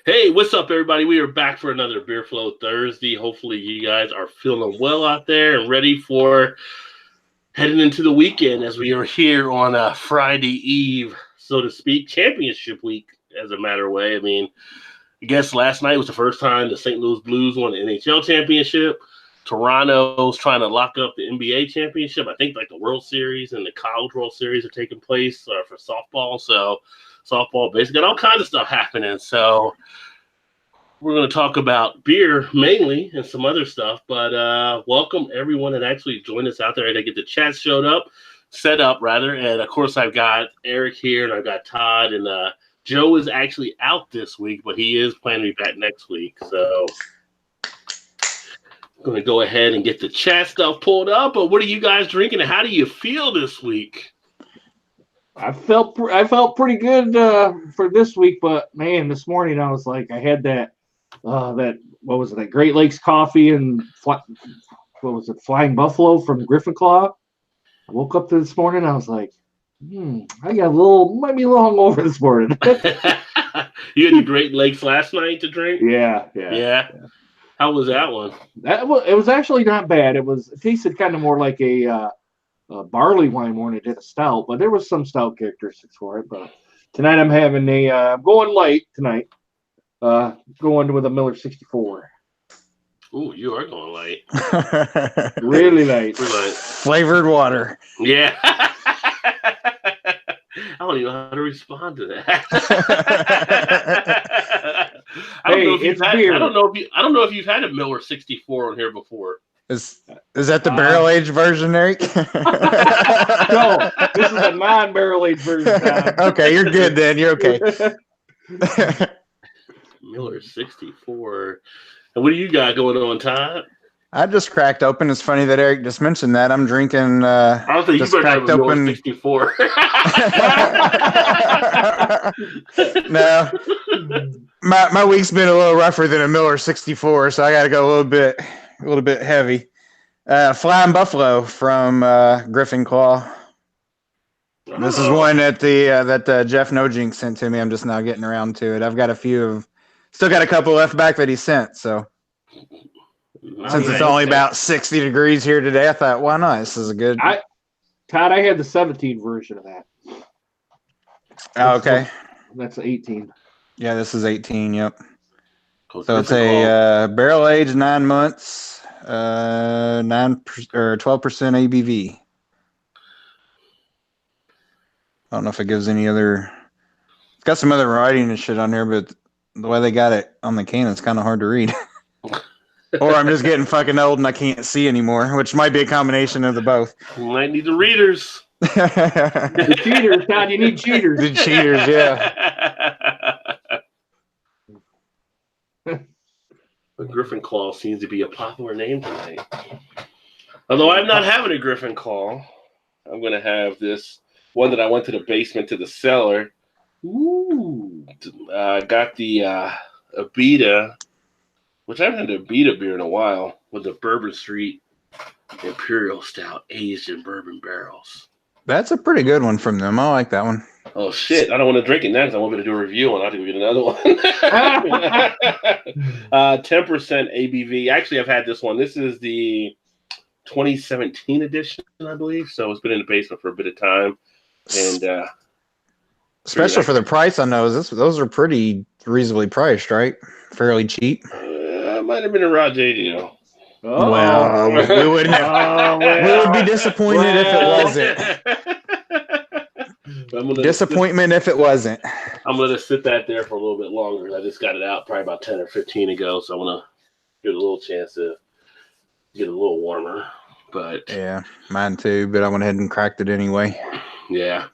Hey, what's up, everybody? We are back for another Beer Flow Thursday. Hopefully, you guys are feeling well out there and ready for heading into the weekend as we are here on a Friday Eve, so to speak, championship week, as a matter of way. I mean, I guess last night was the first time the St. Louis Blues won the NHL championship. Toronto's trying to lock up the NBA championship. I think like the World Series and the College World Series are taking place for softball. So softball, basically, got all kinds of stuff happening. So we're going to talk about beer mainly and some other stuff, but welcome everyone that actually joined us out there. I get the chat set up rather. And of course, I've got Eric here and I've got Todd, and Joe is actually out this week, but he is planning to be back next week. So I'm going to go ahead and get the chat stuff pulled up. But what are you guys drinking and how do you feel this week? I felt pretty good for this week, but man, this morning I was like, I had that what was it, that Great Lakes coffee and what was it, Flying Buffalo from Griffin Claw. I woke up this morning, I was like, I got might be a little hungover this morning. You had the Great Lakes last night to drink? Yeah. How was that one? It was actually not bad. It tasted kind of more like a barley wine more than it did a stout, but there was some stout characteristics for it. But tonight I'm having I'm going light tonight. Going with a Miller 64. Ooh, you are going light. Really light. Flavored water. Yeah. I don't even know how to respond to that. I don't know if you've had a Miller 64 on here before. Is that the barrel aged version, Eric? No, this is a non-barrel aged version. Okay, you're good then. You're okay. Miller 64. And what do you got going on, Todd? I just cracked open. It's funny that Eric just mentioned that. I'm drinking. I don't think you better have a Miller 64. No, my week's been a little rougher than a Miller 64, so I got to go a little bit heavy. Flying Buffalo from Griffin Claw. This is one that Jeff Nojink sent to me. I'm just now getting around to it. I've got still got a couple left back that he sent. So since it's only about 60 degrees here today, I thought, why not? This is a good. Todd, I had the 17 version of that. Oh, okay. That's 18. Yeah, this is 18. Yep. So it's a barrel aged 9 months, 12% ABV. I don't know if it gives any other. It's got some other writing and shit on there, but the way they got it on the can, it's kind of hard to read. Or I'm just getting fucking old and I can't see anymore, which might be a combination of the both. You might need the readers. The cheaters, Todd. You need cheaters. The cheaters, yeah. The Griffin Claw seems to be a popular name tonight. Although I'm not having a Griffin Claw, I'm going to have this one that I went to the basement to the cellar. Ooh. Got the Abita, which I haven't had an Abita beer in a while, with the Bourbon Street Imperial Stout aged in bourbon barrels. That's a pretty good one from them. I like that one. Oh, shit. I don't want to drink it now because I want me to do a review on it. I think we get another one. 10% ABV. Actually, I've had this one. This is the 2017 edition, I believe. So it's been in the basement for a bit of time. And especially for the price on those are pretty reasonably priced, right? Fairly cheap. Might have been a Rajay deal. Oh. Well, we would be disappointed if it wasn't. Disappointment if it wasn't. I'm going to sit that there for a little bit longer. I just got it out probably about 10 or 15 ago, so I want to give it a little chance to get a little warmer. But yeah, mine too, but I went ahead and cracked it anyway. Yeah,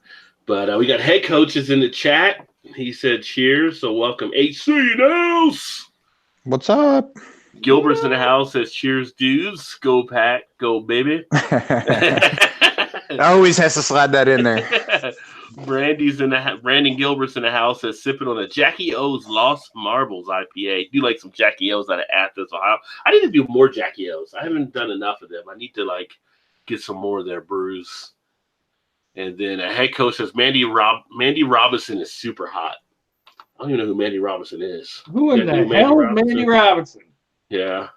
but we got head coaches in the chat. He said cheers, so welcome HC Nels. What's up? Gilbert's in the house, says cheers, dudes. Go Pack, go baby. Always has to slide that in there. Brandon Gilbert's in the house, says sipping on a Jackie O's Lost Marbles IPA. Do like some Jackie O's out of Athens, Ohio. I need to do more Jackie O's. I haven't done enough of them. I need to get some more of their brews. And then a head coach says Mandy Robinson is super hot. I don't even know who Mandy Robinson is. Who in the hell is Mandy Robinson? Yeah.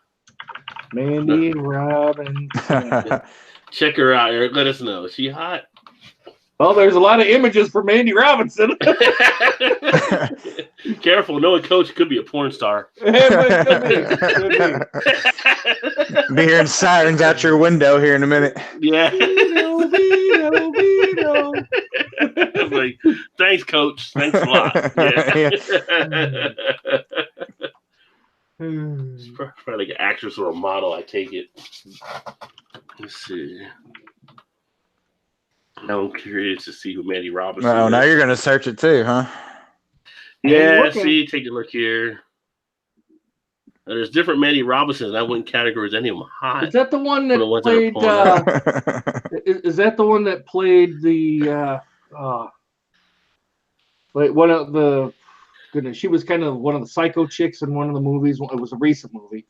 Mandy Robinson. Check her out, Eric. Let us know. Is she hot? Well, there's a lot of images for Mandy Robinson. Careful, knowing Coach could be a porn star. Could be. Be hearing sirens out your window here in a minute. Yeah. Vito. Like, thanks, Coach. Thanks a lot. Yeah. She's probably like an actress or a model, I take it. Let's see. Now I'm curious to see who Mandy Robinson is. Oh, now you're going to search it too, huh? Yeah, see, take a look here. There's different Mandy Robinsons. I wouldn't categorize any of them hot. Is that the one that played? Is that the one that played the? Like one of the. Goodness, she was kind of one of the psycho chicks in one of the movies. It was a recent movie.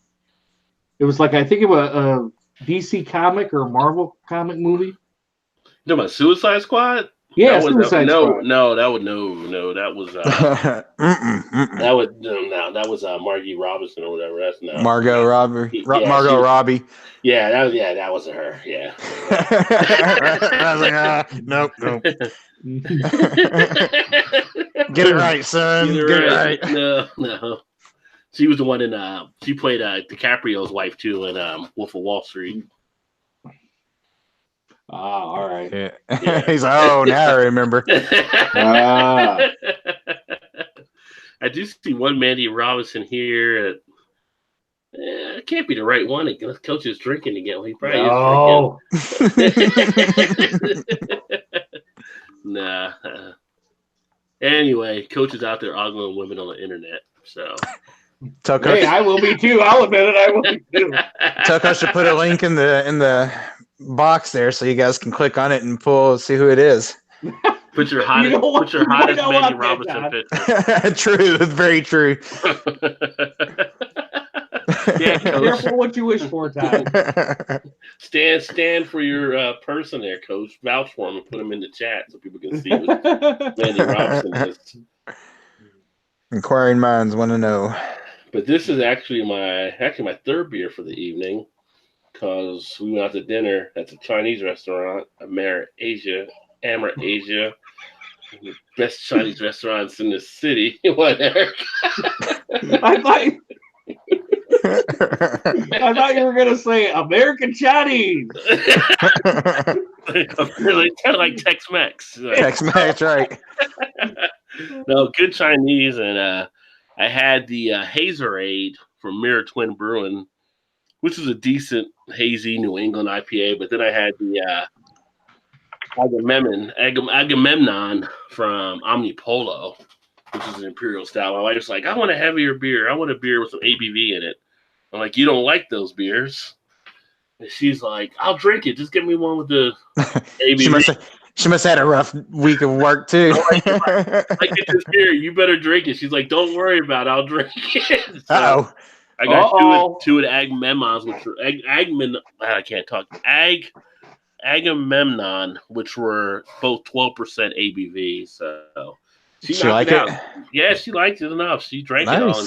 It was like I think it was a DC comic or a Marvel comic movie. You talking about Suicide Squad? Yeah, Suicide Squad. That was that was Margie Robinson or whatever. That's no Margot Robbie. Margot Robbie. Yeah, that wasn't her. Yeah. I was like, nope. Get it right, son. Get it right. No. She was the one in she played DiCaprio's wife too in Wolf of Wall Street. All right. Yeah. He's like, oh, now I remember. I do see one Mandy Robinson here. It can't be the right one. Coach is drinking again. He probably is drinking. Nah. Anyway, Coach is out there ogling women on the internet. So. Hey, I will be too. I'll admit it. I will be too. Tell Coach to put a link in the box there so you guys can click on it and see who it is. Put your hottest Mandy Robinson picture. True, very true. Yeah, Coach. Careful what you wish for, Todd. Stand for your person there, Coach. Vouch for him and put him in the chat so people can see what Mandy Robinson is. Inquiring minds want to know. But this is actually my third beer for the evening, because we went out to dinner at the Chinese restaurant, Amara Asia, the best Chinese restaurants in the city. What, Eric? I thought you were gonna say American Chinese. Really, kind of like Tex-Mex. Tex-Mex, right? No, good Chinese, and I had the Hazerade from Mirror Twin Brewing, which is a decent hazy New England IPA. But then I had the Agamemnon from Omnipolo, which is an imperial style. My wife's like, I want a heavier beer. I want a beer with some ABV in it. I'm like, you don't like those beers? And she's like, I'll drink it. Just give me one with the ABV. She must have had a rough week of work too. I get this beer. You better drink it. She's like, don't worry about it. I'll drink it. So I got two at Agamemnons, which were I can't talk. Agamemnon, which were both 12% ABV. So she liked it. Yeah, she liked it enough. She drank it all.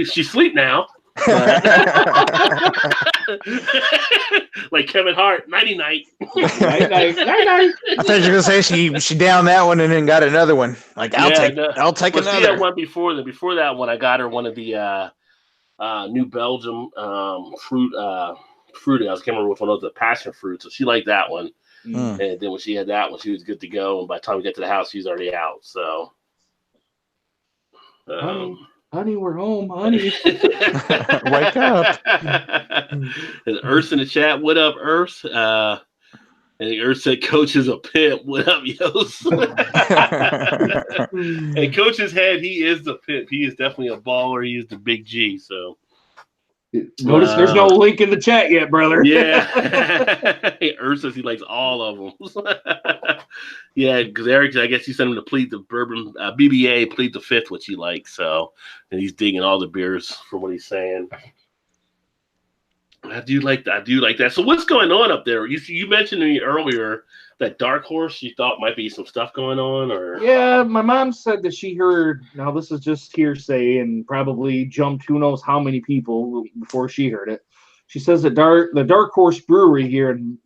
She sleep now. Like Kevin Hart, nighty night. Night. I thought you were gonna say she downed that one and then got another one. Like I'll take another. See that one before that one, I got her one of the New Belgium fruit. I can't remember which one was the passion fruit. So she liked that one, and then when she had that one, she was good to go. And by the time we get to the house, she's already out. So. Honey, we're home, honey. Wake up. There's Urs in the chat. What up, Urs? And Urs said, Coach is a pimp. What up, Yos? And Coach's head, he is the pimp. He is definitely a baller. He is the big G. So notice there's no link in the chat yet, brother. Yeah. Urs says he likes all of them. Yeah, because Eric, I guess he sent him to plead the bourbon, BBA, plead the fifth, which he likes. So, and he's digging all the beers from what he's saying. I do like that. So, what's going on up there? You mentioned to me earlier that Dark Horse you thought might be some stuff going on, or Yeah, my mom said that she heard. Now this is just hearsay and probably jumped who knows how many people before she heard it. She says that the Dark Horse Brewery here in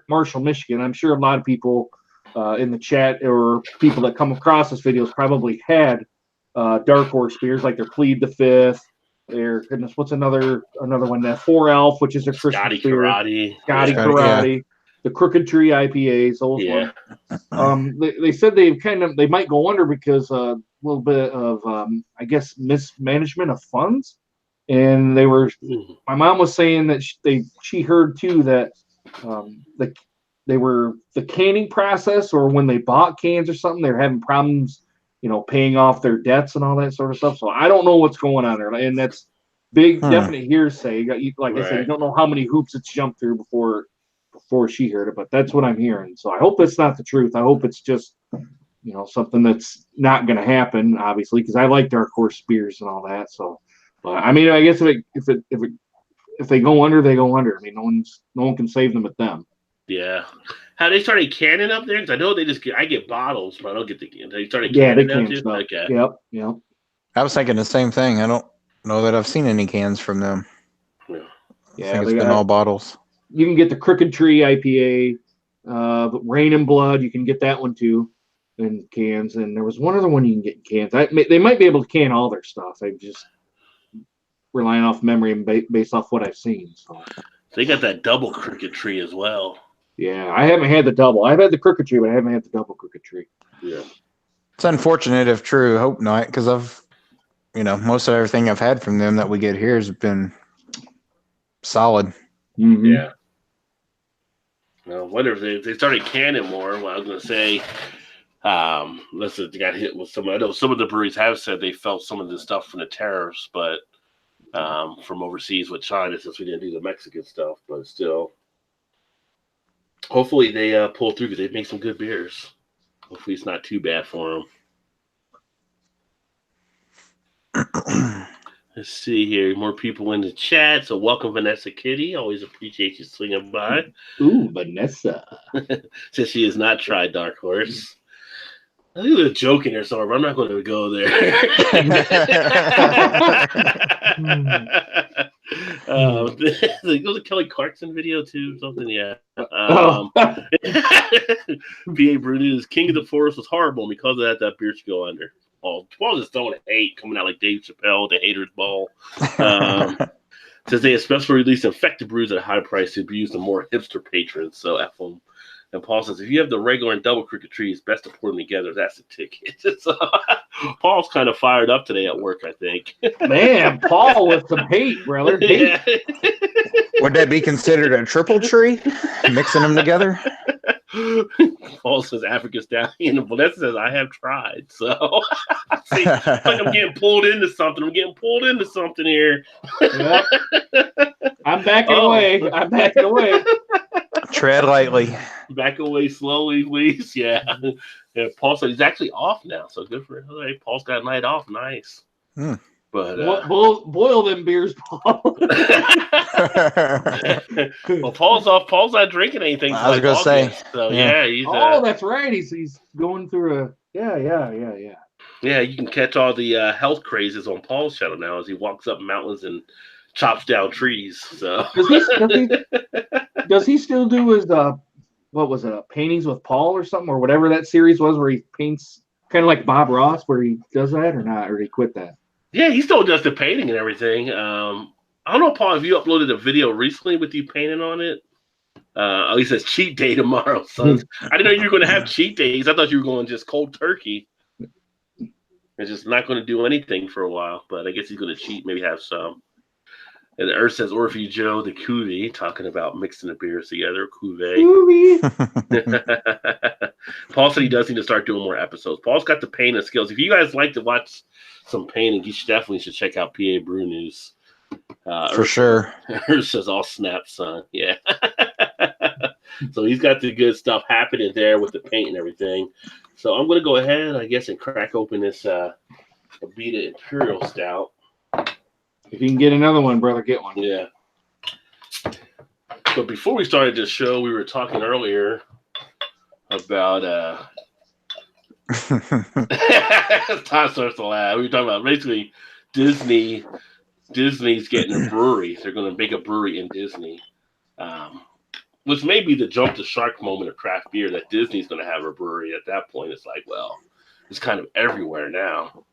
Marshall, Michigan. I'm sure a lot of people in the chat or people that come across this videos probably had Dark Horse beers like their Plead the Fifth. Their goodness, what's another one? That Four Elf, which is a Christmas Scotty beer. Karate, Scotty Karate. The Crooked Tree IPAs, those ones. They said they might go under because a little bit of I guess mismanagement of funds, and my mom was saying that she heard too that the canning process, or when they bought cans or something, they're having problems, paying off their debts and all that sort of stuff. So I don't know what's going on there, and that's big, definite hearsay. Like I said, you don't know how many hoops it's jumped through before she heard it, but that's what I'm hearing. So I hope it's not the truth. I hope it's just, something that's not going to happen, obviously, because I like Dark Horse beers and all that. So, but I mean, I guess if they go under, they go under. I mean, no one can save them but them. Yeah. How they started canning up there? Because I know I get bottles, but I don't get the cans. They started canning up too? Stuff. Okay. Yep. I was thinking the same thing. I don't know that I've seen any cans from them. Yeah. I think it's been all bottles. You can get the Crooked Tree IPA, Rain and Blood. You can get that one too in cans. And there was one other one you can get in cans. They might be able to can all their stuff. I'm just relying off memory and based off what I've seen. So they got that double Crooked Tree as well. Yeah, I haven't had the double. I've had the Crooked Tree, but I haven't had the double Crooked Tree. Yeah, it's unfortunate if true. Hope not, because most of everything I've had from them that we get here has been solid. Mm-hmm. Yeah. I wonder if they started canning more. Well, I was going to say, listen, they got hit with some. I know some of the breweries have said they felt some of the stuff from the tariffs, but from overseas with China, since we didn't do the Mexican stuff, but still, hopefully they pull through because they make some good beers. Hopefully it's not too bad for them. Let's see here. More people in the chat. So welcome, Vanessa Kitty. Always appreciate you swinging by. Ooh, Vanessa. Since she has not tried Dark Horse. I think there's a joke in there somewhere, but I'm not going to go there. It was a Kelly Clarkson video too, something. Yeah. PA Brunus, King of the Forest was horrible, and because of that beer should go under. Paul's just throwing hate, coming out like Dave Chappelle, the haters ball. Says they especially released infected brews at a high price to be used to more hipster patrons. So F them. And Paul says, if you have the regular and double Crooked Tree, it's best to pour them together. That's the ticket. So, Paul's kind of fired up today at work, I think. Man, Paul with some hate, brother. Hate. Yeah. Would that be considered a triple tree? Mixing them together? Paul says African Stallion, and Vanessa says I have tried. So see, like I'm getting pulled into something. Here. Yep. I'm backing away. Tread lightly. Back away slowly, please. Yeah. Paul said he's actually off now, so good for him. Hey, Paul's got a night off. Nice. But boil them beers, Paul. Well, Paul's off. Paul's not drinking anything. I was gonna say. So yeah, he's. That's right. He's going through a. Yeah. Yeah, you can catch all the health crazes on Paul's channel now as he walks up mountains and chops down trees. So does he still do his what was it, paintings with Paul or something, or whatever that series was where he paints kind of like Bob Ross, where he does that or not, or did he quit that? Yeah, he still does the painting and everything. I don't know, Paul, if you uploaded a video recently with you painting on it. At least it's cheat day tomorrow, son. I didn't know you were going to have cheat days. I thought you were going just cold turkey. And just not going to do anything for a while, but I guess he's going to cheat, maybe have some. And Earth says, Orphe Joe, the cuvee, talking about mixing the beers together. Cuvee. Paul said he does need to start doing more episodes. Paul's got the painting skills. If you guys like to watch some painting, you definitely should check out PA Brew News. For sure. Earth says, all snap, son. Yeah. So he's got the good stuff happening there with the paint and everything. So I'm going to go ahead, I guess, and crack open this Abita Imperial Stout. If you can get another one, brother, get one. Yeah. But before we started this show, we were talking earlier about Todd starts to laugh. We were talking about basically Disney's getting a brewery. They're going to make a brewery in Disney, which may be the jump to shark moment of craft beer. That Disney's going to have a brewery. At that point, it's like, well, it's kind of everywhere now.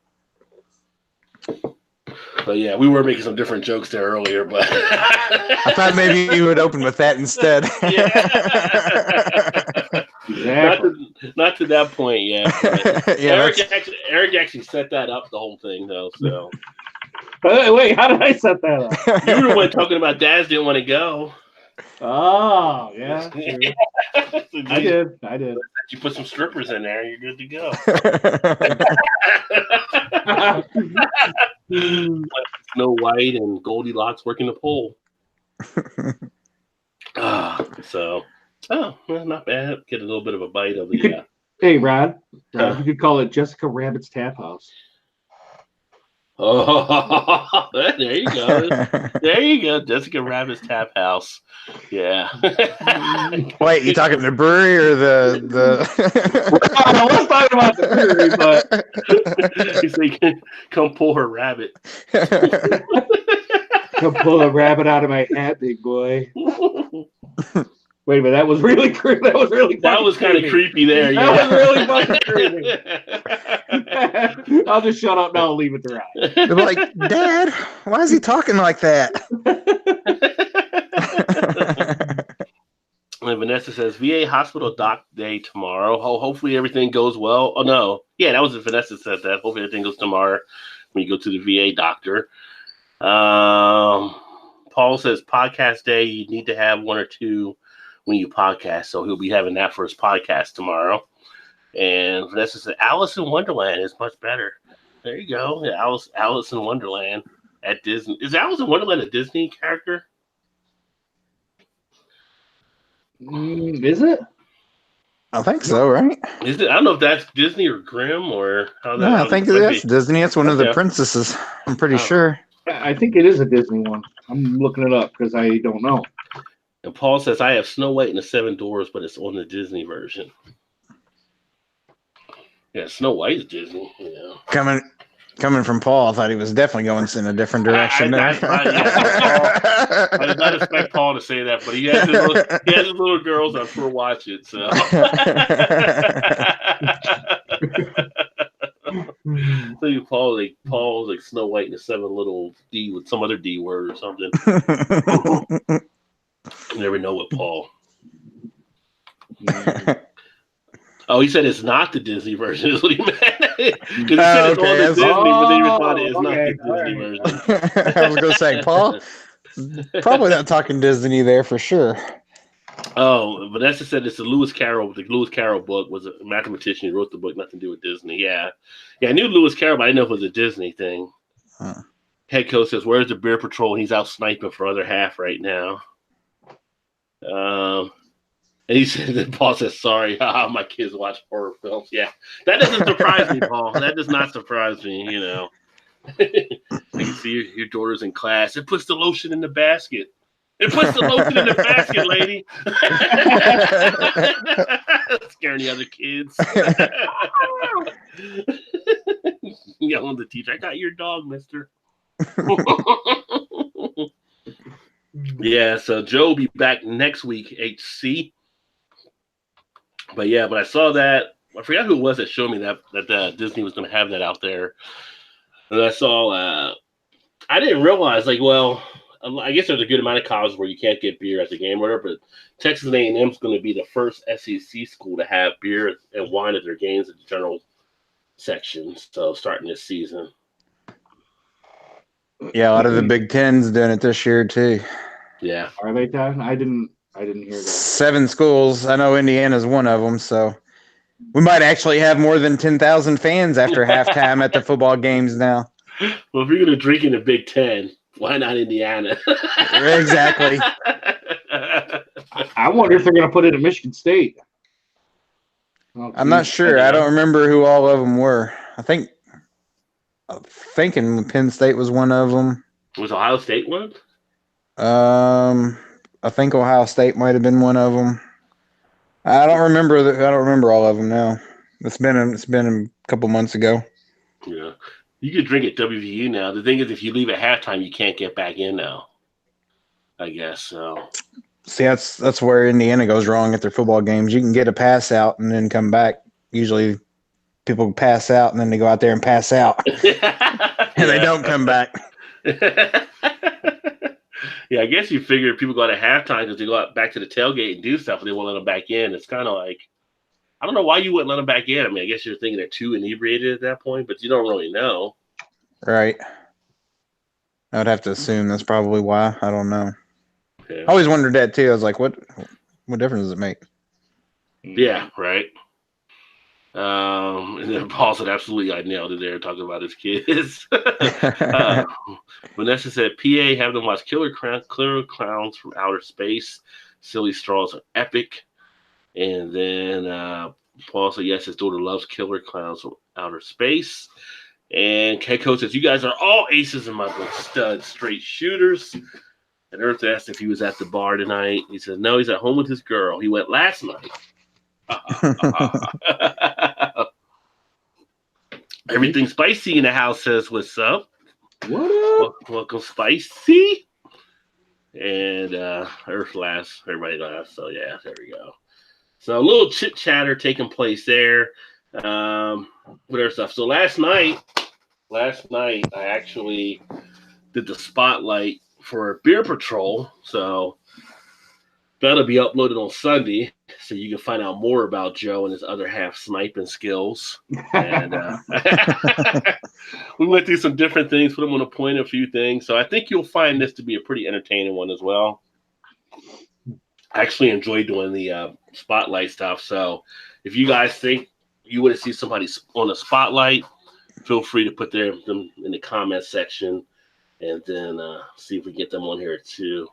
But yeah, we were making some different jokes there earlier, but I thought maybe you would open with that instead. Exactly. Not to that point yet. Yeah, Eric actually set that up, the whole thing, though. So Wait, how did I set that up? you were the one talking about dads didn't want to go. Oh, yeah. True. I did. You put some strippers in there, you're good to go. Snow White and Goldilocks working the pole. Well, not bad. Get a little bit of a bite of the. Hey, Rod, you could call it Jessica Rabbit's Tap House. Oh, there you go. There you go. Jessica Rabbit's Tap House. Yeah. Wait, you talking the brewery or the? I was talking about the brewery, but He's like, come pull her rabbit. Come pull a rabbit out of my hat, big boy. Wait a minute, that was really creepy. That was kind of creepy there. That was really fucking creepy. I'll just shut up now and leave it to Rod. They're like, Dad, why is he talking like that? And Vanessa says, VA hospital doc day tomorrow. Hopefully everything goes well. Oh, no. Yeah, that was what Vanessa said that. Hopefully everything goes tomorrow when you go to the VA doctor. Paul says, podcast day, you need to have one or two when you podcast. So he'll be having that for his podcast tomorrow. And Vanessa said, Alice in Wonderland is much better. There you go. Yeah, Alice in Wonderland at Disney. Is Alice in Wonderland a Disney character? Is it? I think so, right? Is it? I don't know if that's Disney or Grimm or how that. No, I think that's Disney. It's one of the princesses. I'm pretty sure. I think it is a Disney one. I'm looking it up because I don't know. And Paul says, I have Snow White and the Seven Dwarfs, but it's on the Disney version. Yeah, Snow White is Disney. Yeah. Coming from Paul, I thought he was definitely going in a different direction I did not expect Paul to say that, but he has his little girls, I'm sure, watch it. So. So Paul's like Snow White and the Seven Little D with some other D word or something. You never know with Paul. Oh, he said it's not the Disney version, is what he meant. Because he said it's on the Disney, but then he responded it's not the Disney version. I was going to say, Paul, probably not talking Disney there for sure. Oh, Vanessa said it's the Lewis Carroll book was a mathematician who wrote the book, nothing to do with Disney. Yeah, I knew Lewis Carroll, but I didn't know if it was a Disney thing. Huh. Head coach says, where's the Beer Patrol? He's out sniping for other half right now. And he said that Paul says, sorry, my kids watch horror films. Yeah, that doesn't surprise me, Paul. That does not surprise me, you know. You see your daughter's in class. It puts the lotion in the basket. It puts the lotion in the basket, lady. Scaring the other kids. Yelling at the teacher, I got your dog, mister. Yeah, so Joe will be back next week, HC. But I saw that. I forgot who it was that showed me that Disney was going to have that out there. And I saw, I didn't realize, I guess there's a good amount of colleges where you can't get beer at the game or whatever, but Texas A&M is going to be the first SEC school to have beer and wine at their games at the general section. So starting this season. Yeah, a lot of the Big Ten's doing it this year too. Yeah. Are they done? I didn't hear that. 7 schools. I know Indiana's one of them, so we might actually have more than 10,000 fans after halftime at the football games now. Well, if you're going to drink in the Big Ten, why not Indiana? Exactly. I wonder if they're going to put it in Michigan State. I'm not sure. I don't remember who all of them were. I'm thinking Penn State was one of them. Was Ohio State one? I think Ohio State might have been one of them. I don't remember. I don't remember all of them now. It's been a couple months ago. Yeah. You could drink at WVU now. The thing is, if you leave at halftime, you can't get back in now. I guess so. See, that's where Indiana goes wrong at their football games. You can get a pass out and then come back. Usually, people pass out and then they go out there and pass out, and they don't come back. Yeah, I guess you figure people go out at halftime because they go out back to the tailgate and do stuff, and they won't let them back in. It's kind of like, I don't know why you wouldn't let them back in. I mean, I guess you're thinking they're too inebriated at that point, but you don't really know. Right. I would have to assume that's probably why. I don't know. Yeah. I always wondered that too. I was like, what difference does it make? Yeah, right. And then Paul said, absolutely, I nailed it there, talking about his kids. Vanessa said, PA, have them watch Killer Clowns from Outer Space. Silly Straws are epic. And then Paul said, yes, his daughter loves Killer Clowns from Outer Space. And Keiko says, you guys are all aces in my book, studs, straight shooters. And Earth asked if he was at the bar tonight. He said, no, he's at home with his girl. He went last night. Everything Spicy in the house says, what's up? What up? Welcome, Spicy. And Earth laughs. Everybody laughs. So, yeah, there we go. So, a little chit chatter taking place there with our stuff. So, last night, I actually did the spotlight for Beer Patrol. So, that'll be uploaded on Sunday, so you can find out more about Joe and his other half sniping skills. And we went through some different things, put him on a point, a few things. So I think you'll find this to be a pretty entertaining one as well. I actually enjoy doing the spotlight stuff. So if you guys think you want to see somebody on a spotlight, feel free to put them in the comment section, and then see if we get them on here too.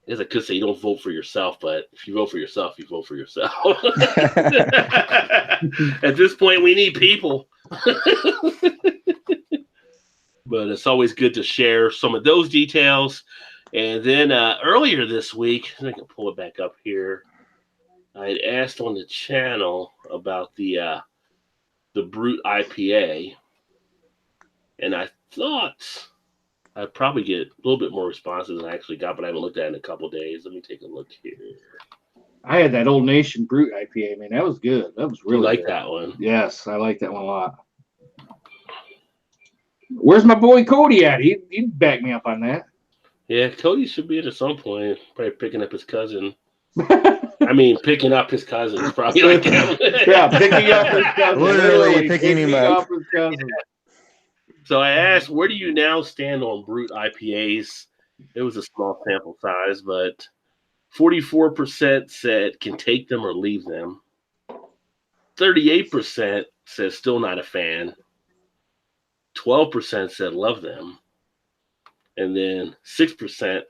As I could say, you don't vote for yourself, but if you vote for yourself, you vote for yourself. At this point, we need people. But it's always good to share some of those details. And then earlier this week, I can pull it back up here. I had asked on the channel about the Brute IPA, and I thought I'd probably get a little bit more responses than I actually got, but I haven't looked at it in a couple of days. Let me take a look here. I had that Old Nation Brute IPA, man. That was good. That was really You like good. that one? Yes, I like that one a lot. Where's my boy Cody at? He'd back me up on that. Yeah, Cody should be at some point, probably picking up his cousin. I mean, picking up his cousin is probably like him. Yeah, picking up his cousin. Literally picking him up. His cousin. So I asked, where do you now stand on Brute IPAs? It was a small sample size, but 44% said can take them or leave them. 38% said still not a fan. 12% said love them. And then 6%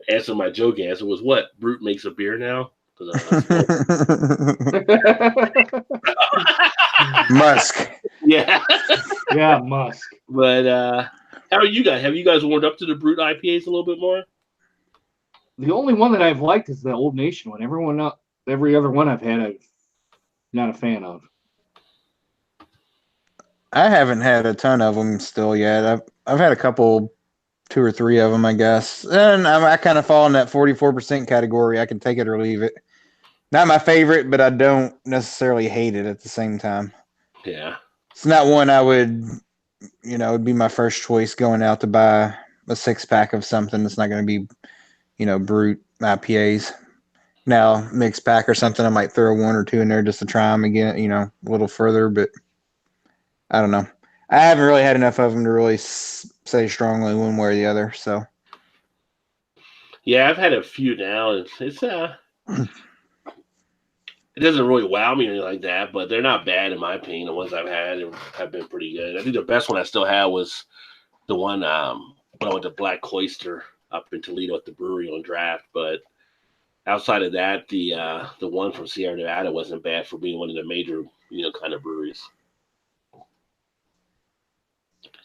answer my joke answer was what? Brute makes a beer now? Musk. Yeah. Yeah, Musk. But how are you guys? Have you guys warmed up to the Brute IPAs a little bit more? The only one that I've liked is the Old Nation one. Every other one I've had, I'm not a fan of. I haven't had a ton of them still yet. I've had a couple, 2 or 3 of them, I guess. And I kind of fall in that 44% category. I can take it or leave it. Not my favorite, but I don't necessarily hate it at the same time. Yeah. It's not one I would, it'd be my first choice going out to buy a 6-pack of something that's not going to be, Brute IPAs. Now, mixed pack or something, I might throw 1 or 2 in there just to try them again, a little further, but I don't know. I haven't really had enough of them to really say strongly one way or the other, so. Yeah, I've had a few now. It's it doesn't really wow me or anything like that, but they're not bad in my opinion. The ones I've had have been pretty good. I think the best one I still have was the one when I went to Black Cloister up in Toledo at the brewery on draft. But outside of that, the one from Sierra Nevada wasn't bad for being one of the major, kind of breweries.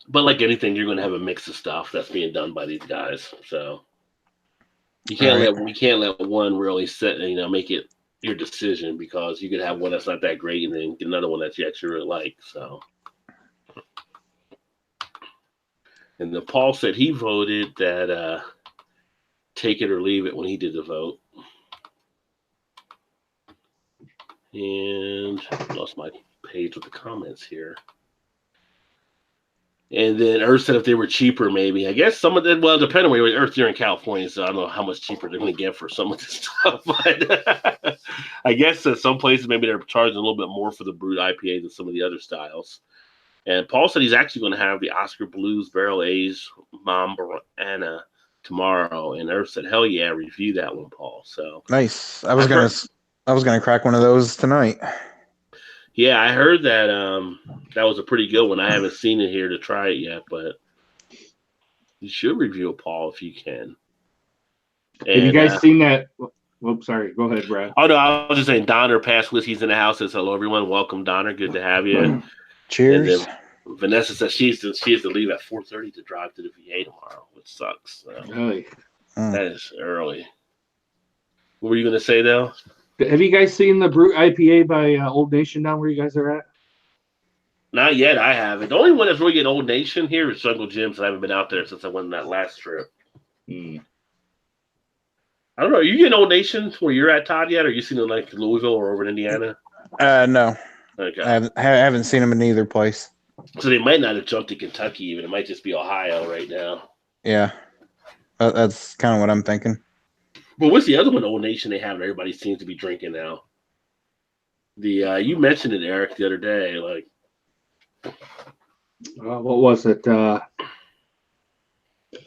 But like anything, you're going to have a mix of stuff that's being done by these guys. So we can't let one really sit, make it your decision, because you could have one that's not that great and then get another one that you actually really like. So, and then Paul said he voted that take it or leave it when he did the vote. And lost my page with the comments here. And then Earth said if they were cheaper, maybe. I guess some of them, well, depending on where Earth, you're in California, so I don't know how much cheaper they're going to get for some of this stuff. But I guess that some places, maybe they're charging a little bit more for the brewed IPA than some of the other styles. And Paul said he's actually going to have the Oscar Blues Barrel Aged Mambrana tomorrow. And Earth said, hell yeah, review that one, Paul. So Nice. I was gonna crack one of those tonight. yeah, I heard that that was a pretty good one. I haven't seen it here to try it yet, but you should review it, Paul, if you can. Have you guys seen that? Whoops, sorry. Go ahead, Brad. Oh, no, I was just saying Donner passed Whiskey's in the House. Says, hello, everyone. Welcome, Donner. Good to have you. Cheers. And then Vanessa says she has to leave at 4:30 to drive to the VA tomorrow, which sucks. So Really? that is early. What were you going to say, though? Have you guys seen the Brute IPA by Old Nation down where you guys are at? Not yet. I haven't. The only one that's really getting Old Nation here is Jungle Jim's. I haven't been out there since I went on that last trip. I don't know. Are you getting Old Nation where you're at, Todd, yet? Or are you seen it like Louisville or over in Indiana? No. Okay. I haven't seen them in either place. So they might not have jumped to Kentucky even. It might just be Ohio right now. Yeah. That's kind of what I'm thinking. But what's the other one, Old Nation, they have and everybody seems to be drinking now? The you mentioned it, Eric, the other day. Like, what was it?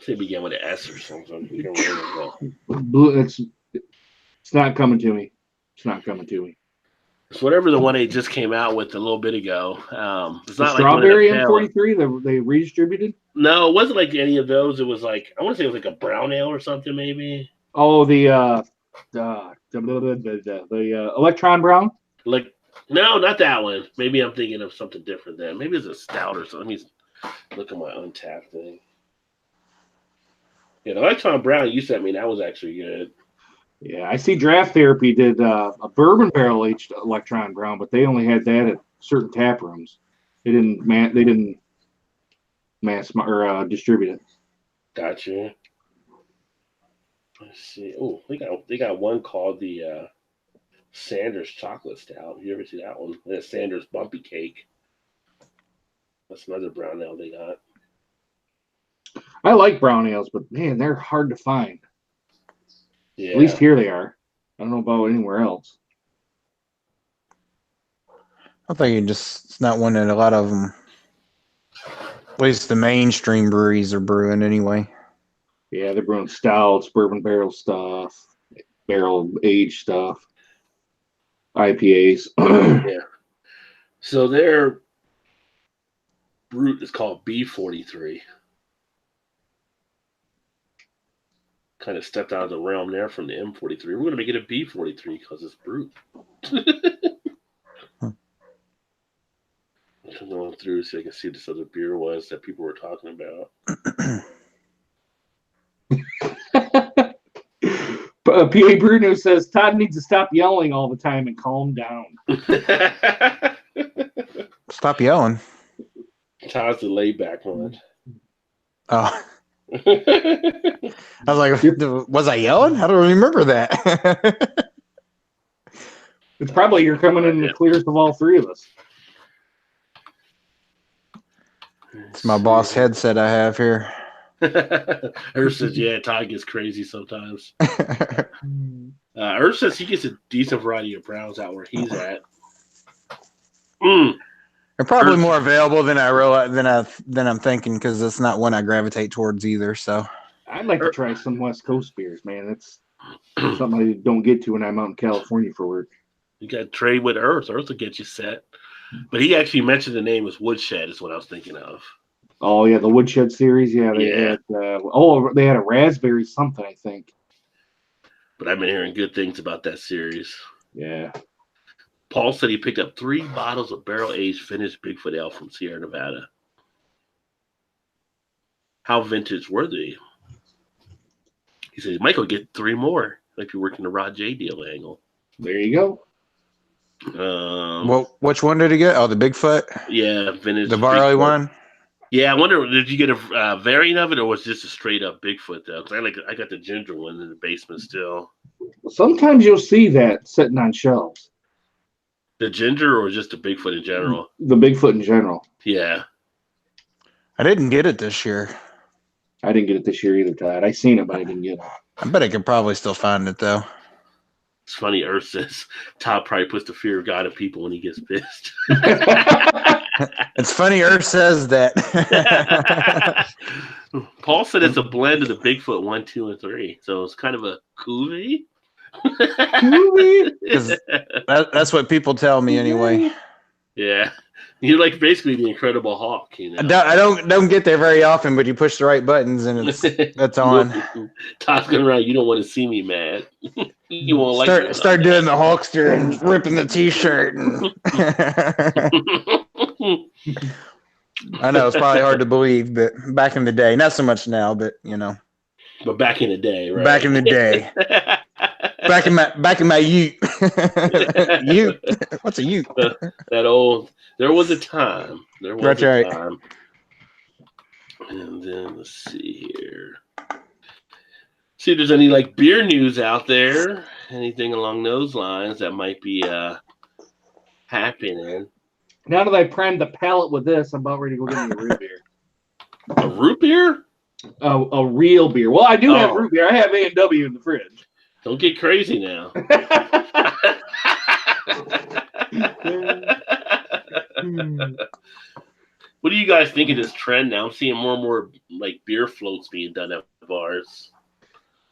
they began with an S or something. You don't remember. Blue. It's not coming to me. It's not coming to me. It's whatever the one they just came out with a little bit ago. It's The not strawberry like M43 they redistributed. No, it wasn't like any of those. It was like, I want to say it was like a brown ale or something, maybe. Oh, the Electron Brown. Like, no, not that one. Maybe I'm thinking of something different then. Maybe it's a stout or something. Let me look at my Untapped thing. Yeah, the Electron Brown you sent me, that was actually good. Yeah, I see Draft Therapy did a bourbon barrel aged Electron Brown, but they only had that at certain tap rooms. They didn't mass or distribute it. Gotcha. Let's see. Oh, they got one called the Sanders Chocolate Stout. You ever see that one? The Sanders Bumpy Cake. That's another brown ale they got. I like brown ales, but man, they're hard to find. Yeah. At least here they are. I don't know about anywhere else. I think it's not one that a lot of them, at least the mainstream breweries, are brewing anyway. Yeah, they're brewing stouts, bourbon barrel stuff, barrel aged stuff, IPAs. Yeah. So their brute is called B43. Kind of stepped out of the realm there from the M43. We're going to make it a B43 because it's brute. I'm going through so I can see this other beer was that people were talking about. PA Bruno says Todd needs to stop yelling all the time and calm down. Stop yelling. Todd's the laid back one. Oh. I was like, was I yelling? I don't remember that. It's probably you're coming in the clearest of all three of us. It's my boss headset I have here. Irv says, yeah, Todd gets crazy sometimes. Irv says he gets a decent variety of browns out where he's at. They're probably more available than I realize than I'm thinking, because it's not one I gravitate towards either. So I'd like to try some West Coast beers, man. That's something I don't get to when I'm out in California for work. You got to trade with Earth. Earth will get you set. But he actually mentioned the name was Woodshed is what I was thinking of. Oh yeah, the Woodshed series. Yeah, they had. They had a raspberry something, I think. But I've been hearing good things about that series. Yeah. Paul said he picked up 3 bottles of barrel-aged finished Bigfoot Ale from Sierra Nevada. How vintage were they? He said, Michael, get 3 more. Like you're working the Rod J deal angle. There you go. Which one did he get? Oh, the Bigfoot? Yeah, vintage. The barley Bigfoot. one? Yeah, I wonder, did you get a variant of it, or was it just a straight up Bigfoot though? Because I got the ginger one in the basement still. Sometimes you'll see that sitting on shelves. The ginger, or just the Bigfoot in general? The Bigfoot in general. Yeah. I didn't get it this year. I didn't get it this year either, Todd. I seen it, but I didn't get it. I bet I could probably still find it though. It's funny, Earth says Todd probably puts the fear of God in people when he gets pissed. It's funny Earth says that. Paul said it's a blend of the Bigfoot 1, 2, and 3. So it's kind of a cuvee. That's what people tell me anyway. Yeah. You're like basically the Incredible Hulk, you know. I don't get there very often, but you push the right buttons and that's on. Todd's going around, you don't want to see me mad. You won't start doing the Hulkster and ripping the t-shirt. I know it's probably hard to believe, but back in the day, not so much now, but you know. But back in the day, right? Back in the day. back in my ute. Ute? What's a ute? That old. There was a time. There was That's a right. time. And then let's see here. See if there's any like beer news out there. Anything along those lines that might be happening. Now that I primed the palate with this, I'm about ready to go get me a root beer. A root beer? A real beer. Well, I do have root beer. I have A&W in the fridge. Don't get crazy now. What do you guys think of this trend now? I'm seeing more and more like beer floats being done at bars.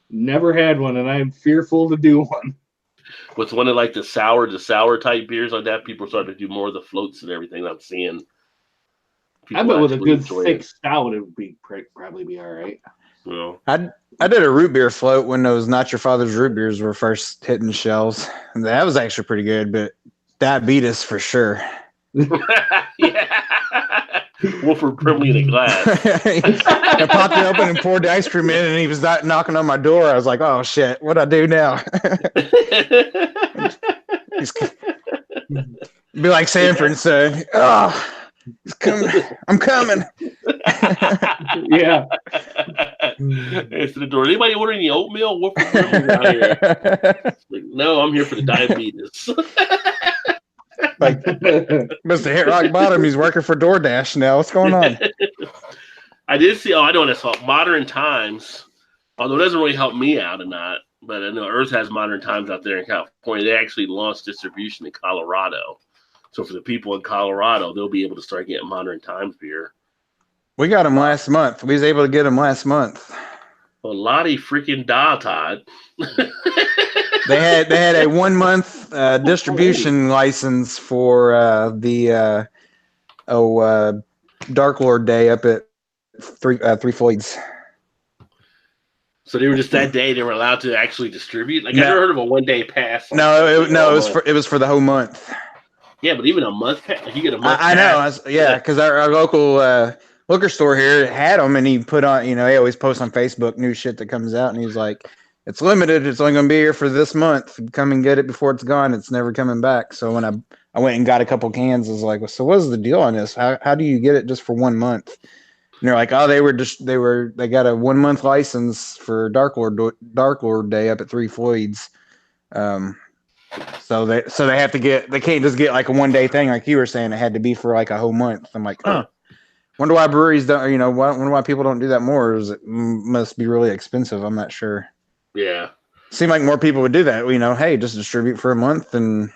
Never had one, and I'm fearful to do one. What's one of like the sour type beers like that? People starting to do more of the floats and everything. I'm seeing. I bet with a good thick stout, it would probably be all right. Well, I did a root beer float when those Not Your Father's root beers were first hitting shelves. That was actually pretty good, but diabetes for sure. Yeah. Wolford Brimley in a glass. I popped it open and poured the ice cream in, and he was knocking on my door. I was like, "Oh shit, what'd I do now?" Be like Sanford and say, "Oh, he's coming. I'm coming." Yeah. Answer the door. Anybody order any oatmeal? Wolford Brimley out here. Like, no, I'm here for the diabetes. Like, must have hit rock bottom. He's working for DoorDash now. What's going on? I did see. I know what I saw. Modern Times, although it doesn't really help me out or not, but I know Earth has Modern Times out there in California. They actually launched distribution in Colorado. So for the people in Colorado, they'll be able to start getting Modern Times beer. We got them last month. We was able to get them last month. Well, Lottie freaking da, Todd. They had a 1 month distribution license for the Dark Lord Day up at Three Floyds. So they were just that day they were allowed to actually distribute. Like I never heard of a 1 day pass. It was for the whole month. Yeah, but even a month pass, like you get a month. I know, because our local liquor store here had them, and he put on, he always posts on Facebook new shit that comes out, and he's like, it's limited. It's only going to be here for this month. Come and get it before it's gone. It's never coming back. So when I went and got a couple cans, I was like, well, so what is the deal on this? How do you get it just for 1 month? And they're like, oh, they got a 1 month license for Dark Lord Day up at Three Floyds. So they have to they can't just get like a 1 day thing like you were saying. It had to be for like a whole month. I'm like, wonder why breweries don't, wonder why people don't do that more. It must be really expensive. I'm not sure. Yeah. Seemed like more people would do that. Hey, just distribute for a month and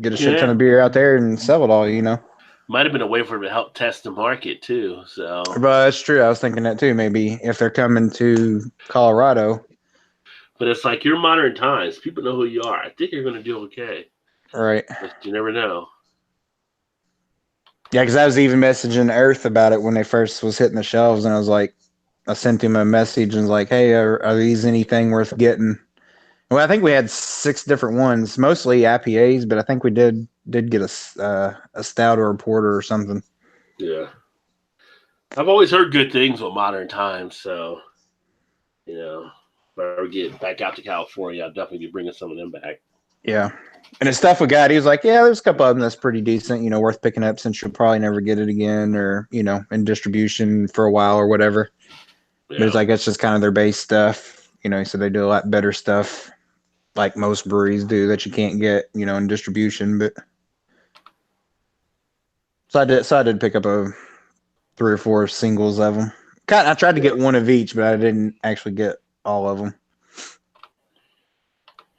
get a shit ton of beer out there and sell it all, Might have been a way for them to help test the market too. So, but that's true. I was thinking that too. Maybe if they're coming to Colorado. But it's like your Modern Times. People know who you are. I think you're going to do okay. Right. But you never know. Yeah, because I was even messaging Earth about it when they first was hitting the shelves, and I was like, I sent him a message and was like, hey, are these anything worth getting? Well, I think we had 6 different ones, mostly IPAs, but I think we did get a stout or a porter or something. Yeah. I've always heard good things with Modern Times, so, if I ever get back out to California, I'll definitely be bringing some of them back. Yeah. And the stuff we got, he was like, yeah, there's a couple of them that's pretty decent, worth picking up since you'll probably never get it again or, in distribution for a while or whatever. Yeah. But it's like, it's just kind of their base stuff. He said they do a lot better stuff like most breweries do that you can't get, in distribution. But so I did pick up 3 or 4 singles of them. I tried to get one of each, but I didn't actually get all of them.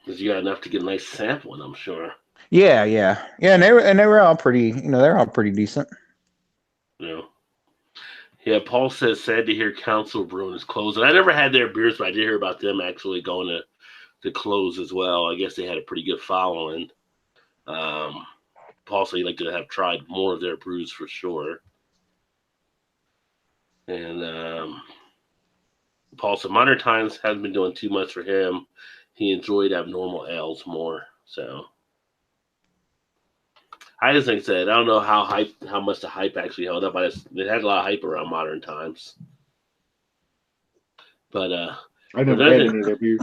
Because you got enough to get a nice sampling, I'm sure. Yeah. And they were all pretty, they're all pretty decent. Yeah. Yeah, Paul says, sad to hear Council Brewing is closing. I never had their beers, but I did hear about them actually going to close as well. I guess they had a pretty good following. Paul said he'd like to have tried more of their brews for sure. And Paul said Modern Times hasn't been doing too much for him. He enjoyed abnormal ales more. So I just think that I don't know how much the hype actually held up. It had a lot of hype around Modern Times. But I never had any of their beers.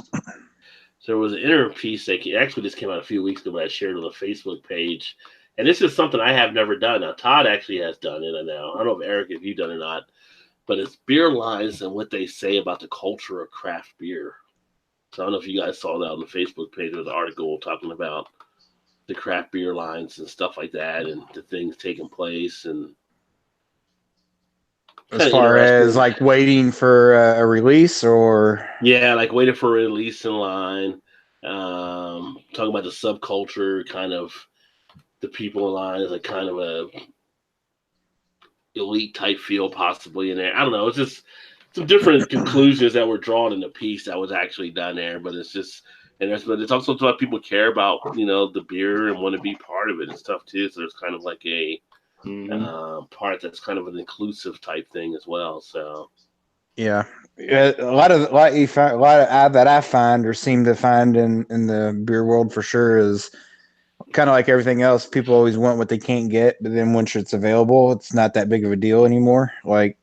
There was an interim piece that actually just came out a few weeks ago, but I shared on the Facebook page. And this is something I have never done. Now, Todd actually has done it now. I don't know if Eric, if you've done it or not, but it's beer lines and what they say about the culture of craft beer. So I don't know if you guys saw that on the Facebook page. There was an article talking about the craft beer lines and stuff like that and the things taking place. And as far as like waiting for a release or? Yeah, like waiting for a release in line. Talking about the subculture, kind of the people in line is like kind of a elite type feel possibly in there. I don't know. It's just some different conclusions that were drawn in the piece that was actually done there. But it's just, but it's also what people care about, the beer and want to be part of it and stuff too. So there's kind of like a part that's kind of an inclusive type thing as well. So yeah, a lot that I find or seem to find in the beer world for sure is kind of like everything else. People always want what they can't get, but then once it's available, it's not that big of a deal anymore. Like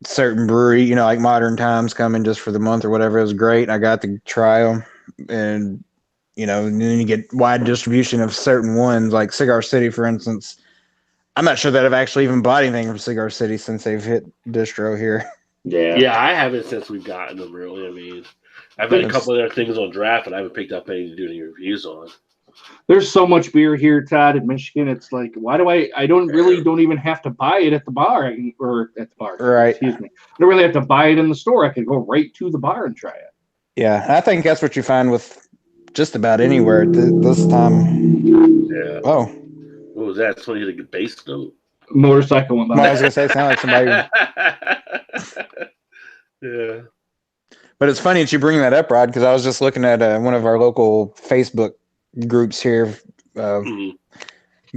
certain brewery, like Modern Times coming just for the month or whatever, it was great. I got to try them, and and then you get wide distribution of certain ones, like Cigar City, for instance. I'm not sure that I've actually even bought anything from Cigar City since they've hit distro here. Yeah, I haven't since we've gotten them, really. I mean, I've had a couple of their things on draft, and I haven't picked up any to do any reviews on. There's so much beer here, Todd, in Michigan. It's like, why do I don't even have to buy it at the bar or at the bar. Right. Excuse me. I don't really have to buy it in the store. I can go right to the bar and try it. Yeah, I think that's what you find with just about anywhere this time. Yeah. Oh. What was that? Somebody hit a bass note. Motorcycle went by. I was gonna say it sounded like somebody. Yeah. But it's funny that you bring that up, Rod, because I was just looking at one of our local Facebook groups here,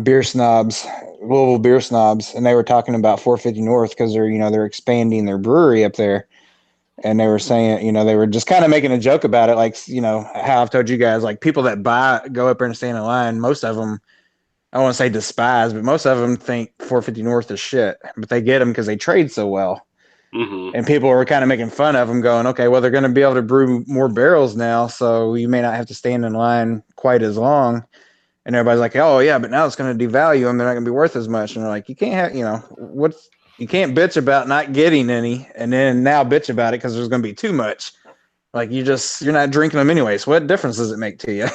Beer Snobs, Louisville Beer Snobs, and they were talking about 450 North because they're expanding their brewery up there, and they were saying, they were just kind of making a joke about it, like how I've told you guys, like people that go up there and stand in line, most of them, I don't want to say despise, but most of them think 450 North is shit, but they get them because they trade so well. Mm-hmm. And people were kind of making fun of them, going, okay, well, they're going to be able to brew more barrels now, so you may not have to stand in line quite as long. And everybody's like, oh, yeah, but now it's going to devalue them. They're not going to be worth as much. And they're like, you can't have, you can't bitch about not getting any and then now bitch about it because there's going to be too much. Like, you're not drinking them anyways. What difference does it make to you?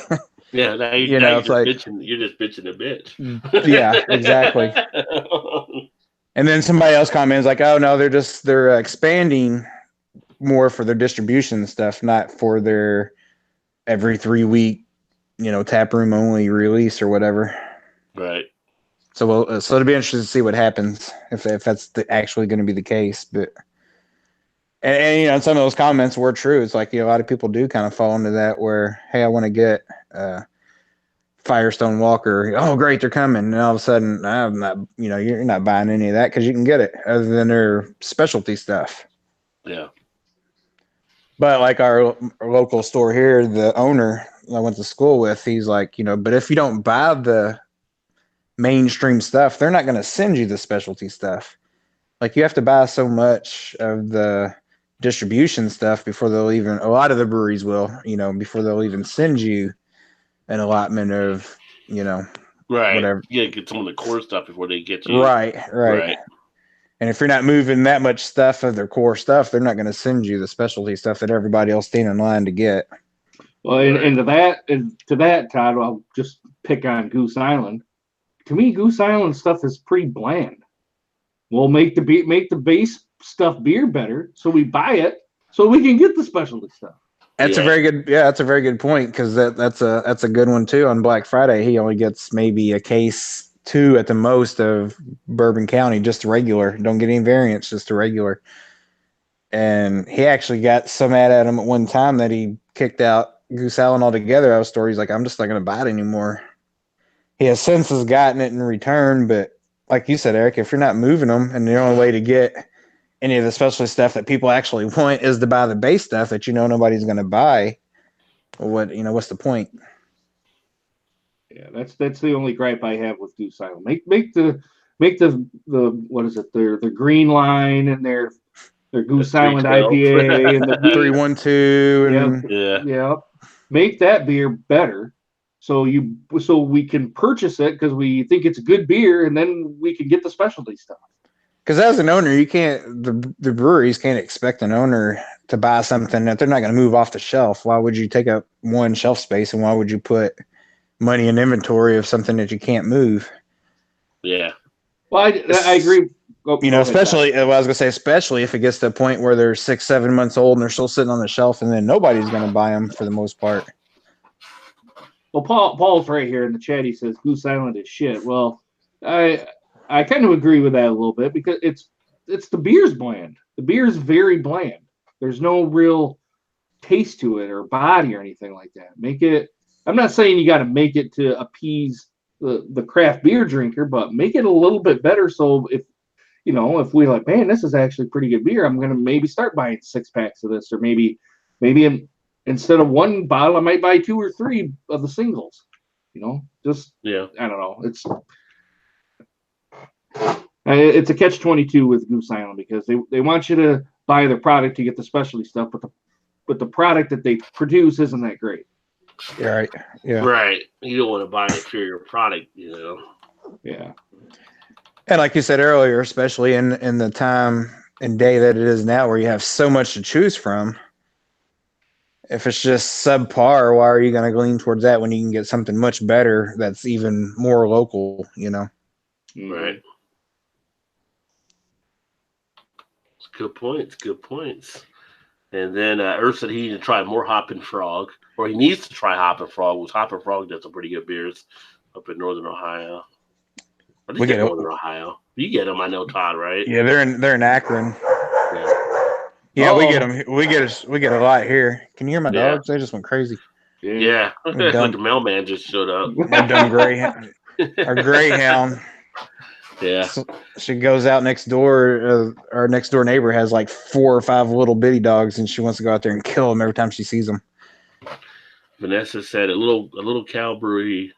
Yeah, now it's like you're just bitching a bitch. Yeah, exactly. And then somebody else comments like, "Oh no, they're expanding more for their distribution and stuff, not for their every 3-week, tap room only release or whatever." Right. So it'll be interesting to see what happens if that's actually going to be the case. But and some of those comments were true. It's like a lot of people do kind of fall into that where, hey, I want to get Firestone Walker. Oh, great, they're coming. And all of a sudden, I'm not, you're not buying any of that because you can get it other than their specialty stuff. Yeah. But like our local store here, the owner I went to school with, he's like, but if you don't buy the mainstream stuff, they're not going to send you the specialty stuff. Like you have to buy so much of the distribution stuff before a lot of the breweries will, before they'll even send you an allotment of, Right. whatever. You gotta get some of the core stuff before they get you. Right. Right. And if you're not moving that much stuff of their core stuff, they're not going to send you the specialty stuff that everybody else standing in line to get. Well, and to that, Todd, I'll just pick on Goose Island. To me, Goose Island stuff is pretty bland. We'll make the base stuff beer better, so we buy it so we can get the specialty stuff. That's a very good point, because that's a good one too. On Black Friday, he only gets maybe a case 2 at the most of Bourbon County, just regular. Don't get any variants, just a regular. And he actually got so mad at him at one time that he kicked out Goose Island altogether. I was story. He's like, I'm just not going to buy it anymore. He has since gotten it in return, but like you said, Eric, if you're not moving them, and the only way to get any of the specialty stuff that people actually want is to buy the base stuff that nobody's going to buy, what's the point? Yeah, that's the only gripe I have with Goose Island. Make the what is it? Their green line and their Goose Island IPA and the 312. Yeah. Make that beer better, so we can purchase it because we think it's a good beer, and then we can get the specialty stuff. Because as an owner, you can't. The breweries can't expect an owner to buy something that they're not going to move off the shelf. Why would you take up one shelf space, and why would you put money in inventory of something that you can't move? Yeah. Well, I agree. Especially especially if it gets to a point where they're 6-7 months old and they're still sitting on the shelf, and then nobody's going to buy them for the most part. Well, Paul's right here in the chat. He says Goose Island is shit. Well, I kind of agree with that a little bit, because it's the beer's bland. The beer is very bland. There's no real taste to it or body or anything like that. Make it. I'm not saying you got to make it to appease the craft beer drinker, but make it a little bit better. So if we're like, man, this is actually pretty good beer, I'm gonna maybe start buying 6-packs of this, or maybe instead of one bottle, I might buy 2 or 3 of the singles. I don't know. It's a catch-22 with Goose Island, because they want you to buy their product to get the specialty stuff, but the product that they produce isn't that great. Right. Yeah. Right. You don't want to buy an inferior product, Yeah. And like you said earlier, especially in the time and day that it is now, where you have so much to choose from, if it's just subpar, why are you going to lean towards that when you can get something much better that's even more local, Right. It's good points. And then Earth said he needs to try more Hoppin' Frog, or he needs to try Hoppin' Frog, which Hoppin' Frog does some pretty good beers up in Northern Ohio. We get Northern Ohio. You get them, I know, Todd, right? Yeah, they're in Akron. Yeah, we get them. We get a lot here. Can you hear my dogs? They just went crazy. Yeah. Like the mailman just showed up. Our dumb our greyhound. Yeah. So she goes out next door. Our next door neighbor has like 4 or 5 little bitty dogs, and she wants to go out there and kill them every time she sees them. Vanessa said a little California brewery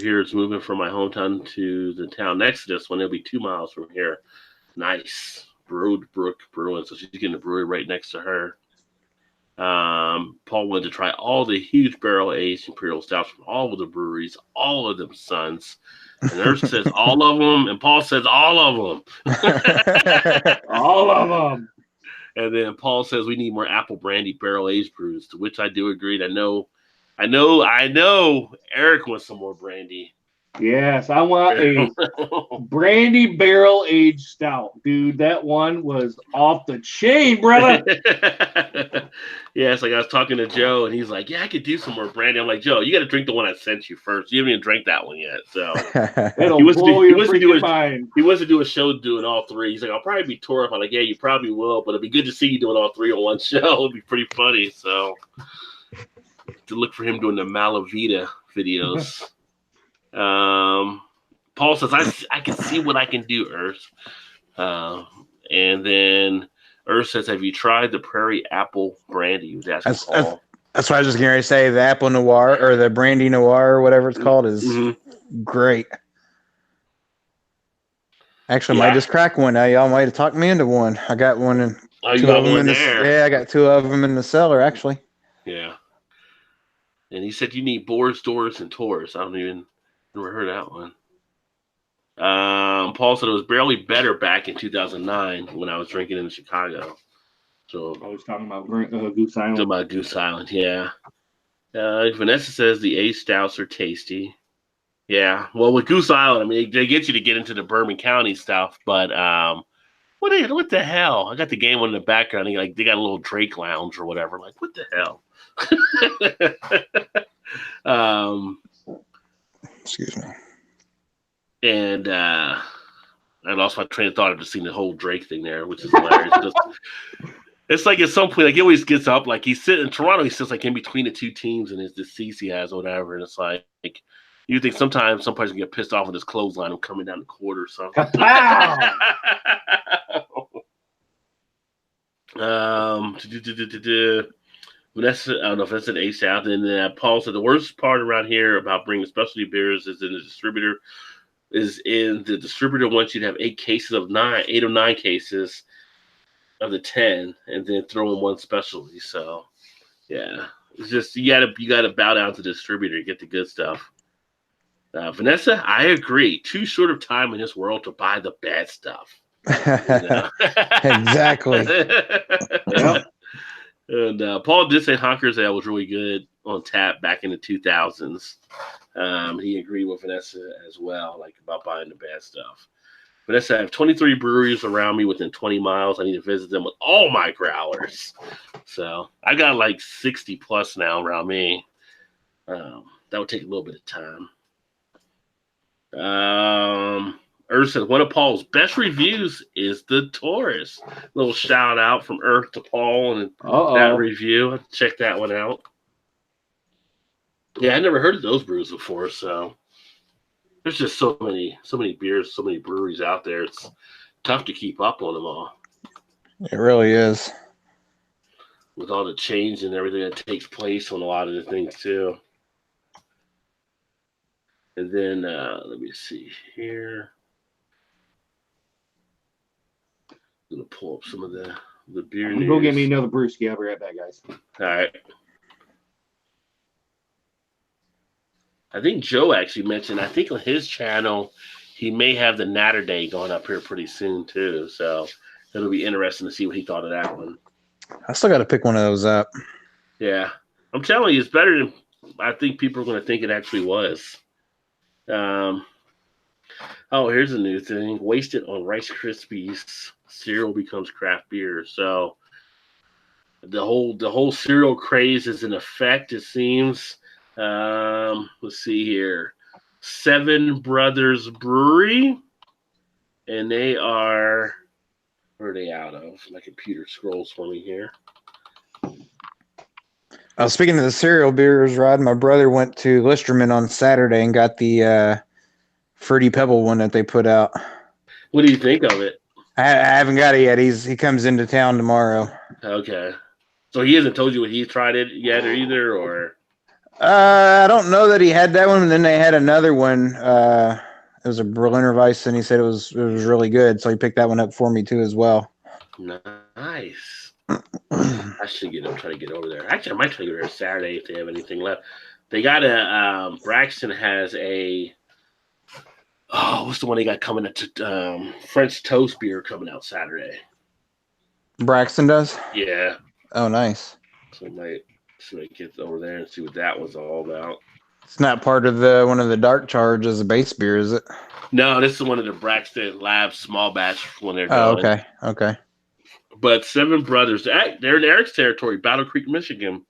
here is moving from my hometown to the town next to this one. It'll be 2 miles from here. Nice. Brook Brewing. So she's getting a brewery right next to her. Paul wanted to try all the huge barrel-aged imperial stouts from all of the breweries, all of them sons. And Earth says all of them, and Paul says all of them. All of them. And then Paul says we need more apple brandy barrel-aged brews, to which I do agree. I know Eric wants some more brandy. Yes, I want a brandy barrel-aged stout. Dude, that one was off the chain, brother. Yeah, it's like I was talking to Joe, and he's like, yeah, I could do some more brandy. I'm like, Joe, you got to drink the one I sent you first. You haven't even drank that one yet. So It'll blow your freaking mind. He wants to do a show doing all 3. He's like, I'll probably be tore up. I'm like, yeah, you probably will, but it'd be good to see you doing all 3 on one show. It'd be pretty funny. So to look for him doing the Malavita videos. Paul says, I can see what I can do, Earth. And then Earth says, have you tried the Prairie Apple Brandy? He was asking Paul. That's what I was just going to say. The Apple Noir, or the Brandy Noir, or whatever it's called, is great. Actually, I might just crack one. Now, y'all might have talked me into one. I got one. You got one there. I got 2 of them in the cellar, actually. Yeah. And he said you need Boars, Doors, and Tours. I never heard that one. Paul said it was barely better back in 2009 when I was drinking in Chicago. So I was talking about Goose Island. talking about Goose Island, yeah. Vanessa says the A stouts are tasty. Yeah, well, with Goose Island, I mean, they get you to get into the Bourbon County stuff, but what the hell? I got the game on in the background. They got a little Drake Lounge or whatever. Like, what the hell? Excuse me. And I lost my train of thought after seeing the whole Drake thing there, which is hilarious. It's like at some point, like he always gets up, like he's sitting in Toronto, he sits like in between the two teams and his seats he has or whatever, and it's like you think sometimes some players get pissed off with his clothesline and coming down the court or something. Vanessa, I don't know if that's an ace out. And then Paul said the worst part around here about bringing specialty beers is in the distributor. Wants you to have 8 or 9 cases of the 10, and then throw in one specialty. So, yeah, it's just you gotta bow down to the distributor to get the good stuff. Vanessa, I agree. Too short of time in this world to buy the bad stuff. Exactly. Yeah. And Paul did say Honker's Ale was really good on tap back in the 2000s. He agreed with Vanessa as well, like about buying the bad stuff. Vanessa, I have 23 breweries around me within 20 miles. I need to visit them with all my growlers. So I got like 60 plus now around me. That would take a little bit of time. Earth said one of Paul's best reviews is the Taurus. Little shout out from Earth to Paul and that review. I'll check that one out. Yeah, I never heard of those brews before, so there's just so many beers, so many breweries out there. It's tough to keep up on them all. It really is. With all the change and everything that takes place on a lot of the things too. And then let me see here. I'm gonna pull up some of the beer news. Go get me another brewski. I'll be right back, guys. All right. I think Joe actually mentioned, I think on his channel, he may have the Natter Day going up here pretty soon too. So it'll be interesting to see what he thought of that one. I still got to pick one of those up. Yeah. I'm telling you, it's better than I think people are going to think it actually was. Here's a new thing. Wasted on Rice Krispies. Cereal becomes craft beer. So the whole cereal craze is in effect, it seems. Let's see here. Seven Brothers Brewery. And they are, where are they out of? My computer scrolls for me here. Speaking of the cereal beers, Rod, my brother went to Listerman on Saturday and got the Fruity Pebble one that they put out. What do you think of it? I haven't got it yet. He comes into town tomorrow. Okay. So he hasn't told you what he's tried it yet or either, or? I don't know that he had that one, and then they had another one. It was a Berliner Weiss, and he said it was really good. So he picked that one up for me too as well. Nice. I should try to get over there. Actually, I might try to get there Saturday if they have anything left. They got Braxton has a, what's the one they got coming up? French toast beer coming out Saturday. Braxton does? Yeah. Oh, nice. So I might get over there and see what that was all about. It's not part of one of the dark charge as a base beer, is it? No, this is one of the Braxton Labs small batch when they're doing. Oh, okay. But Seven Brothers, they're in Eric's territory, Battle Creek, Michigan.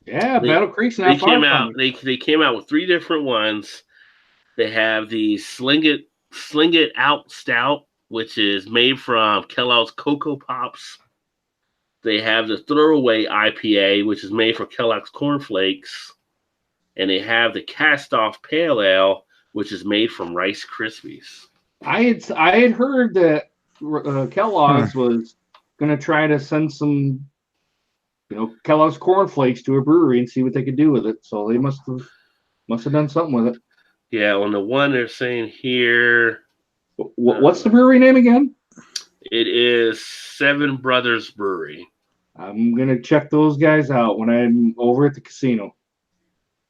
Yeah, Battle Creek's not far from me. They came out with 3 different ones. They have the Sling It Out Stout, which is made from Kellogg's Cocoa Pops. They have the Throwaway IPA, which is made from Kellogg's Corn Flakes. And they have the Cast Off Pale Ale, which is made from Rice Krispies. I had heard that Kellogg's was going to try to send some, Kellogg's Corn Flakes to a brewery and see what they could do with it. So they must have done something with it. Yeah, on the one they're saying here. What's the brewery name again? It is Seven Brothers Brewery. I'm going to check those guys out when I'm over at the casino.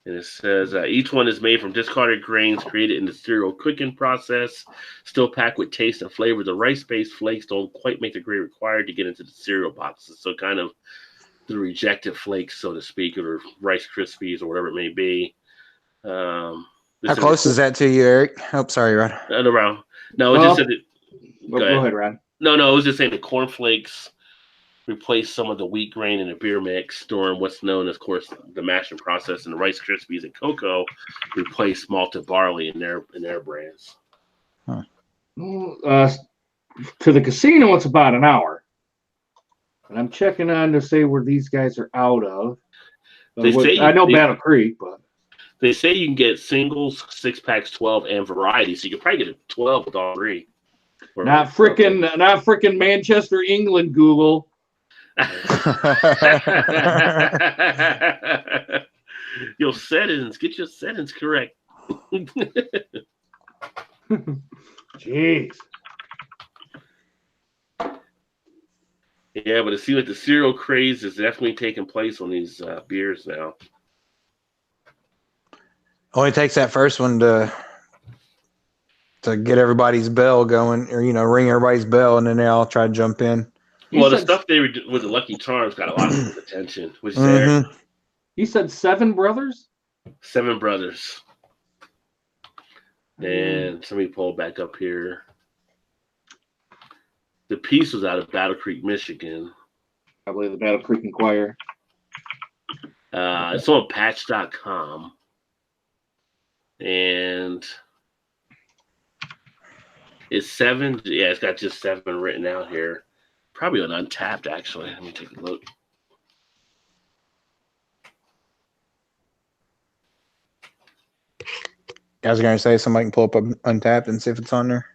And it says each one is made from discarded grains created in the cereal cooking process, still packed with taste and flavor. The rice-based flakes don't quite make the grade required to get into the cereal boxes. So kind of the rejected flakes, so to speak, or Rice Krispies or whatever it may be. How close is that to you, Eric? Oh, sorry, Rod. Around. No, it just said it. Go ahead, Rod. No, it was just saying the cornflakes replace some of the wheat grain in the beer mix during what's known as, of course, the mashing process, and the Rice Krispies and cocoa replace malted barley in their brands. Huh. To the casino, it's about an hour. And I'm checking on to say where these guys are out of. I know Battle Creek, but they say you can get singles, 6-packs, 12, and variety. So you could probably get a 12 with all three. Not frickin' Manchester, England, Google. Your settings, get your settings correct. Jeez. Yeah, but it seems like the cereal craze is definitely taking place on these beers now. Only takes that first one to get everybody's bell going, or ring everybody's bell, and then they all try to jump in. Well, the stuff they were with the Lucky Charms got a lot of attention. Which there. He said 7 brothers. 7 brothers. And somebody pull back up here. The piece was out of Battle Creek, Michigan. Probably the Battle Creek Inquirer. It's on patch.com. And it's 7. Yeah, it's got just 7 written out here. Probably on Untapped, actually. Let me take a look. I was going to say somebody can pull up Untapped and see if it's on there.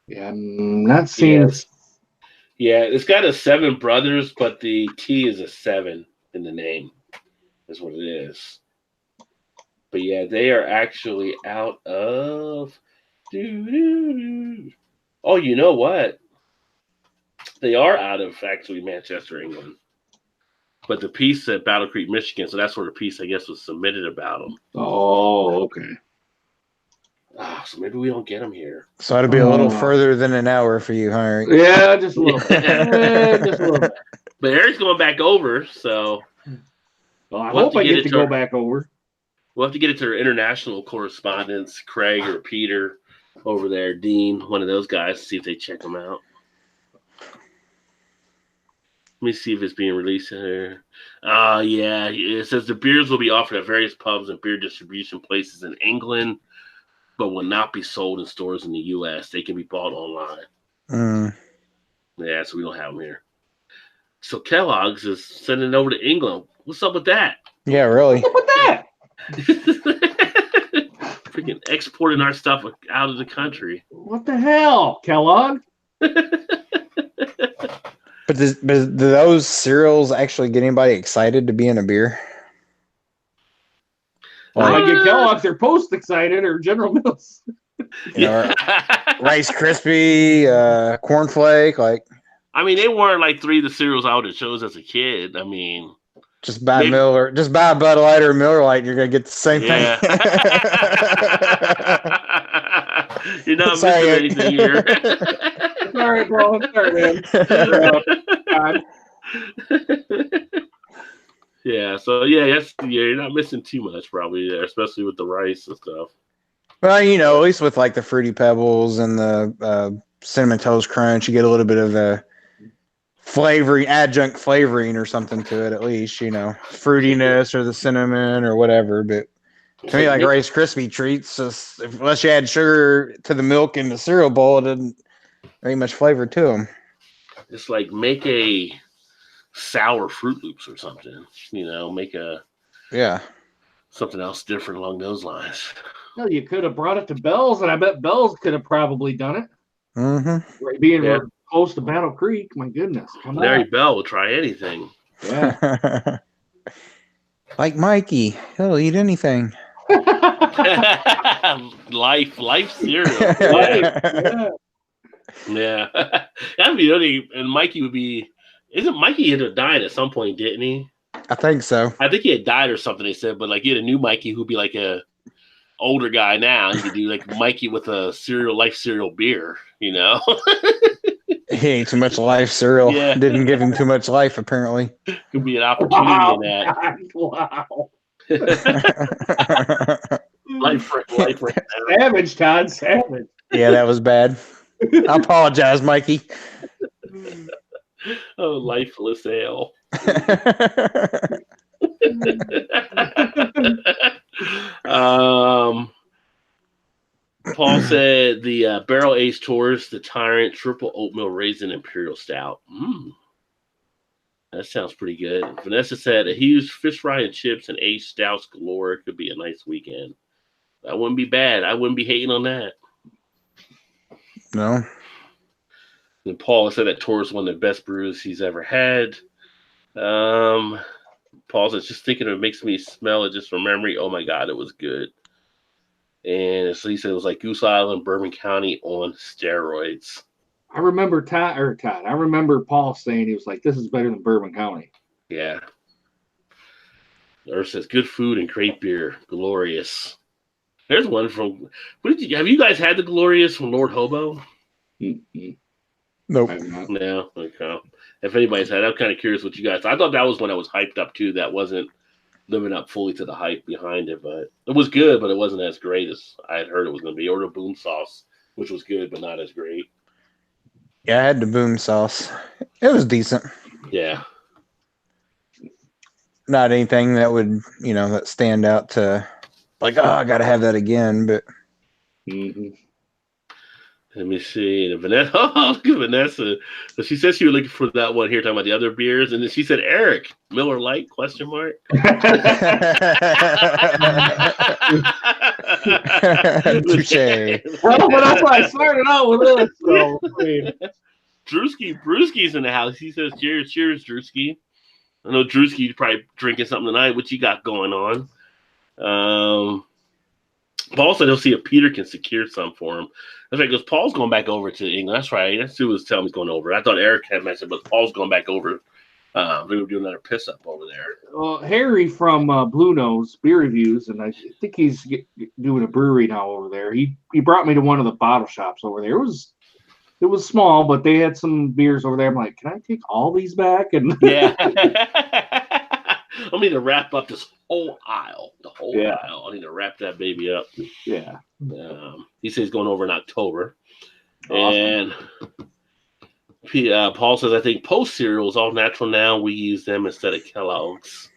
Yeah, I'm not seeing. Yeah, it's got a 7 brothers, but the T is a 7 in the name. Is what it is. But yeah, they are actually out of. Oh, you know what? They are out of actually Manchester, England. But the piece at Battle Creek, Michigan, so that's where the piece, I guess, was submitted about them. Oh, okay. So maybe we don't get them here. So it'll be a little further than an hour for you, huh? Yeah, just a little bit. Just a little bit. But Eric's going back over, so. Well, I hope I get to go back over. We'll have to get it to our international correspondents, Craig or Peter over there, Dean, one of those guys, see if they check them out. Let me see if it's being released here. Yeah, it says the beers will be offered at various pubs and beer distribution places in England, but will not be sold in stores in the U.S. They can be bought online. Yeah, so we don't have them here. So Kellogg's is sending it over to England. What's up with that? Yeah, really. What's up with that? Freaking exporting our stuff out of the country. What the hell, Kellogg? But do those cereals actually get anybody excited to be in a beer? I get Kellogg's, they're post excited, or General Mills. Rice Krispie, cornflake, like. I mean, they weren't like 3 of the cereals I would have chose as a kid. I mean, just buy Miller, just buy a Bud Light or Miller Lite, you're gonna get the same thing. You're not missing anything here. Sorry, bro. Sorry, man. Yeah, so you're not missing too much probably there, especially with the rice and stuff. Well, at least with like the Fruity Pebbles and the Cinnamon Toast Crunch, you get a little bit of a adjunct flavoring or something to it, at least, fruitiness or the cinnamon or whatever. But to me, like Rice Krispie treats, unless you add sugar to the milk in the cereal bowl, it doesn't very much flavor to them. It's like make a sour Fruit Loops or something, make something else different along those lines. Well, you could have brought it to Bell's, and I bet Bell's could have probably done it. Mm-hmm. Being close to Battle Creek, my goodness. Come on. Larry Bell will try anything. Yeah. Like Mikey, he'll eat anything. life cereal. Yeah. That'd be really, and Mikey would be. Isn't Mikey ended up dying at some point, didn't he? I think so. I think he had died or something. They said, but like you had a new Mikey who'd be like a older guy now. You could do like Mikey with a cereal beer. You know. He ate too much life cereal. Yeah. Didn't give him too much life, apparently. Could be an opportunity in that. Wow. Life right now. Savage, Todd. Savage. Yeah, that was bad. I apologize, Mikey. Oh, lifeless ale. Paul said the barrel aged Taurus, the Tyrant, triple oatmeal raisin imperial stout. That sounds pretty good. Vanessa said a huge fish fry and chips and aged stouts galore. It could be a nice weekend. That wouldn't be bad. I wouldn't be hating on that. No. And Paul said that Taurus is one of the best brews he's ever had. Paul says just thinking of it makes me smell it just from memory. Oh my God, it was good. And so he said it was like Goose Island, Bourbon County on steroids. I remember Todd. I remember Paul saying he was like, "This is better than Bourbon County." Yeah. Earth says good food and great beer, glorious. There's one from. Have you guys had the glorious from Lord Hobo? Mm-hmm. Nope. No. Okay. If anybody's had, I'm kind of curious what you guys. I thought that was one that was hyped up too. That wasn't living up fully to the hype behind it, but it was good, but it wasn't as great as I had heard it was going to be. Or the boom sauce, which was good, but not as great. Yeah, I had the boom sauce. It was decent. Yeah. Not anything that would, that stand out to like, oh, I got to have that again. But Let me see. And Vanessa, look at Vanessa. So she said she was looking for that one here, talking about the other beers, and then she said Eric Miller Lite ? Touche. Well, but that's why I started out with this. So, Drewski's in the house. He says, cheers, Drewski. I know Drewski's probably drinking something tonight. What you got going on? Paul said he'll see if Peter can secure some for him. That's right, because Paul's going back over to England. That's right. That's who was telling me he's going over. I thought Eric had mentioned, but Paul's going back over. They're going to do another piss up over there. Well, Harry from Blue Nose Beer Reviews, and I think he's doing a brewery now over there. He brought me to one of the bottle shops over there. It was small, but they had some beers over there. I'm like, can I take all these back? And yeah. I need to wrap up this whole aisle. The whole aisle. I need to wrap that baby up. Yeah. He says he's going over in October. Awesome. And Paul says, I think Post cereal is all natural now. We use them instead of Kellogg's.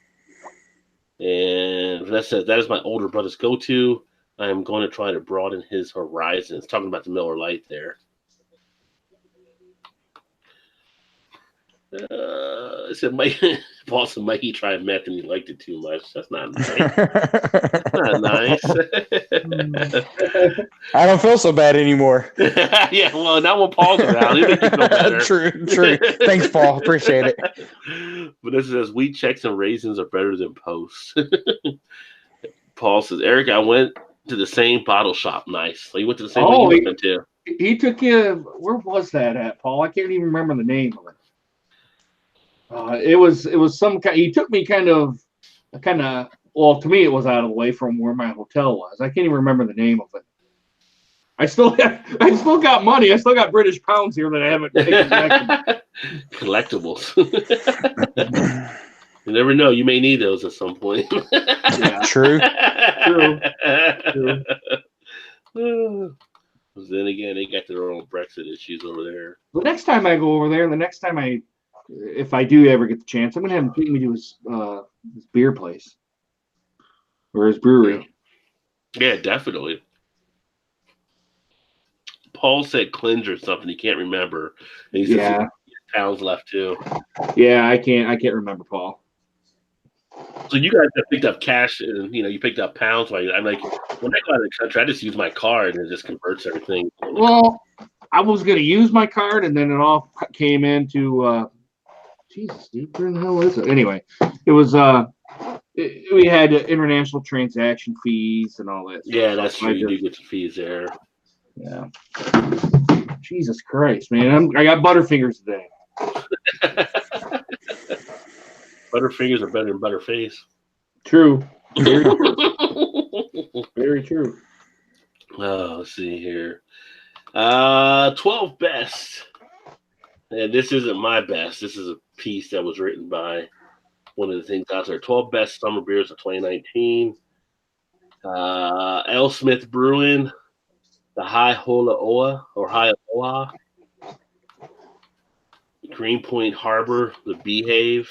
And Vanessa says, that is my older brother's go-to. I am going to try to broaden his horizons. Talking about the Miller Lite there. I said, Paul said Mikey tried meth and he liked it too much. That's not nice. That's not nice. I don't feel so bad anymore. Yeah, well, not when Paul's around. He makes you feel better. True. Thanks, Paul. Appreciate it. But this says wheat checks and raisins are better than Post. Paul says, Eric, I went to the same bottle shop. Nice. So you went to the same one you went to. He took you. Where was that at, Paul? I can't even remember the name of it. It was some kind. He took me kind of. Well, to me, it was out of the way from where my hotel was. I can't even remember the name of it. I still got money. I still got British pounds here that I haven't taken back. Collectibles. You never know. You may need those at some point. Yeah. True. Then again, they got their own Brexit issues over there. The next time I go over there, and the next time if I do ever get the chance, I'm gonna have him take me to his beer place or his brewery. Yeah, definitely. Paul said cleanse or something. He can't remember. And he said pounds left too. Yeah, I can't remember, Paul. So you guys have picked up cash, and you picked up pounds. I'm like, when I go out of the country, I just use my card and it just converts everything. Well, I was gonna use my card, and then it all came into. Jesus, dude, where the hell is it? Anyway, it was we had international transaction fees and all that. Yeah, that's true. You do get some fees there. Yeah. Jesus Christ, man! I got Butterfingers today. Butterfingers are better than Butterface. True. Very true. Very true. Oh, let's see here. 12 best. And this isn't my best. This is a piece that was written by one of the things out there. 12 best summer beers of 2019. L. Smith Brewing, the High Hola Oa or High Oa. Greenpoint Harbor, the Behave.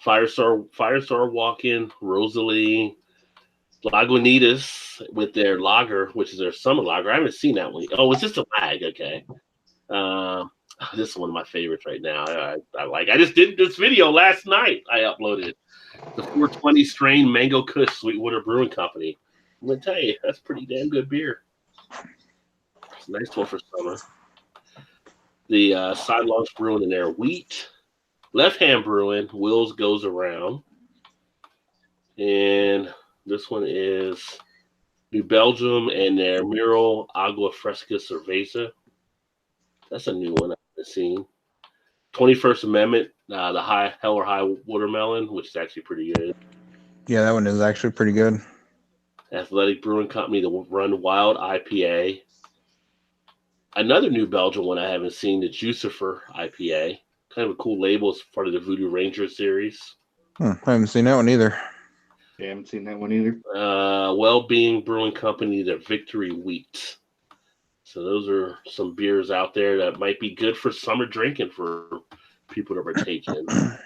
Firestar Walk-In, Rosalie, Lagunitas with their lager, which is their summer lager. I haven't seen that one. Oh, it's just a lag. Okay. This is one of my favorites right now. I just did this video last night. I uploaded the 420 strain Mango Kush Sweetwater Brewing Company. I'm gonna tell you, that's pretty damn good beer. It's a nice one for summer. The Side Launch Brewing in their Wheat. Left Hand Brewing, Wills Goes Around. And this one is New Belgium and their Mural Agua Fresca Cerveza. That's a new one I've seen. 21st Amendment, the Hell or High Watermelon, which is actually pretty good. Yeah, that one is actually pretty good. Athletic Brewing Company, the Run Wild IPA. Another New Belgium one I haven't seen, the Juicifer IPA. Kind of a cool label. It's part of the Voodoo Ranger series. I haven't seen that one either. Yeah, I haven't seen that one either. Well-Being Brewing Company, the Victory Wheat. So those are some beers out there that might be good for summer drinking for people that are taking. I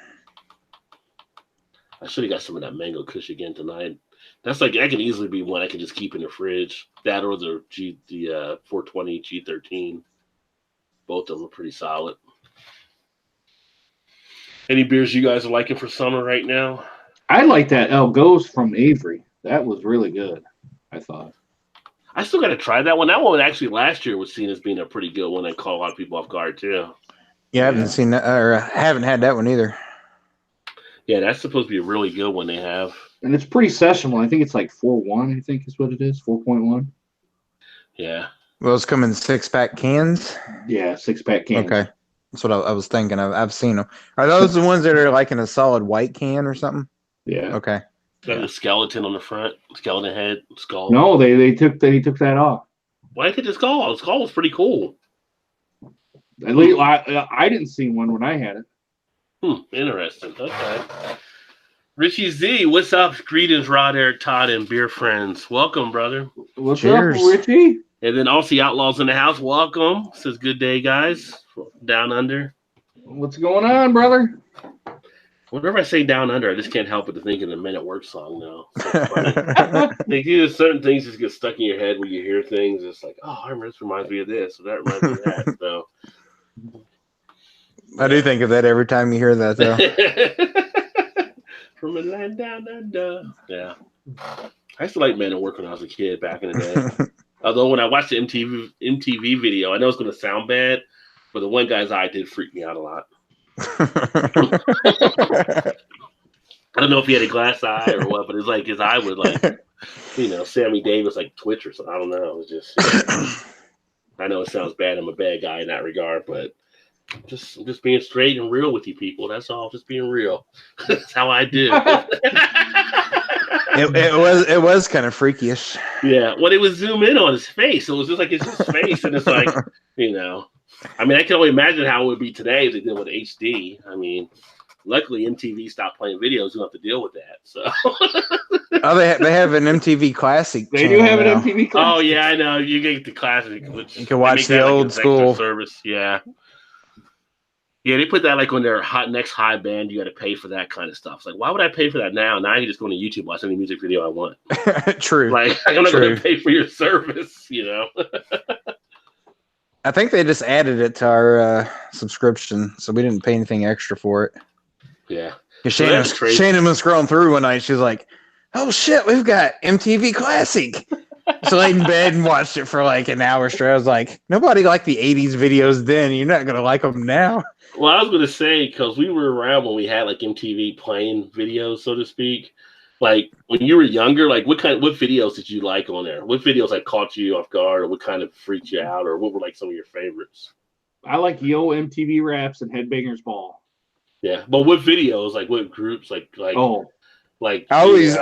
should have got some of that Mango Kush again tonight. That can easily be one I can just keep in the fridge. That or the 420 G13. Both of them are pretty solid. Any beers you guys are liking for summer right now? I like that El Goes from Avery. That was really good, I thought. I still got to try that one. That one actually last year was seen as being a pretty good one that caught a lot of people off guard too. Yeah, I haven't seen that, or I haven't had that one either. Yeah, that's supposed to be a really good one they have. And it's pretty sessionable. I think it's like 4.1, I think is what it is. 4.1. Yeah. Well, it's come in 6-pack cans. Yeah, 6-pack cans. Okay. That's what I was thinking. I've seen them. Are those the ones that are like in a solid white can or something? Yeah. Okay. Got the skeleton on the front, skeleton head, skull. No, they took that off. Why did the skull? The skull was pretty cool. At least I didn't see one when I had it. Interesting. Okay. Richie Z, what's up? Greetings, Rod, Eric, Todd, and beer friends. Welcome, brother. What's Cheers. up, Richie? And then Aussie Outlaws in the house. Welcome. Says good day, guys. Down under. What's going on, brother? Whenever I say down under, I just can't help but to think of the Men at Work song now. There's certain things just get stuck in your head when you hear things. It's like, oh, I remember this reminds me of this, or that reminds me of that. So I do think of that every time you hear that, though. From a land down under. Yeah. I used to like Men at Work when I was a kid back in the day. Although when I watched the MTV video, I know it's going to sound bad, but the one guy's eye did freak me out a lot. I don't know if he had a glass eye or what, but it's like his eye would Sammy Davis like twitch or something. I don't know. It was just I know it sounds bad. I'm a bad guy in that regard, but I'm just being straight and real with you people. That's all. Just being real. That's how I do. It was kind of freakish. Yeah. Well, it was zoom in on his face. So it was just like it's his face, and it's like I mean, I can only imagine how it would be today if they did with HD. I mean, luckily MTV stopped playing videos. You don't have to deal with that. So. They have an MTV Classic. They do have an MTV Classic. Oh yeah, I know. You get the classic, which you can watch the old school service. Yeah. Yeah, they put that like on their next high band. You got to pay for that kind of stuff. It's like, why would I pay for that now? Now I can just go to YouTube, watch any music video I want. True. Like I'm not going to pay for your service, I think they just added it to our subscription, so we didn't pay anything extra for it. Yeah. Shannon was scrolling through one night. She was like, "Oh shit, we've got MTV Classic." So laid in bed and watched it for like an hour straight. I was like, nobody liked the 80s videos then. You're not going to like them now. Well, I was going to say, because we were around when we had like MTV playing videos, so to speak. Like when you were younger, like what videos did you like on there? What videos like caught you off guard, or what kind of freaked you out, or what were like some of your favorites? I like Yo MTV Raps and Headbangers Ball. Yeah, but what videos, like what groups, like Oh, like I always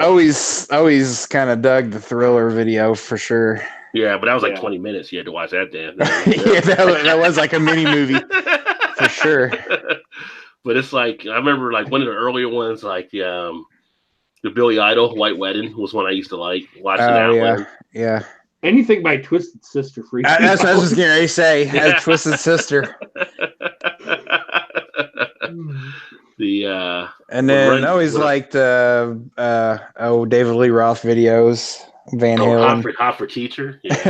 kind of dug the Thriller video for sure. yeah, but that was like Yeah. 20 minutes. You had to watch that damn thing. Yeah, that was like a mini movie for sure. But it's like I remember like one of the earlier ones, like the Billy Idol White Wedding was one I used to like watching Oh that yeah, one. yeah. anything by Twisted Sister freaks me That's what I was out. just getting ready to say. Yeah. Twisted Sister. The And then I always what, liked David Lee Roth videos, Van Halen. Hot for Teacher. Yeah.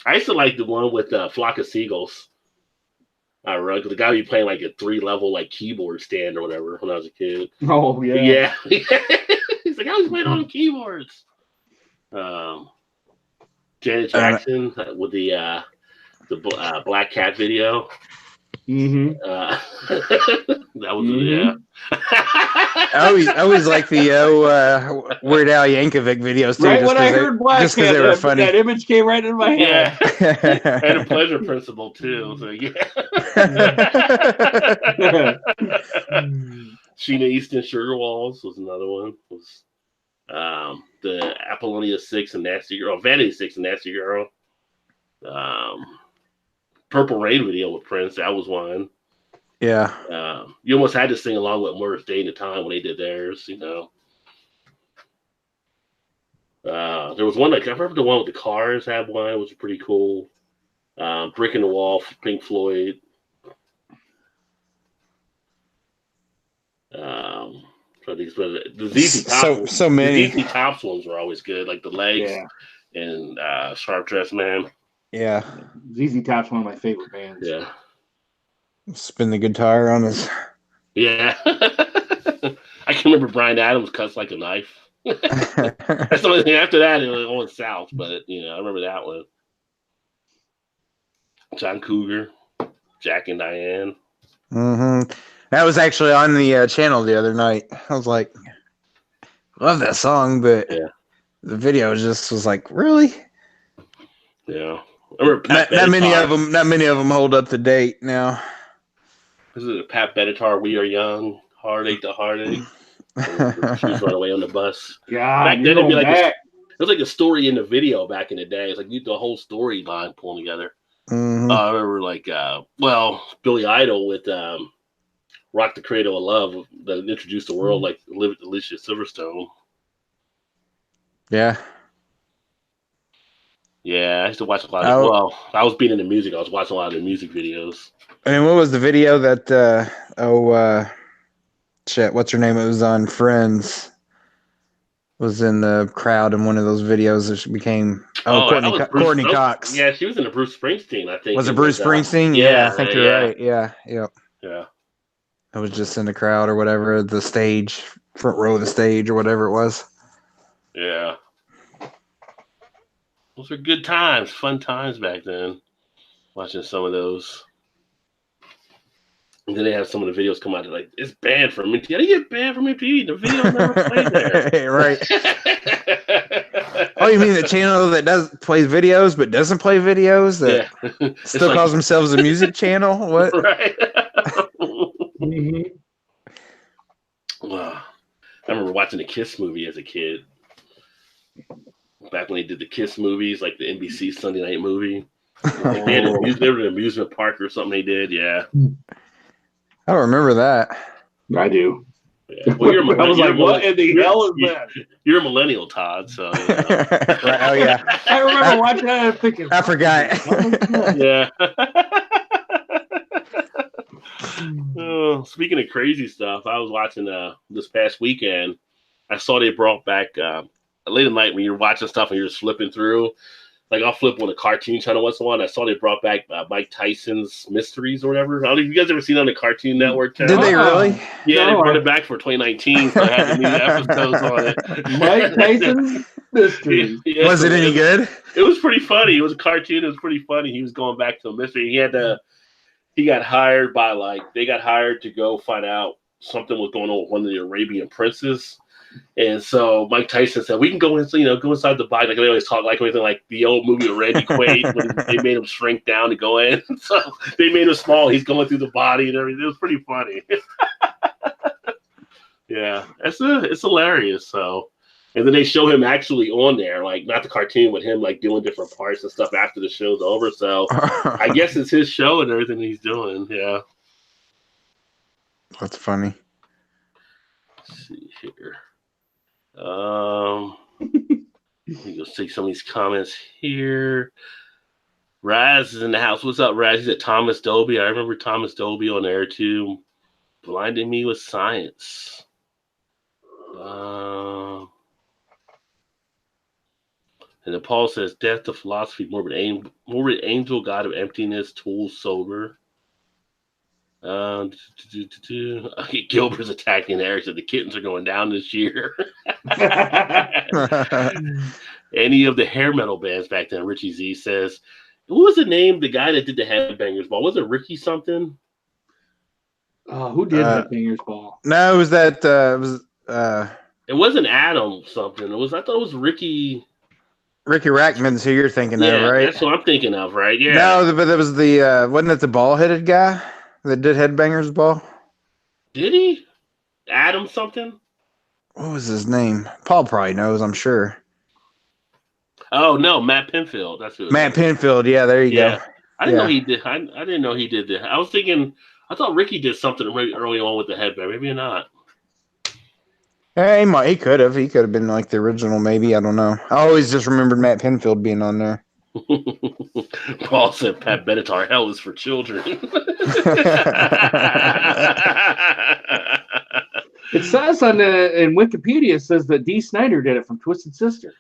I used to like the one with Flock of Seagulls. The guy be playing like a 3-level like keyboard stand or whatever when I was a kid. Oh yeah. Yeah. He's like, I was playing on keyboards. Janet Jackson with the Black Cat video. Mm-hmm. That was yeah. I always like the Weird Al Yankovic videos too. Right when I heard Black just because Cat, they were funny. that image came right in my head. Yeah. And a pleasure principle too. So yeah. Sheena Easton Sugar Walls was another one. Was the Apollonia 6 and Nasty Girl, Vanity 6 and Nasty Girl. Purple Rain video with Prince, that was one. Yeah. You almost had to sing along with Morris Day and the Time when they did theirs, you know. There was one, like, I remember the one with the Cars had one, which was pretty cool. Brick in the Wall, Pink Floyd. The ZZ Top so many. The ZZ Top ones were always good, like the Legs and Sharp Dressed Man. Yeah. ZZ Top's one of my favorite bands. Yeah. Spin the guitar on his. Yeah. I can remember Bryan Adams cuts like a knife. That's the only thing after that it went south, but you know, I remember that one. John Cougar, Jack and Diane. Mm-hmm. That was actually on the channel the other night. I was like, love that song, but the video just was like, really? Yeah. I remember not many of them hold up to date now. This is Pat Benatar, We Are Young, Heartache to Heartache. She's run away on the bus. God, back then it'd be like it was like a story in the video back in the day. It's like you the whole storyline pulling together. Mm-hmm. I remember like Billy Idol with Rock the Cradle of Love that introduced the world, like Alicia Silverstone. Yeah. Yeah, I used to watch a lot of I was being into music. I was watching a lot of the music videos. And what was the video that what's her name? It was on Friends. Was in the crowd in one of those videos that she became Courtney Cox. Yeah, she was in the Bruce Springsteen, I think. Was it Bruce Springsteen? Yeah, I think you're right. Yeah. Yeah. I was just in the crowd or whatever, the stage, front row of the stage or whatever it was. Yeah. Those were good times, fun times back then. Watching some of those. And then they have some of the videos come out. They're like, it's banned from MTV. How do you get banned from MTV? The video never played there. Right. Oh, you mean the channel that plays videos but doesn't play videos? That still calls themselves a music channel? What? Right. Mm-hmm. I remember watching the Kiss movie as a kid. Back when they did the Kiss movies, like the NBC Sunday night movie. Like they were in an amusement park or something they did, yeah. I don't remember that. I do. Yeah. Well, I was like, what in the hell is that? You're a millennial, Todd, so you know. Right, oh yeah. I remember watching that and thinking, I forgot. Yeah. Speaking of crazy stuff, I was watching this past weekend. I saw they brought back late at night when you're watching stuff and you're just flipping through. Like I'll flip on a cartoon channel once in a while. And I saw they brought back Mike Tyson's Mysteries or whatever. I don't know if you guys ever seen it on the Cartoon Network channel. Did they really? Yeah, they brought it back for 2019. So I had the new episodes on it. Mike Tyson's Mysteries. Yeah, was it any good? It was pretty funny. It was a cartoon. It was pretty funny. He was going back to a mystery. He got hired to go find out something was going on with one of the Arabian princes. And so Mike Tyson said, "We can go in, go inside the bike." Like they always talk like everything, like the old movie of Randy Quaid when they made him shrink down to go in. So they made him small. He's going through the body and everything. It was pretty funny. Yeah, it's hilarious. So, and then they show him actually on there, like not the cartoon, but him like doing different parts and stuff after the show's over. So I guess it's his show and everything he's doing. Yeah, That's funny. let's see here. Let me go see some of these comments here. Raz is in the house. What's up, Raz? He's at Thomas Dolby. I remember Thomas Dolby on there too. Blinding me with science. And then Paul says, "Death to philosophy, morbid angel, god of emptiness, tool sober." Gilbert's attacking Eric. Said the kittens are going down this year. Any of the hair metal bands back then, Richie Z says. What was the name? The guy that did the Headbangers Ball, was it Ricky something? Who did Headbangers Ball? No, it was that. It wasn't Adam something. I thought it was Ricky. Ricky Rackman's who you're thinking of, right? That's what I'm thinking of, right? Yeah. No, but that was the wasn't it the ball-headed guy that did Headbangers Ball? Did he? Adam something? What was his name? Paul probably knows, I'm sure. Oh no, Matt Pinfield. That's who. Matt Pinfield. Yeah, there you go. I didn't know he did. I didn't know he did that. I was thinking. I thought Ricky did something early on with the headband. Maybe not. He could have. He could have been like the original. Maybe, I don't know. I always just remembered Matt Pinfield being on there. Paul said, "Pat Benatar, hell is for children." It says in Wikipedia, it says that Dee Snider did it from Twisted Sister.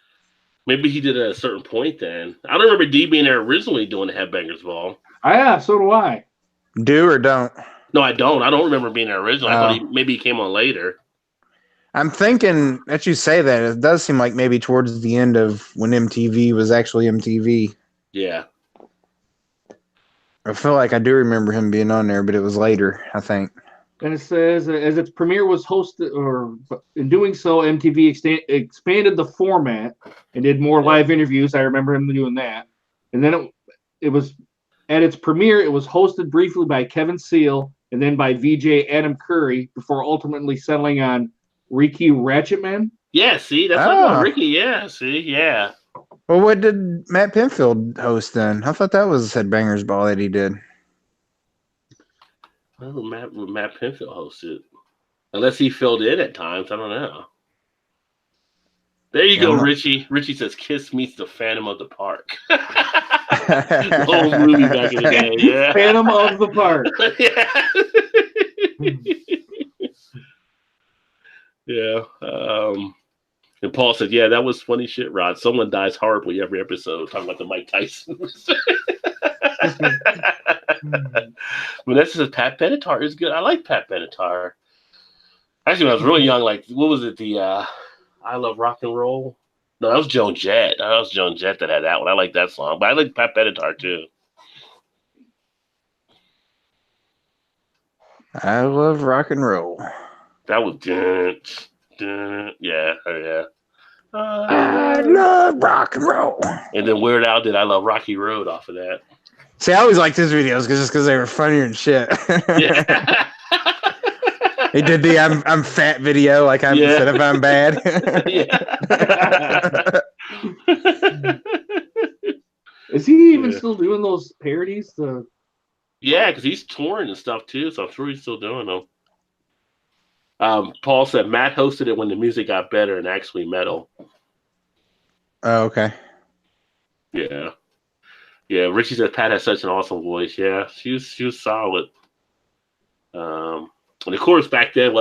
Maybe he did it at a certain point then. I don't remember Dee being there originally doing the Headbangers Ball. Yeah, so do I. Do or don't? No, I don't. I don't remember being there originally. I thought maybe he came on later. I'm thinking that you say that. It does seem like maybe towards the end of when MTV was actually MTV. Yeah. I feel like I do remember him being on there, but it was later, I think. And it says, as its premiere was hosted, or in doing so, MTV expanded the format and did more live interviews. I remember him doing that. And then it was at its premiere, it was hosted briefly by Kevin Seal and then by VJ Adam Curry before ultimately settling on Ricky Ratchetman. Yeah, see, that's like Ricky. Yeah, see, yeah. Well, what did Matt Pinfield host then? I thought that was Headbangers Ball that he did. Well, Matt Pinfield hosted. Unless he filled in at times. I don't know. There you go, Richie. Richie says, "Kiss meets the Phantom of the Park." The whole movie back in the day. Yeah. Phantom of the Park. Yeah. And Paul said, "Yeah, that was funny shit, Rod. Someone dies horribly every episode." Talking about the Mike Tyson. Vanessa says Pat Benatar is good. I like Pat Benatar. Actually, when I was really young, like, what was it? The I Love Rock and Roll? No, that was Joan Jett. That was Joan Jett that had that one. I like that song. But I like Pat Benatar, too. I Love Rock and Roll. That was... Yeah. I love rock and roll. And then Weird Al did I Love Rocky Road off of that. See, I always liked his videos just because they were funnier and shit. Yeah. He did the I'm fat video, like instead of I'm bad. Is he even still doing those parodies? Yeah, because he's touring and stuff too, so I'm sure he's still doing them. Paul said Matt hosted it when the music got better and actually metal. Oh, okay. Yeah. Yeah, Richie said Pat has such an awesome voice. Yeah, she was solid. And of course, back then,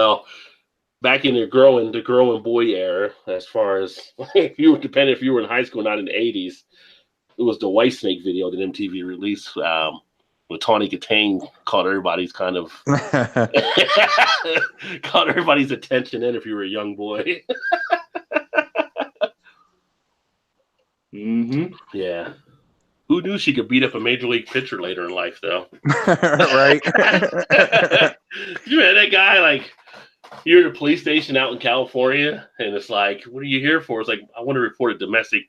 back in the girl and boy era, as far as if you were in high school, not in the 80s, it was the Whitesnake video that MTV released with Tawny Katane caught everybody's caught everybody's attention in if you were a young boy. Mm-hmm. Yeah. Who knew she could beat up a major league pitcher later in life, though? Right. You know, that guy, like, you're at a police station out in California, and it's like, what are you here for? It's like, I want to report a domestic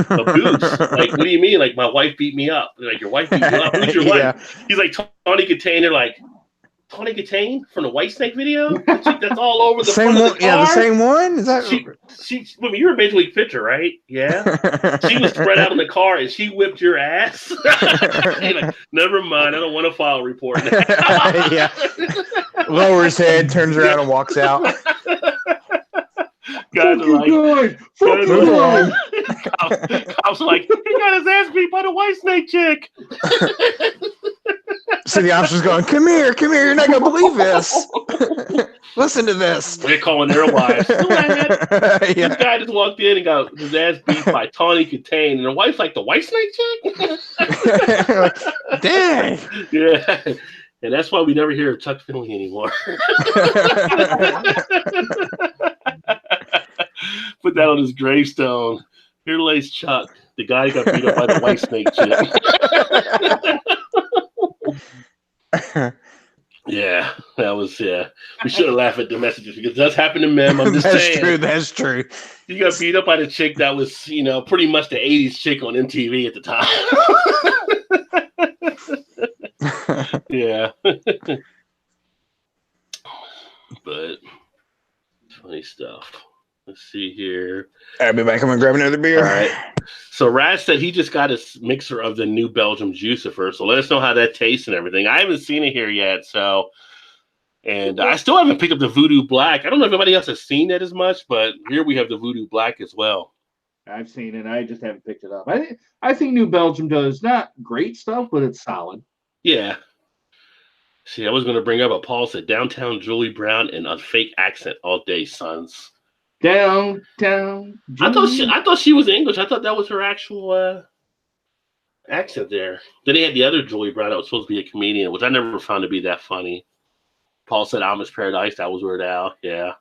abuse. Like, what do you mean? Like, my wife beat me up. They're like, your wife beat you up? Who's your wife? He's like, Tawny Katane. They're like, Tawny Katane from the White Snake video? That's all over the front of the car? Yeah, the same one? Is that... I mean, you're a Major League pitcher, right? Yeah. She was spread out in the car, and she whipped your ass? Like, never mind. I don't want to file a report now. Yeah. Lowers his head, turns around, and walks out. Guys are like, cops are like, he got his ass beat by the White Snake chick. So the officer's going, come here, you're not going to believe this. Listen to this. They're calling their wives. This guy just walked in and got his ass beat by Tawny Katane, and the wife's like, the White Snake chick? Dang. Yeah. And that's why we never hear of Chuck Finley anymore. Put that on his gravestone. Here lays Chuck, the guy who got beat up by the White Snake chick. Yeah, that was, we shouldn't laugh at the messages because it does happen to men. I'm just saying. That's true. You got beat up by the chick that was, pretty much the 80s chick on MTV at the time. Yeah. But funny stuff. Let's see here. I'll be back. I'm going to grab another beer. All right. So Raz said he just got a mixer of the New Belgium Juicifer. So let us know how that tastes and everything. I haven't seen it here yet. So, and I still haven't picked up the Voodoo Black. I don't know if anybody else has seen that as much, but here we have the Voodoo Black as well. I've seen it. I just haven't picked it up. I think New Belgium does not great stuff, but it's solid. Yeah. See, I was going to bring up, but Paul said downtown Julie Brown and a fake accent all day, sons. Downtown. I thought she was English. I thought that was her actual accent there. Then they had the other Julie Brown that was supposed to be a comedian, which I never found to be that funny. Paul said Amish Paradise. That was Weird Al. Yeah.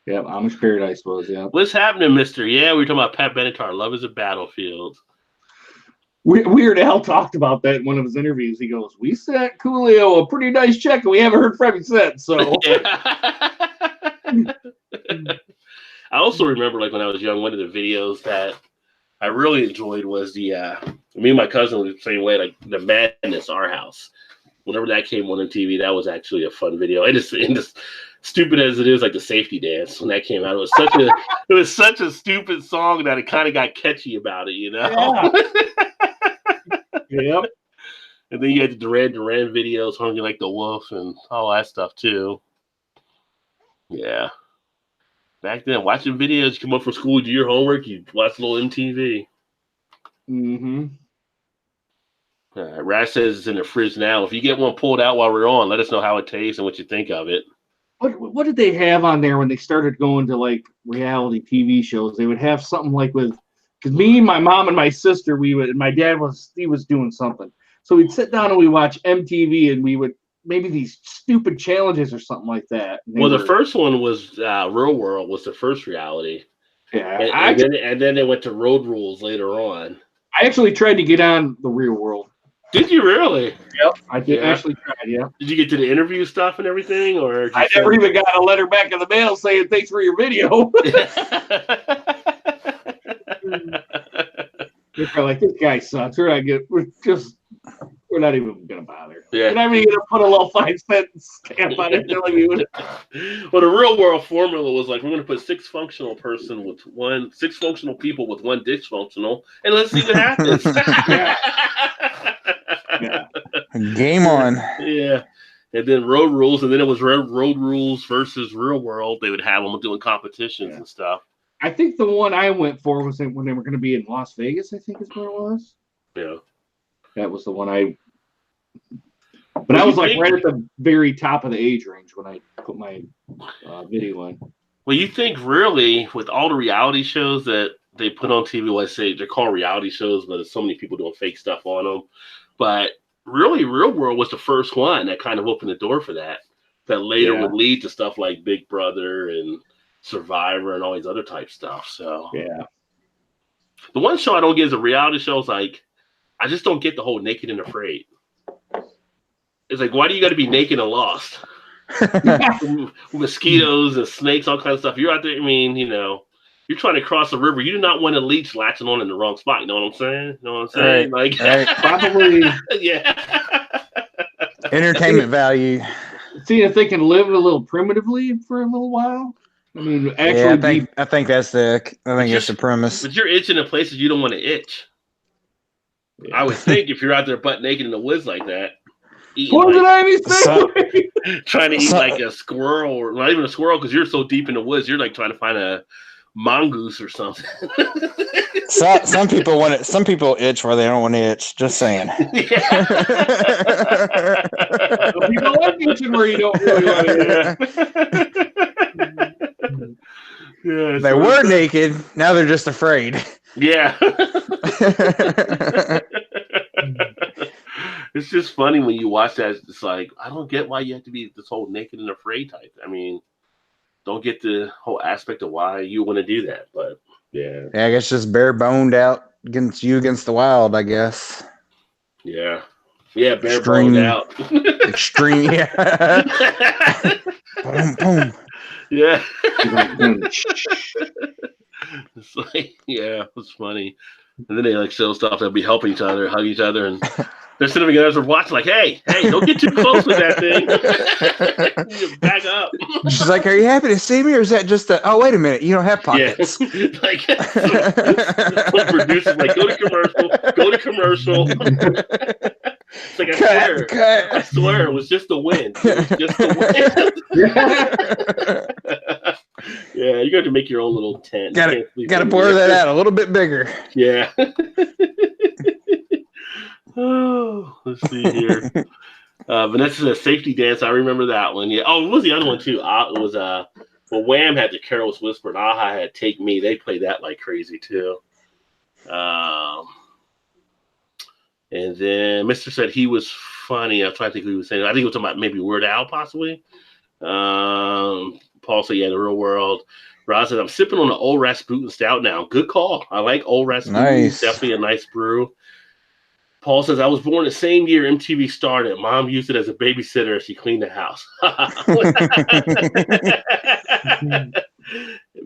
Yeah, Amish Paradise was, yeah. What's happening, mister? Yeah, we were talking about Pat Benatar. Love is a battlefield. Weird Al talked about that in one of his interviews. He goes, we sent Coolio a pretty nice check, and we haven't heard from him since. So. I also remember, like, when I was young, one of the videos that I really enjoyed was the me and my cousin were the same way, like the Madness Our House. Whenever that came on TV, that was actually a fun video. And just stupid as it is, like the Safety Dance when that came out, it was such a stupid song that it kind of got catchy about it, Yeah. Yep. And then you had the Duran Duran videos, Hungry Like the Wolf, and all that stuff too. Yeah. Back then, watching videos, you come up from school, do your homework, you watch a little MTV. Mm-hmm. Raz says it's in the fridge now. If you get one pulled out while we're on, let us know how it tastes and what you think of it. What did they have on there when they started going to, like, reality TV shows? They would have something like because me, my mom, and my sister, and my dad was doing something. So we'd sit down and we watch MTV, and we would maybe these stupid challenges or something like that. Well, the first one was Real World was the first reality. Yeah. And then they went to Road Rules later on. I actually tried to get on the Real World. Did you really? Yep, I did actually try, yeah. Did you get to the interview stuff and everything? Or I never even got a letter back in the mail saying thanks for your video. They're like, this guy sucks. We're not even gonna bother. Yeah. We're not even gonna put a little 5-cent stamp on it telling you. Well, the Real World formula was like, we're gonna put 6 functional people with one dysfunctional, and let's see what happens. Yeah. Game on. Yeah. And then Road Rules, and then it was Road Rules versus Real World. They would have them doing competitions and stuff. I think the one I went for was when they were going to be in Las Vegas, I think is what it was. Yeah. That was the one But I was like right at the very top of the age range when I put my video in. Well, you think really with all the reality shows that they put on TV, let's say they're called reality shows, but there's so many people doing fake stuff on them. But really, Real World was the first one that kind of opened the door for that. That later would lead to stuff like Big Brother and Survivor and all these other type stuff. So yeah. The one show I don't get is a reality show. Is like, I just don't get the whole Naked and Afraid. It's like, why do you got to be naked and lost? Mosquitoes and snakes, all kinds of stuff. You're out there. I mean, you're trying to cross a river. You do not want a leech latching on in the wrong spot. You know what I'm saying? You know what I'm saying? Right, Like, Probably. yeah. Entertainment value. See if they can live a little primitively for a little while. I mean, actually, Yeah, I think that's the premise. But you're itching in places you don't want to itch. Yeah. I would think if you're out there butt naked in the woods like that, trying to eat like a squirrel, or not even a squirrel, because you're so deep in the woods, you're like trying to find a mongoose or something. Some people want it. Some people itch where they don't want to itch. Just saying. Yeah. People like itching where you don't really want to itch. Yeah, they were naked. Now they're just afraid. Yeah. It's just funny when you watch that. It's like, I don't get why you have to be this whole naked and afraid type. I mean, don't get the whole aspect of why you want to do that. But yeah, I guess just bare boned out against the wild, I guess. Yeah, bare boned out. Extreme. Yeah. Boom, boom. Yeah. It's like, yeah, it's funny. And then they like show stuff that'll be helping each other, hug each other, and they're sitting together watching like, hey, don't get too close with that thing. You back up. She's like, are you happy to see me, or is that just oh, wait a minute, you don't have pockets? Yeah. Like, producers like, go to commercial. It's like, I swear, it was just the wind. It was just the wind. Yeah, you got to make your own little tent. Got to blur that out a little bit bigger. Yeah. Oh, let's see here. Vanessa says safety dance. I remember that one. Yeah. Oh, what was the other one too? It was Wham had the Careless Whisper, and Aha had Take Me. They played that like crazy too. And then Mr. said he was funny. I'm trying to think who he was saying. I think it was talking about maybe Weird Al, possibly. Paul said, yeah, the real world. Roz said, I'm sipping on an Old Rasputin Stout now. Good call. I like Old Rasputin. Nice. Definitely a nice brew. Paul says, I was born the same year MTV started. Mom used it as a babysitter as she cleaned the house.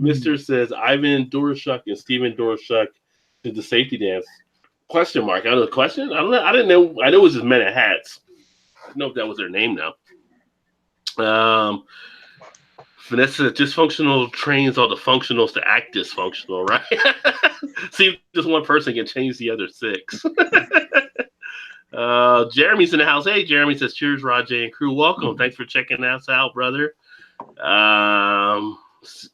Mr. says, Ivan Dorashuk and Steven Dorashuk did the safety dance. Question mark. I know the question. I don't know. I didn't know. I know it was his Men in Hats. I don't know if that was their name now. Vanessa, dysfunctional trains all the functionals to act dysfunctional, right? See if just one person can change the other six. Jeremy's in the house. Hey, Jeremy says, cheers, Rajay and crew. Welcome. Thanks for checking us out, brother.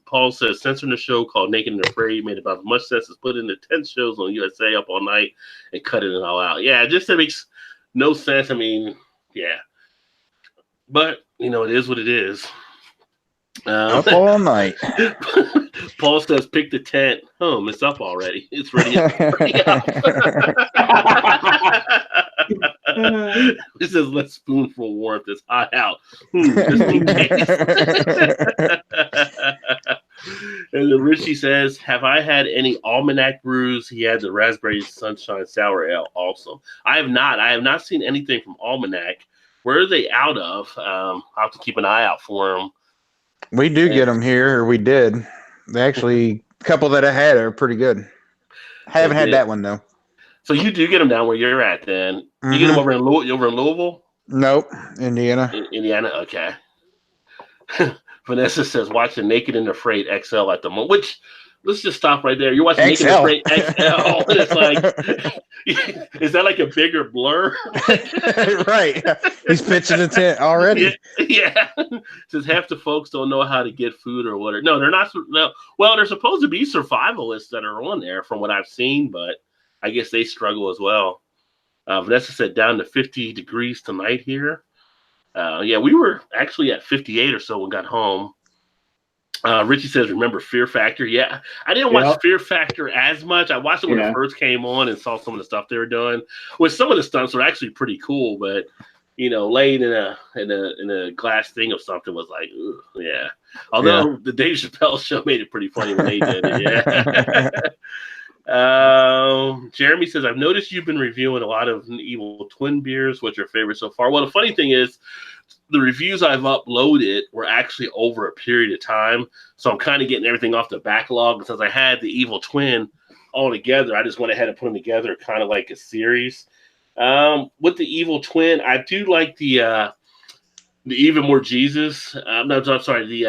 Paul says, censoring the show called Naked and Afraid made about as much sense as putting the 10 shows on USA up all night and cutting it all out. Yeah, just that makes no sense. I mean, yeah. But, it is what it is. Up all night. Paul says, pick the tent. It's up already. It's ready up. He says, let's spoon for warmth. It's hot out. Just in case. And then Richie says, have I had any almanac brews? He had the Raspberry Sunshine Sour Ale. Awesome. I have not. I have not seen anything from Almanac. Where are they out of? I'll have to keep an eye out for them. We do get them here, or we did. They actually, a couple that I had are pretty good. I haven't had that one, though. So you do get them down where you're at, then. Mm-hmm. You get them over in Louisville? Nope, Indiana. Indiana, okay. Vanessa says, watching Naked and Afraid XL at the moment, which, let's just stop right there. You're watching Naked and Afraid XL, and it's like, is that like a bigger blur? Right. He's pitching a tent already. Yeah. Says half the folks don't know how to get food or whatever. No, they're not. No. Well, they're supposed to be survivalists that are on there from what I've seen, but I guess they struggle as well. Vanessa said down to 50 degrees tonight here. Yeah, we were actually at 58 or so when we got home. Richie says, remember Fear Factor? Yeah, I didn't watch Fear Factor as much. I watched it when it first came on and saw some of the stuff they were doing. Well, some of the stunts were actually pretty cool, but laying in a glass thing of something was like, ugh, yeah. Although the Dave Chappelle show made it pretty funny when they did it. Yeah. Jeremy says, I've noticed you've been reviewing a lot of Evil Twin beers. What's your favorite so far? Well, the funny thing is, the reviews I've uploaded were actually over a period of time, so I'm kind of getting everything off the backlog. Since I had the Evil Twin all together, I just went ahead and put them together, kind of like a series. With the Evil Twin, I do like the Even More Jesus. No, I'm sorry,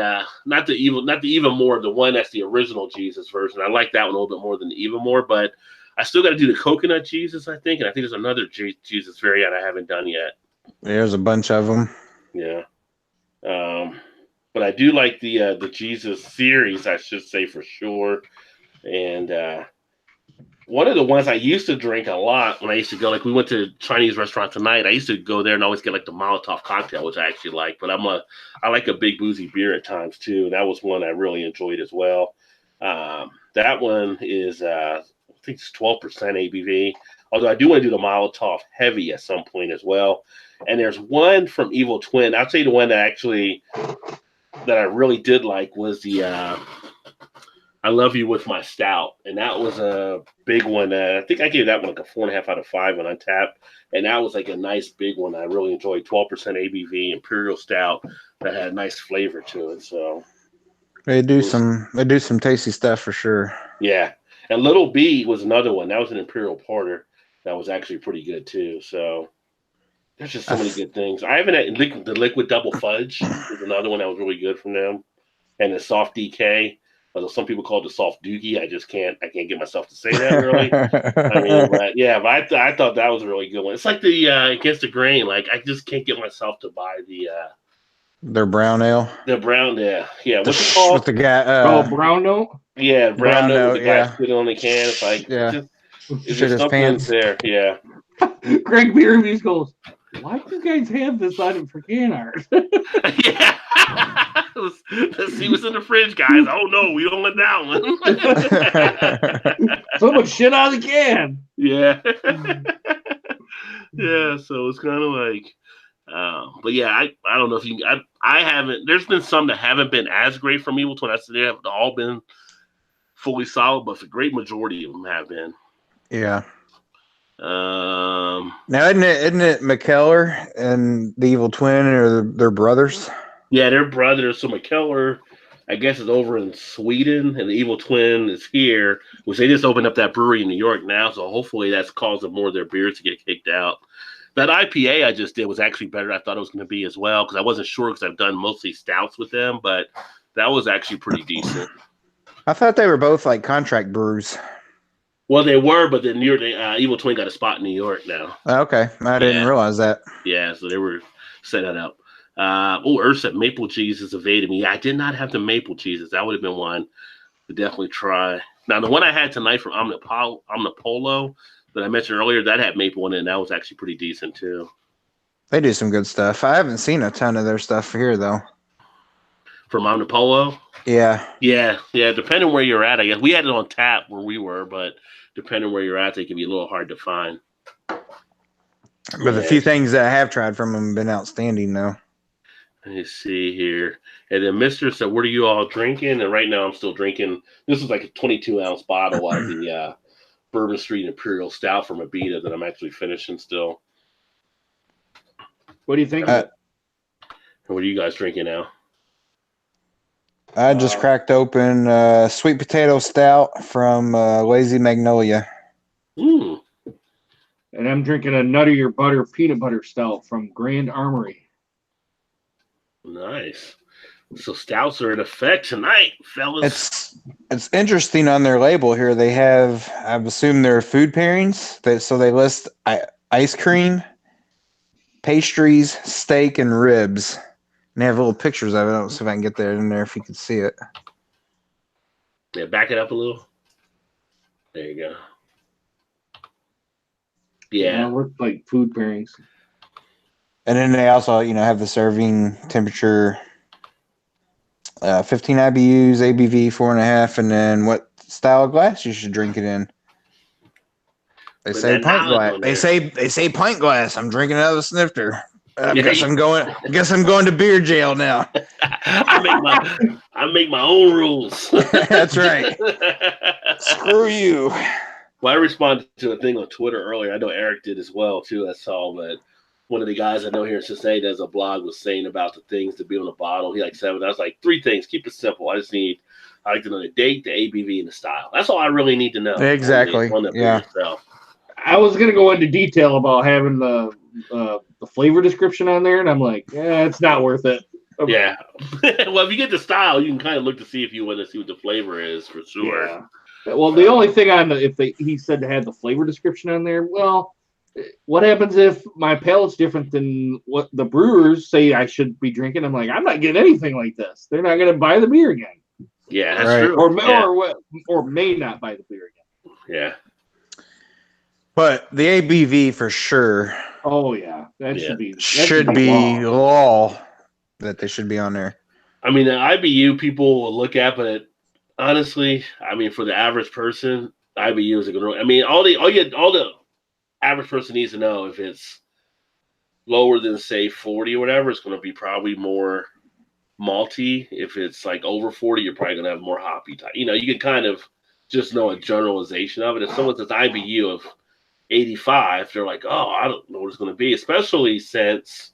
not the Even More, the one that's the original Jesus version. I like that one a little bit more than the Even More, but I still got to do the Coconut Jesus, I think, and I think there's another Jesus variant I haven't done yet. There's a bunch of them. Yeah. But I do like the Jesus series, I should say, for sure. And one of the ones I used to drink a lot when I used to go, like we went to a Chinese restaurant tonight. I used to go there and always get like the Molotov cocktail, which I actually like. But I like a big boozy beer at times too. And that was one I really enjoyed as well. That one is I think it's 12% ABV. Although I do want to do the Molotov heavy at some point as well. And there's one from Evil Twin. I'll tell you the one that I really did like was the I Love You With My Stout. And that was a big one. I think I gave that one like a 4.5 out of 5 on Untappd. And that was like a nice big one. I really enjoyed 12% ABV Imperial Stout that had a nice flavor to it. So They do some tasty stuff for sure. yeah. And Little B was another one. That was an Imperial Porter that was actually pretty good too. So there's just so many good things. I haven't had the Liquid Double Fudge was another one that was really good from them. And the Soft DK, although some people call it the Soft Doogie. I can't get myself to say that really. I mean, but yeah, but I thought that was a really good one. It's like the Against the Grain. Like I just can't get myself to buy their brown ale. The brown, yeah. What's it called? With the guy, brown note. Yeah, brown note with the guy yeah. spitting on the can. It's like, yeah, is there something pants. there? Yeah. Greg Beer Reviews goes, why do you guys have this item for can art? Yeah. Let's see what's in the fridge, guys. Oh no, we don't want that one. So much shit out of the can. Yeah. Yeah, so it's kind of like but yeah, I don't know if you I haven't, there's been some that haven't been as great from Evil Twin. I said they haven't all been fully solid, but the great majority of them have been. Yeah. Now isn't it McKellar and the Evil Twin or their brothers? Yeah, they're brothers. So McKellar, I guess, is over in Sweden, and the Evil Twin is here, which they just opened up that brewery in New York now. So hopefully that's causing more of their beers to get kicked out. That IPA I just did was actually better than I thought it was going to be as well, because I wasn't sure, because I've done mostly stouts with them, but that was actually pretty decent. I thought they were both like contract brews. Well, they were, but then Evil Twin got a spot in New York now. Okay, I didn't realize that. Yeah, so they were setting that up. Ursa, maple cheese has evaded me. I did not have the maple cheeses. That would have been one to definitely try. Now, the one I had tonight from Omnipolo that I mentioned earlier, that had maple in it, and that was actually pretty decent too. They do some good stuff. I haven't seen a ton of their stuff here, though. From Omnipolo? Yeah. Depending where you're at, I guess. We had it on tap where we were, but depending where you're at, they can be a little hard to find. But the few things that I have tried from them have been outstanding, though. Let me see here. And then Mr. said, what are you all drinking? And right now I'm still drinking. This is like a 22-ounce bottle of the Bourbon Street Imperial Stout from Abita that I'm actually finishing still. What do you think? What are you guys drinking now? I just cracked open sweet potato stout from Lazy Magnolia. Ooh. And I'm drinking a Nuttier Butter peanut butter stout from Grand Armory. Nice. So stouts are in effect tonight, fellas. It's interesting on their label here. They have, I assume they're food pairings. So they list ice cream, pastries, steak, and ribs. And they have little pictures of it. I don't see if I can get that in there if you can see it. Yeah, back it up a little. There you go. Yeah. Look like food pairings. And then they also, have the serving temperature, 15 IBUs, ABV 4.5, and then what style of glass you should drink it in. They say pint glass. They say pint glass. I'm drinking out of a snifter. I guess I'm going to beer jail now. I make my own rules. That's right. Screw you. Well, I responded to a thing on Twitter earlier. I know Eric did as well too. I saw, but one of the guys I know here in Cincinnati does a blog was saying about the things to be on the bottle. He like 7. I was like 3 things. Keep it simple. I like to know the date, the ABV, and the style. That's all I really need to know. Exactly. On the beer itself. I was gonna go into detail about having the flavor description on there, and I'm like, yeah, it's not worth it. Yeah. Well, if you get the style, you can kind of look to see if you want to see what the flavor is for sure. Yeah. Well, the only thing on he said to have the flavor description on there. Well, what happens if my palate's different than what the brewers say I should be drinking? I'm like, I'm not getting anything like this. They're not going to buy the beer again. Yeah, that's true. Or may not buy the beer again. Yeah. But the ABV for sure. Oh yeah, that should be law that they should be on there. I mean, the IBU people will look at, but honestly, I mean, for the average person, IBU is a good. I mean, all the average person needs to know if it's lower than say 40 or whatever, it's going to be probably more malty. If it's like over 40, you're probably going to have more hoppy type. You can kind of just know a generalization of it. If someone says IBU of 85, they're like, oh, I don't know what it's going to be, especially since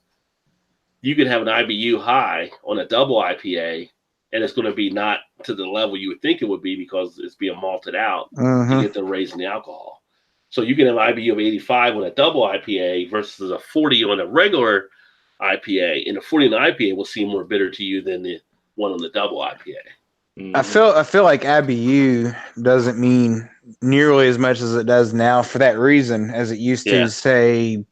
you could have an IBU high on a double IPA and it's going to be not to the level you would think it would be because it's being malted out to get them raising the alcohol. So you can have an IBU of 85 on a double IPA versus a 40 on a regular IPA, and the 40 on the IPA will seem more bitter to you than the one on the double IPA. I feel like IBU doesn't mean nearly as much as it does now for that reason as it used to, say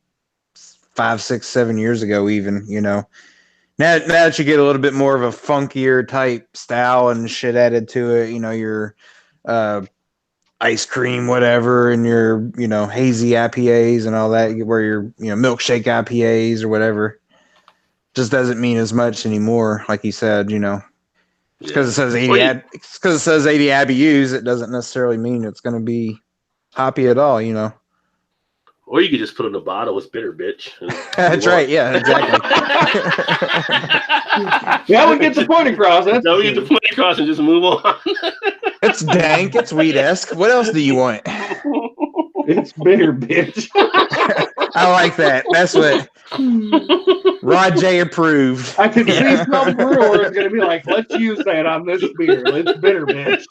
5, 6, 7 years ago, even, Now that you get a little bit more of a funkier type style and shit added to it, your ice cream, whatever, and your, hazy IPAs and all that, where your, milkshake IPAs or whatever, just doesn't mean as much anymore. Like you said, It's because it says 80. It's because it says 80 IBUs. It doesn't necessarily mean it's going to be hoppy at all, Or you could just put on the bottle, it's bitter, bitch. That's right. Yeah, exactly. That would get the point across. That would get the point across and just move on. It's dank. It's weed-esque. What else do you want? It's bitter, bitch. I like that. That's what Rod J approved. I can see some brewer is going to be like, let's use that on this beer. It's bitter, bitch.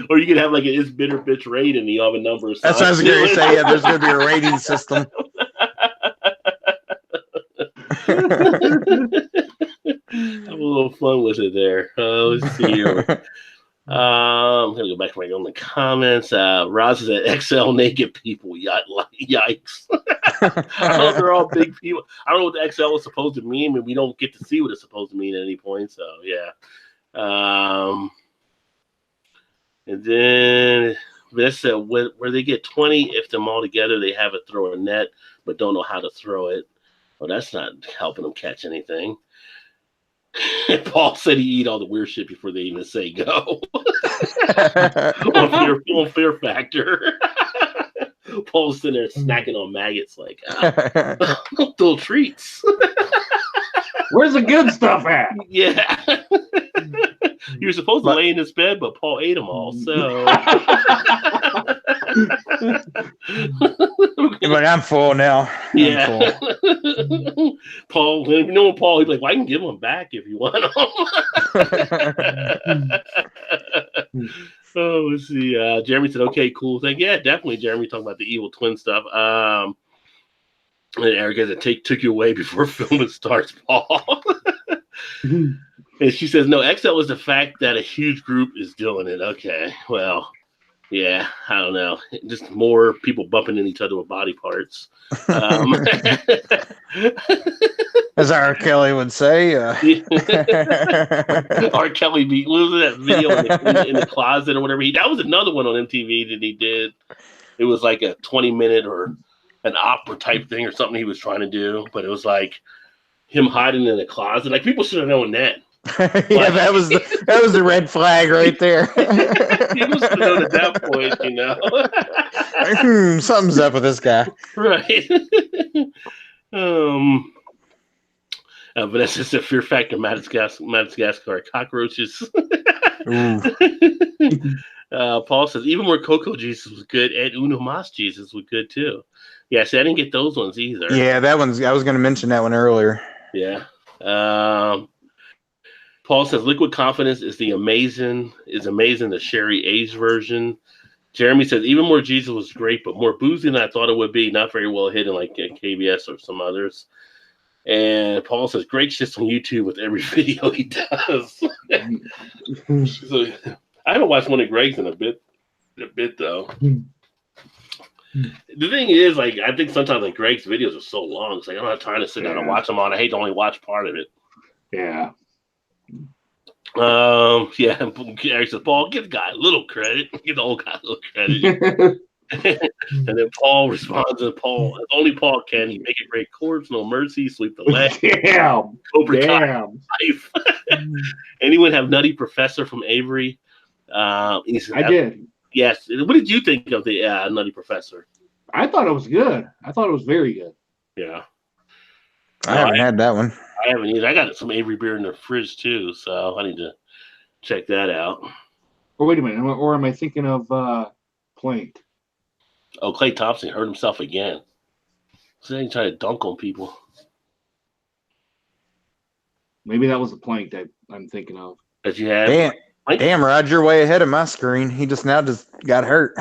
Or you could have like an "It's bitter, bitch" rate, and you have a number. That's what I was going to say. Yeah, there's going to be a rating system. Have a little fun with it there. Let's see here. I'm going to go back to on the comments. Roz is at XL naked people. Yikes. I don't know if they're all big people. I don't know what the XL is supposed to mean, and we don't get to see what it's supposed to mean at any point. So, yeah. And then Vanessa said, where they get 20, if them all together, they have it throw a net, but don't know how to throw it. Well, that's not helping them catch anything. Paul said he eat all the weird shit before they even say go. on Fear Factor. Paul's sitting there snacking on maggots like, little treats. Where's the good stuff at? Yeah. You were supposed to lay in this bed, but Paul ate them all. So, but I'm full now. Yeah. Full. Paul, if you know Paul, he'd be like, well, I can give them back if you want them. Oh, let's see. Jeremy said, okay, cool thing. Yeah, definitely, Jeremy, talking about the evil twin stuff. And Eric said, took you away before filming starts, Paul. And she says, no, XL is the fact that a huge group is doing it. Okay, well, yeah, I don't know. Just more people bumping into each other with body parts. As R. Kelly would say. R. Kelly losing that video in the closet or whatever. That was another one on MTV that he did. It was like a 20-minute or an opera type thing or something he was trying to do. But it was like him hiding in a closet. Like, people should have known that. Yeah, that was the red flag right there. People should have known at that point, something's up with this guy. Right. Vanessa said Fear Factor, Madagascar, cockroaches. Paul says even more Coco Jesus was good, and Uno Mas Jesus was good too. Yeah, see, I didn't get those ones either. Yeah, that one's. I was going to mention that one earlier. Yeah. Paul says Liquid Confidence is amazing. The Sherry aged version. Jeremy says even more Jesus was great, but more boozy than I thought it would be. Not very well hidden like KBS or some others. And Paul says Greg shits on YouTube with every video he does. So, I haven't watched one of Greg's in a bit though. The thing is, like, I think sometimes like Greg's videos are so long. It's like I don't have time to sit down and watch them on. I hate to only watch part of it. Yeah. Yeah. Eric says, Paul, give the guy a little credit. Give the old guy a little credit. And then Paul responds to Paul, as only Paul can. He make a great corpse, no mercy, sweep the leg. Damn. Cobra Damn. life. Anyone have Nutty Professor from Avery? He said, I did. Yes. What did you think of the Nutty Professor? I thought it was good. I thought it was very good. Yeah. I haven't had that one. I haven't either. I got some Avery beer in the fridge too, so I need to check that out. Oh, wait a minute. Or am I thinking of Plank? Oh, Clay Thompson hurt himself again. So he tried to dunk on people. Maybe that was the Plank that I'm thinking of. That you had? Damn, Rod, you're way ahead of my screen. He just got hurt.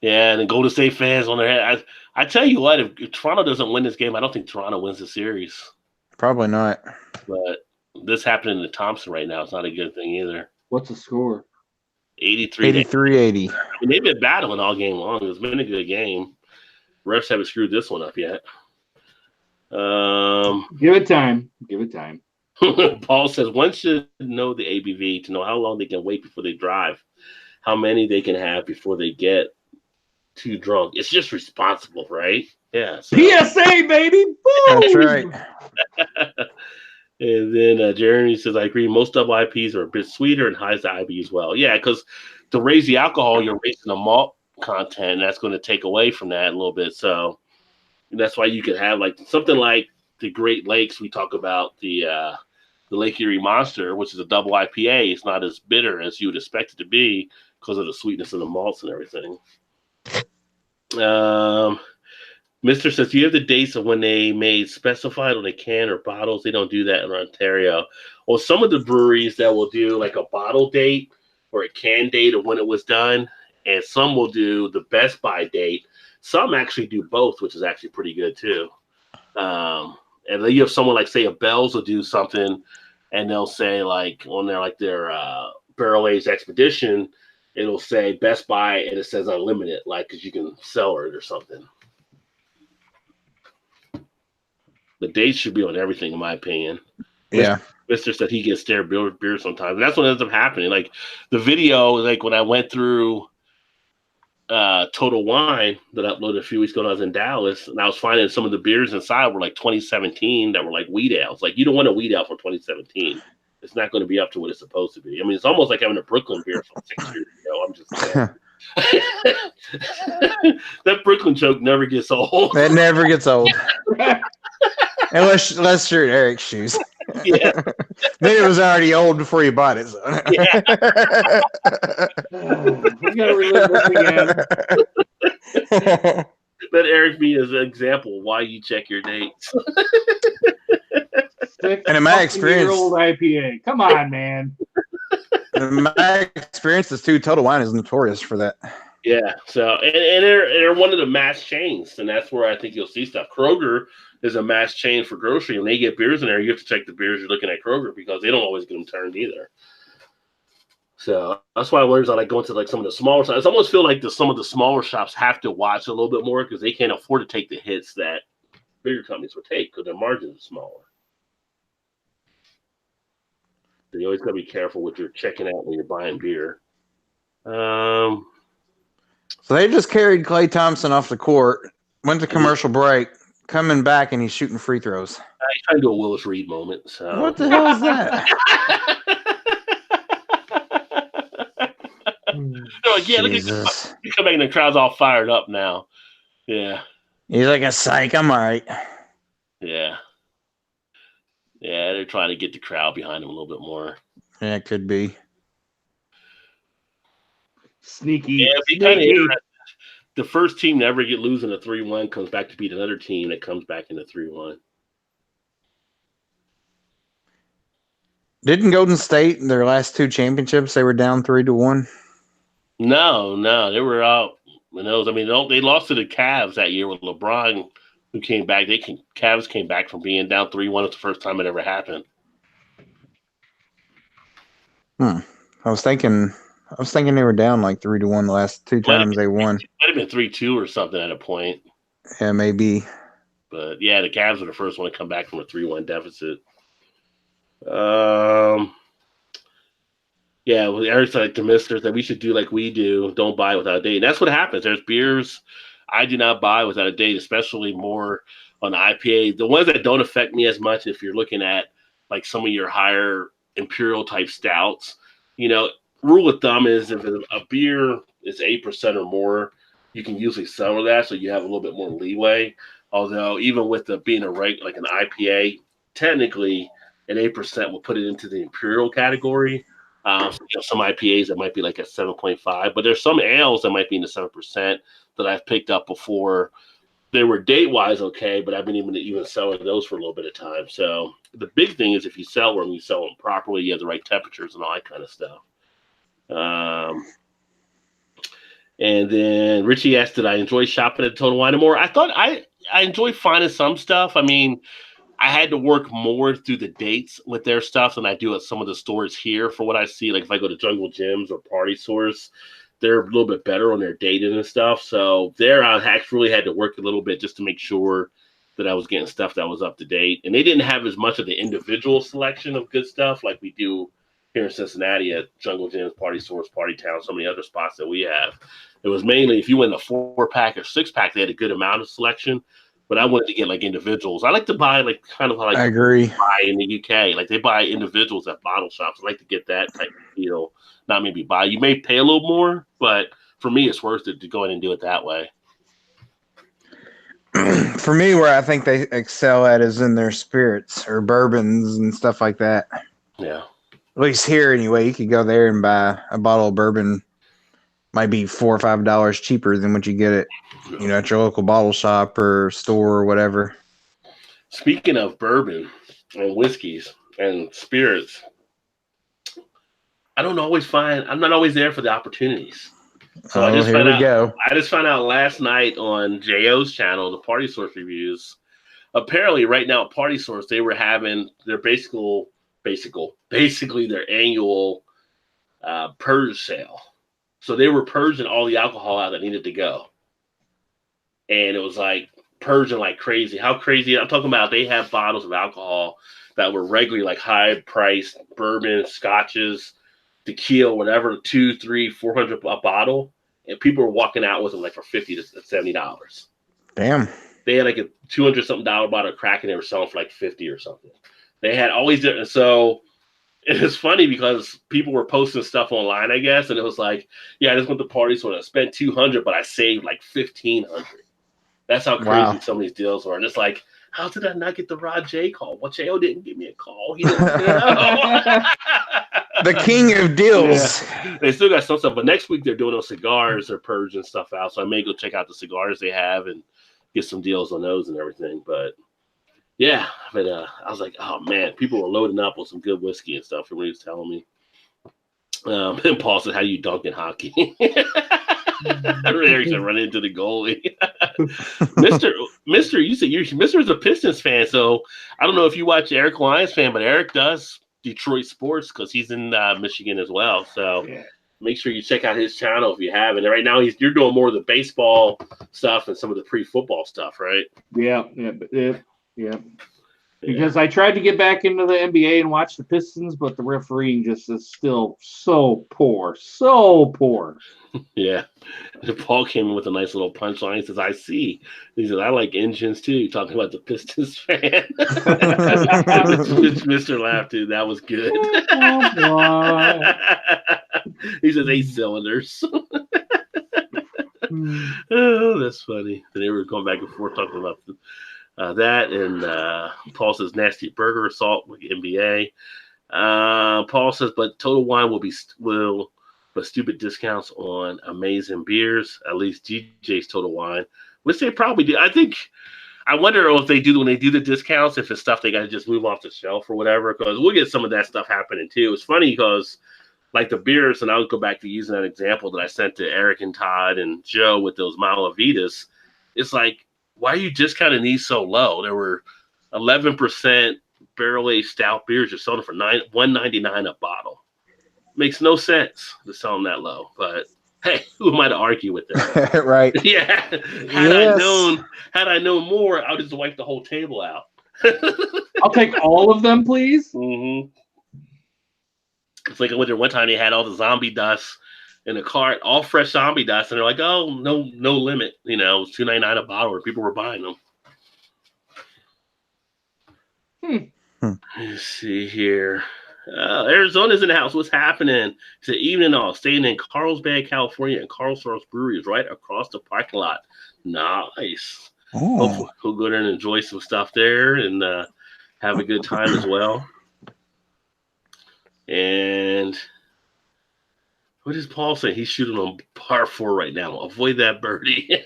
Yeah, and the Golden State fans on their head. I tell you what, if Toronto doesn't win this game, I don't think Toronto wins the series. Probably not. But this happening to Thompson right now is not a good thing either. What's the score? 83-80. 83-80. I mean, they've been battling all game long. It's been a good game. Refs haven't screwed this one up yet. Give it time. Give it time. Paul says one should know the ABV to know how long they can wait before they drive, how many they can have before they get too drunk. It's just responsible, right? Yeah. So. PSA, baby. Boom! That's right. And then Jeremy says, I agree. Most double IPs are a bit sweeter and highs the IB as well. Yeah, because to raise the alcohol, you're raising the malt content, and that's going to take away from that a little bit. So that's why you can have like something like the Great Lakes. We talk about the Lake Erie Monster, which is a double IPA. It's not as bitter as you would expect it to be because of the sweetness of the malts and everything. Mr. says, do you have the dates of when they made specified on a can or bottles? They don't do that in Ontario. Well, some of the breweries that will do like a bottle date or a can date of when it was done, and some will do the Best By date. Some actually do both, which is actually pretty good too. And then you have someone like, say, a Bell's will do something, and they'll say like on their barrel aged expedition, it'll say Best By and it says unlimited, like because you can sell it or something. The dates should be on everything, in my opinion. Yeah. Mr. said he gets stare beer sometimes. And that's what ends up happening. Like the video, like when I went through Total Wine that I uploaded a few weeks ago when I was in Dallas, and I was finding some of the beers inside were like 2017 that were like wheat ales. Like you don't want a wheat ale from 2017. It's not going to be up to what it's supposed to be. I mean, it's almost like having a Brooklyn beer from 6 years ago. I'm just saying. That Brooklyn joke never gets old. That never gets old. Unless you're in Eric's shoes. Yeah. Then it was already old before you bought it. So. Yeah. We gotta relive this again. Let Eric be as an example of why you check your dates. And in my experience, old IPA. Come on, man. in my experience, this Total Wine is notorious for that. Yeah. So and they're one of the mass chains, and that's where I think you'll see stuff. Kroger is a mass chain for grocery. When they get beers in there, you have to check the beers you're looking at Kroger because they don't always get them turned either. So that's why I learned I like going to like some of the smaller shops. I almost feel like some of the smaller shops have to watch a little bit more because they can't afford to take the hits that bigger companies would take because their margins are smaller. So you always got to be careful what you're checking out when you're buying beer. So they just carried Klay Thompson off the court, went to commercial break, coming back, and he's shooting free throws. He's trying to do a Willis Reed moment. So. What the hell is that? No, yeah, look at this. You come back and the crowd's all fired up now. Yeah. He's like a psych. I'm all right. Yeah. Yeah, they're trying to get the crowd behind him a little bit more. Yeah, it could be. Sneaky. Yeah, it'd be kind of interesting. The first team to ever get losing a 3-1 comes back to beat another team that comes back in a 3-1. Didn't Golden State in their last 2 championships they were down 3-1? No, they were out. I mean, they lost to the Cavs that year with LeBron, who came back. Cavs came back from being down 3-1. It's the first time it ever happened. I was thinking they were down like 3-1 the last 2 times they won. Might have been 3-2 or something at a point. Yeah, maybe. But yeah, the Cavs were the first one to come back from a 3-1 deficit. Yeah, well, Eric's like the misters that we should do like we do. Don't buy without a date. And that's what happens. There's beers I do not buy without a date, especially more on the IPA. The ones that don't affect me as much, if you're looking at like some of your higher imperial type stouts, rule of thumb is if a beer is 8% or more, you can usually sell that, so you have a little bit more leeway. Although even with being like an IPA, technically an 8% will put it into the imperial category. Some IPAs that might be like a 7.5, but there's some ales that might be in the 7% that I've picked up before. They were date-wise okay, but I've been even selling those for a little bit of time. So the big thing is if you sell them, you sell them properly, you have the right temperatures and all that kind of stuff. And then Richie asked, did I enjoy shopping at Total Wine & More? I thought I enjoy finding some stuff. I mean, I had to work more through the dates with their stuff than I do at some of the stores here for what I see. Like if I go to Jungle Gyms or Party Source, they're a little bit better on their dating and stuff. So there I actually had to work a little bit just to make sure that I was getting stuff that was up to date. And they didn't have as much of the individual selection of good stuff like we do here in Cincinnati at Jungle Gyms, Party Source, Party Town, so many other spots that we have. It was mainly if you went in a 4-pack or 6-pack, they had a good amount of selection. But I wanted to get like individuals. I like to buy like kind of like I agree. Buy in the UK. Like they buy individuals at bottle shops. I like to get that type of deal. Not maybe buy. You may pay a little more, but for me, it's worth it to go in and do it that way. For me, where I think they excel at is in their spirits or bourbons and stuff like that. Yeah. At least here, anyway. You could go there and buy a bottle of bourbon. Might be $4 or $5 cheaper than what you get at at your local bottle shop or store or whatever. Speaking of bourbon and whiskeys and spirits, I'm not always there for the opportunities. So I just found out last night on JO's channel, the Party Source reviews. Apparently, right now at Party Source, they were having their basically their annual purge sale. So they were purging all the alcohol out that needed to go. And it was like purging like crazy. How crazy? I'm talking about they have bottles of alcohol that were regularly like high priced bourbon, scotches, tequila, whatever, $200, $300, $400 a bottle. And people were walking out with them like for $50 to $70. Damn. They had like a $200-something bottle of crack and they were selling for like $50 or something. They had always different. So it's funny because people were posting stuff online, I guess, and it was like, yeah, I just went to Party Source. I spent $200, but I saved like $1,500. That's how crazy some of these deals were. And it's like, how did I not get the Rod J call? Well, J.O. didn't give me a call. He didn't know. The king of deals. Yeah. They still got some stuff, but next week they're doing those cigars. They're purging stuff out. So I may go check out the cigars they have and get some deals on those and everything. But yeah, but I was like, oh man, people were loading up with some good whiskey and stuff. Everybody was telling me. And Paul said, how do you dunk in hockey? Eric's run into the goalie. Mister, you said Mister's a Pistons fan, so I don't know if you watch Eric Lyons fan, but Eric does Detroit sports because he's in Michigan as well. So make sure you check out his channel if you haven't. And right now you're doing more of the baseball stuff and some of the pre-football stuff, right? Yeah. Because I tried to get back into the NBA and watch the Pistons, but the refereeing just is still so poor. Yeah. Paul came in with a nice little punchline. He says, I see. He says, I like engines too, talking about the Pistons fan. Mr. laughed too. That was good. He says 8 cylinders. Oh, that's funny. And they were going back and forth talking about that. And Paul says nasty burger assault with the NBA. Paul says, but Total Wine will but stupid discounts on amazing beers, at least DJ's Total Wine, which they probably do. I wonder if they do when they do the discounts, if it's stuff they got to just move off the shelf or whatever, because we'll get some of that stuff happening too. It's funny because like the beers, and I'll go back to using that example that I sent to Eric and Todd and Joe with those Malavitas. It's like, why are you discounting these so low? There were 11% barrel-aged stout beers you're selling for $1.99 a bottle. Makes no sense to sell them that low, but hey, who am I to argue with that? Right. Yeah. Had I known more, I would just wipe the whole table out. I'll take all of them, please. Mm-hmm. It's like I went there one time, they had all the zombie dust in a cart, all fresh zombie dust, and they're like, oh, no limit. You know, it was $2.99 a bottle where people were buying them. Let's see here. Arizona's in the house. What's happening? It's an evening all. Staying in Carlsbad, California, and Carlsbad Brewery is right across the parking lot. Nice. Hopefully we'll go there and enjoy some stuff there and have a good time as well. And what is Paul saying? He's shooting on par 4 right now. Avoid that birdie.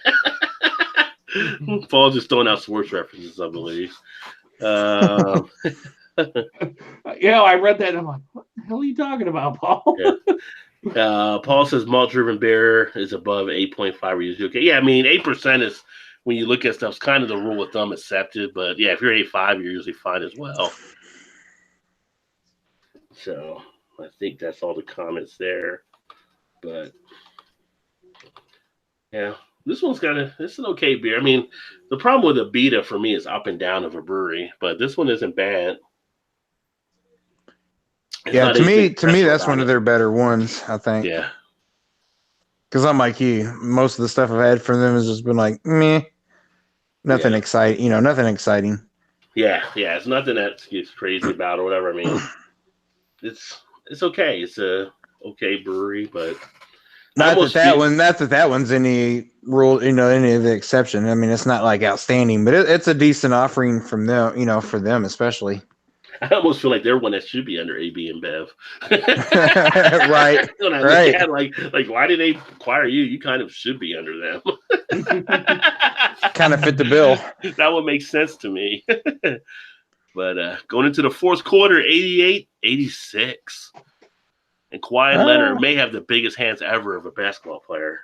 Paul's just throwing out sports references, I believe. Yeah, I read that and I'm like, what the hell are you talking about, Paul? Yeah. Paul says malt-driven beer is above 8.5 usually. Okay, yeah, I mean 8% is when you look at stuff. It's kind of the rule of thumb accepted, but yeah, if you're 8.5, you're usually fine as well. So I think that's all the comments there. But yeah, this one's it's an okay beer. I mean, the problem with a beta for me is up and down of a brewery, but this one isn't bad. To me, that's one of their better ones, I think. Yeah. Because I'm like you, most of the stuff I've had from them has just been like, meh, nothing exciting. Nothing exciting. Yeah, it's nothing that gets crazy about or whatever. I mean, it's okay. It's a okay brewery, but not that one's any rule, any of the exception. I mean, it's not like outstanding, but it's a decent offering from them, for them especially. I almost feel like they're one that should be under AB and Bev. Right. Like, why did they acquire you? You kind of should be under them. Kind of fit the bill. That would make sense to me. But going into the fourth quarter, 88-86. And Kawhi Leonard may have the biggest hands ever of a basketball player.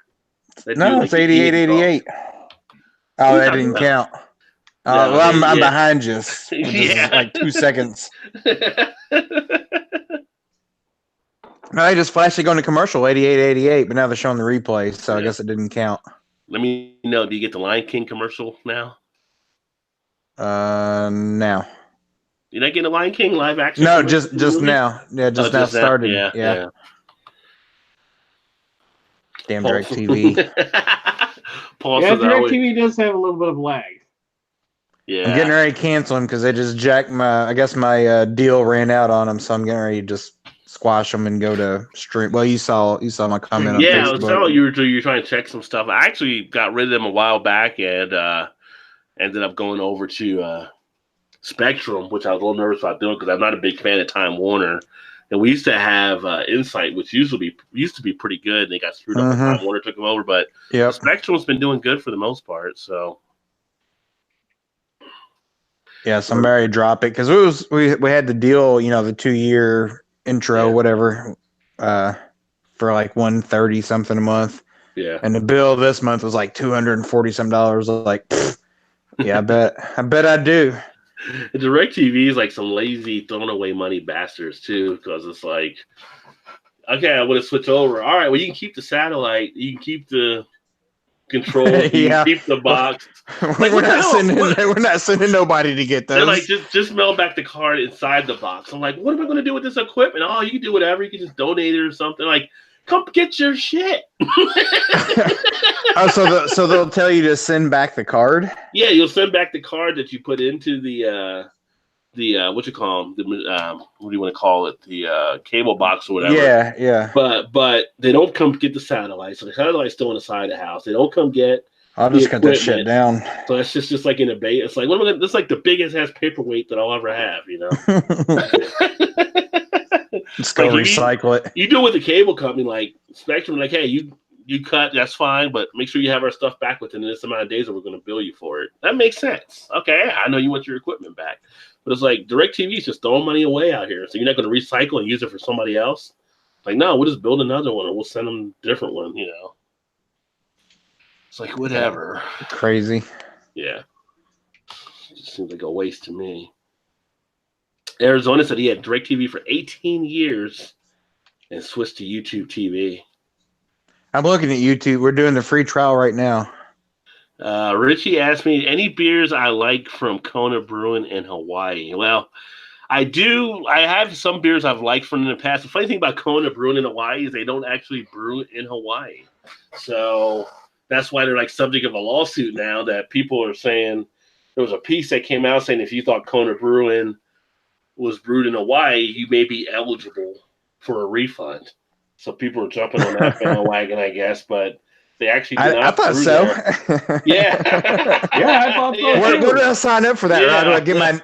No, it's 88-88. Oh, that didn't count. I'm behind you. Like 2 seconds. No, they just flashed it going to commercial, 88-88, but now they're showing the replay, so I guess it didn't count. Let me know. Do you get the Lion King commercial now? Now. You're not getting a Lion King live action? No, just now. Yeah, just now started. Yeah. Damn DirecTV. DirecTV does have a little bit of lag. Yeah. I'm getting ready to cancel them because they just jacked my deal ran out on them, so I'm getting ready to just squash them and go to stream. Well, you saw my comment on Facebook. I saw you were trying to check some stuff. I actually got rid of them a while back and ended up going over to Spectrum, which I was a little nervous about doing because I'm not a big fan of Time Warner. And we used to have Insight, which used to be pretty good. And they got screwed up when Time Warner took them over, but Spectrum's been doing good for the most part. So yeah, so I'm ready to drop it because we had the deal, the 2-year intro, whatever, for like $130 something a month. Yeah, and the bill this month was like $240 some. Like, yeah, I bet I do. DirecTV is like some lazy, thrown away money bastards too, because it's like, okay, I want to switch over. All right, well, you can keep the satellite, you can keep the control, you can keep the box. We're not sending nobody to get those. They're like, just mail back the card inside the box. I'm like, what am I going to do with this equipment? Oh, you can do whatever. You can just donate it or something. Like, come get your shit. So they'll tell you to send back the card? Yeah, you'll send back the card that you put into the what you call them? What do you want to call it? The cable box or whatever. Yeah. But they don't come get the satellite. So the satellite's still inside the house. They don't come get. I'll just cut that shit down. So it's just like in a bait. It's like this is like the biggest ass paperweight that I'll ever have. Just go Like, if recycle it. You do it with the cable company, like Spectrum, like, hey, you cut, that's fine, but make sure you have our stuff back within this amount of days, or we're going to bill you for it. That makes sense. Okay, I know you want your equipment back, but it's like DirecTV is just throwing money away out here. So you're not going to recycle and use it for somebody else. Like, no, we'll just build another one, or we'll send them a different one. It's like whatever. Crazy. Yeah, it just seems like a waste to me. Arizona said he had DirecTV for 18 years and switched to YouTube TV. I'm looking at YouTube. We're doing the free trial right now. Richie asked me, any beers I like from Kona Brewing in Hawaii? Well, I do. I have some beers I've liked from in the past. The funny thing about Kona Brewing in Hawaii is they don't actually brew in Hawaii. So that's why they're like subject of a lawsuit now, that people are saying, there was a piece that came out saying if you thought Kona Brewing was brewed in Hawaii, you may be eligible for a refund. So people are jumping on that bandwagon, I guess, but they actually did not. I thought so. Yeah. Yeah, I thought so. Where do I sign up for that? Yeah. Or how do I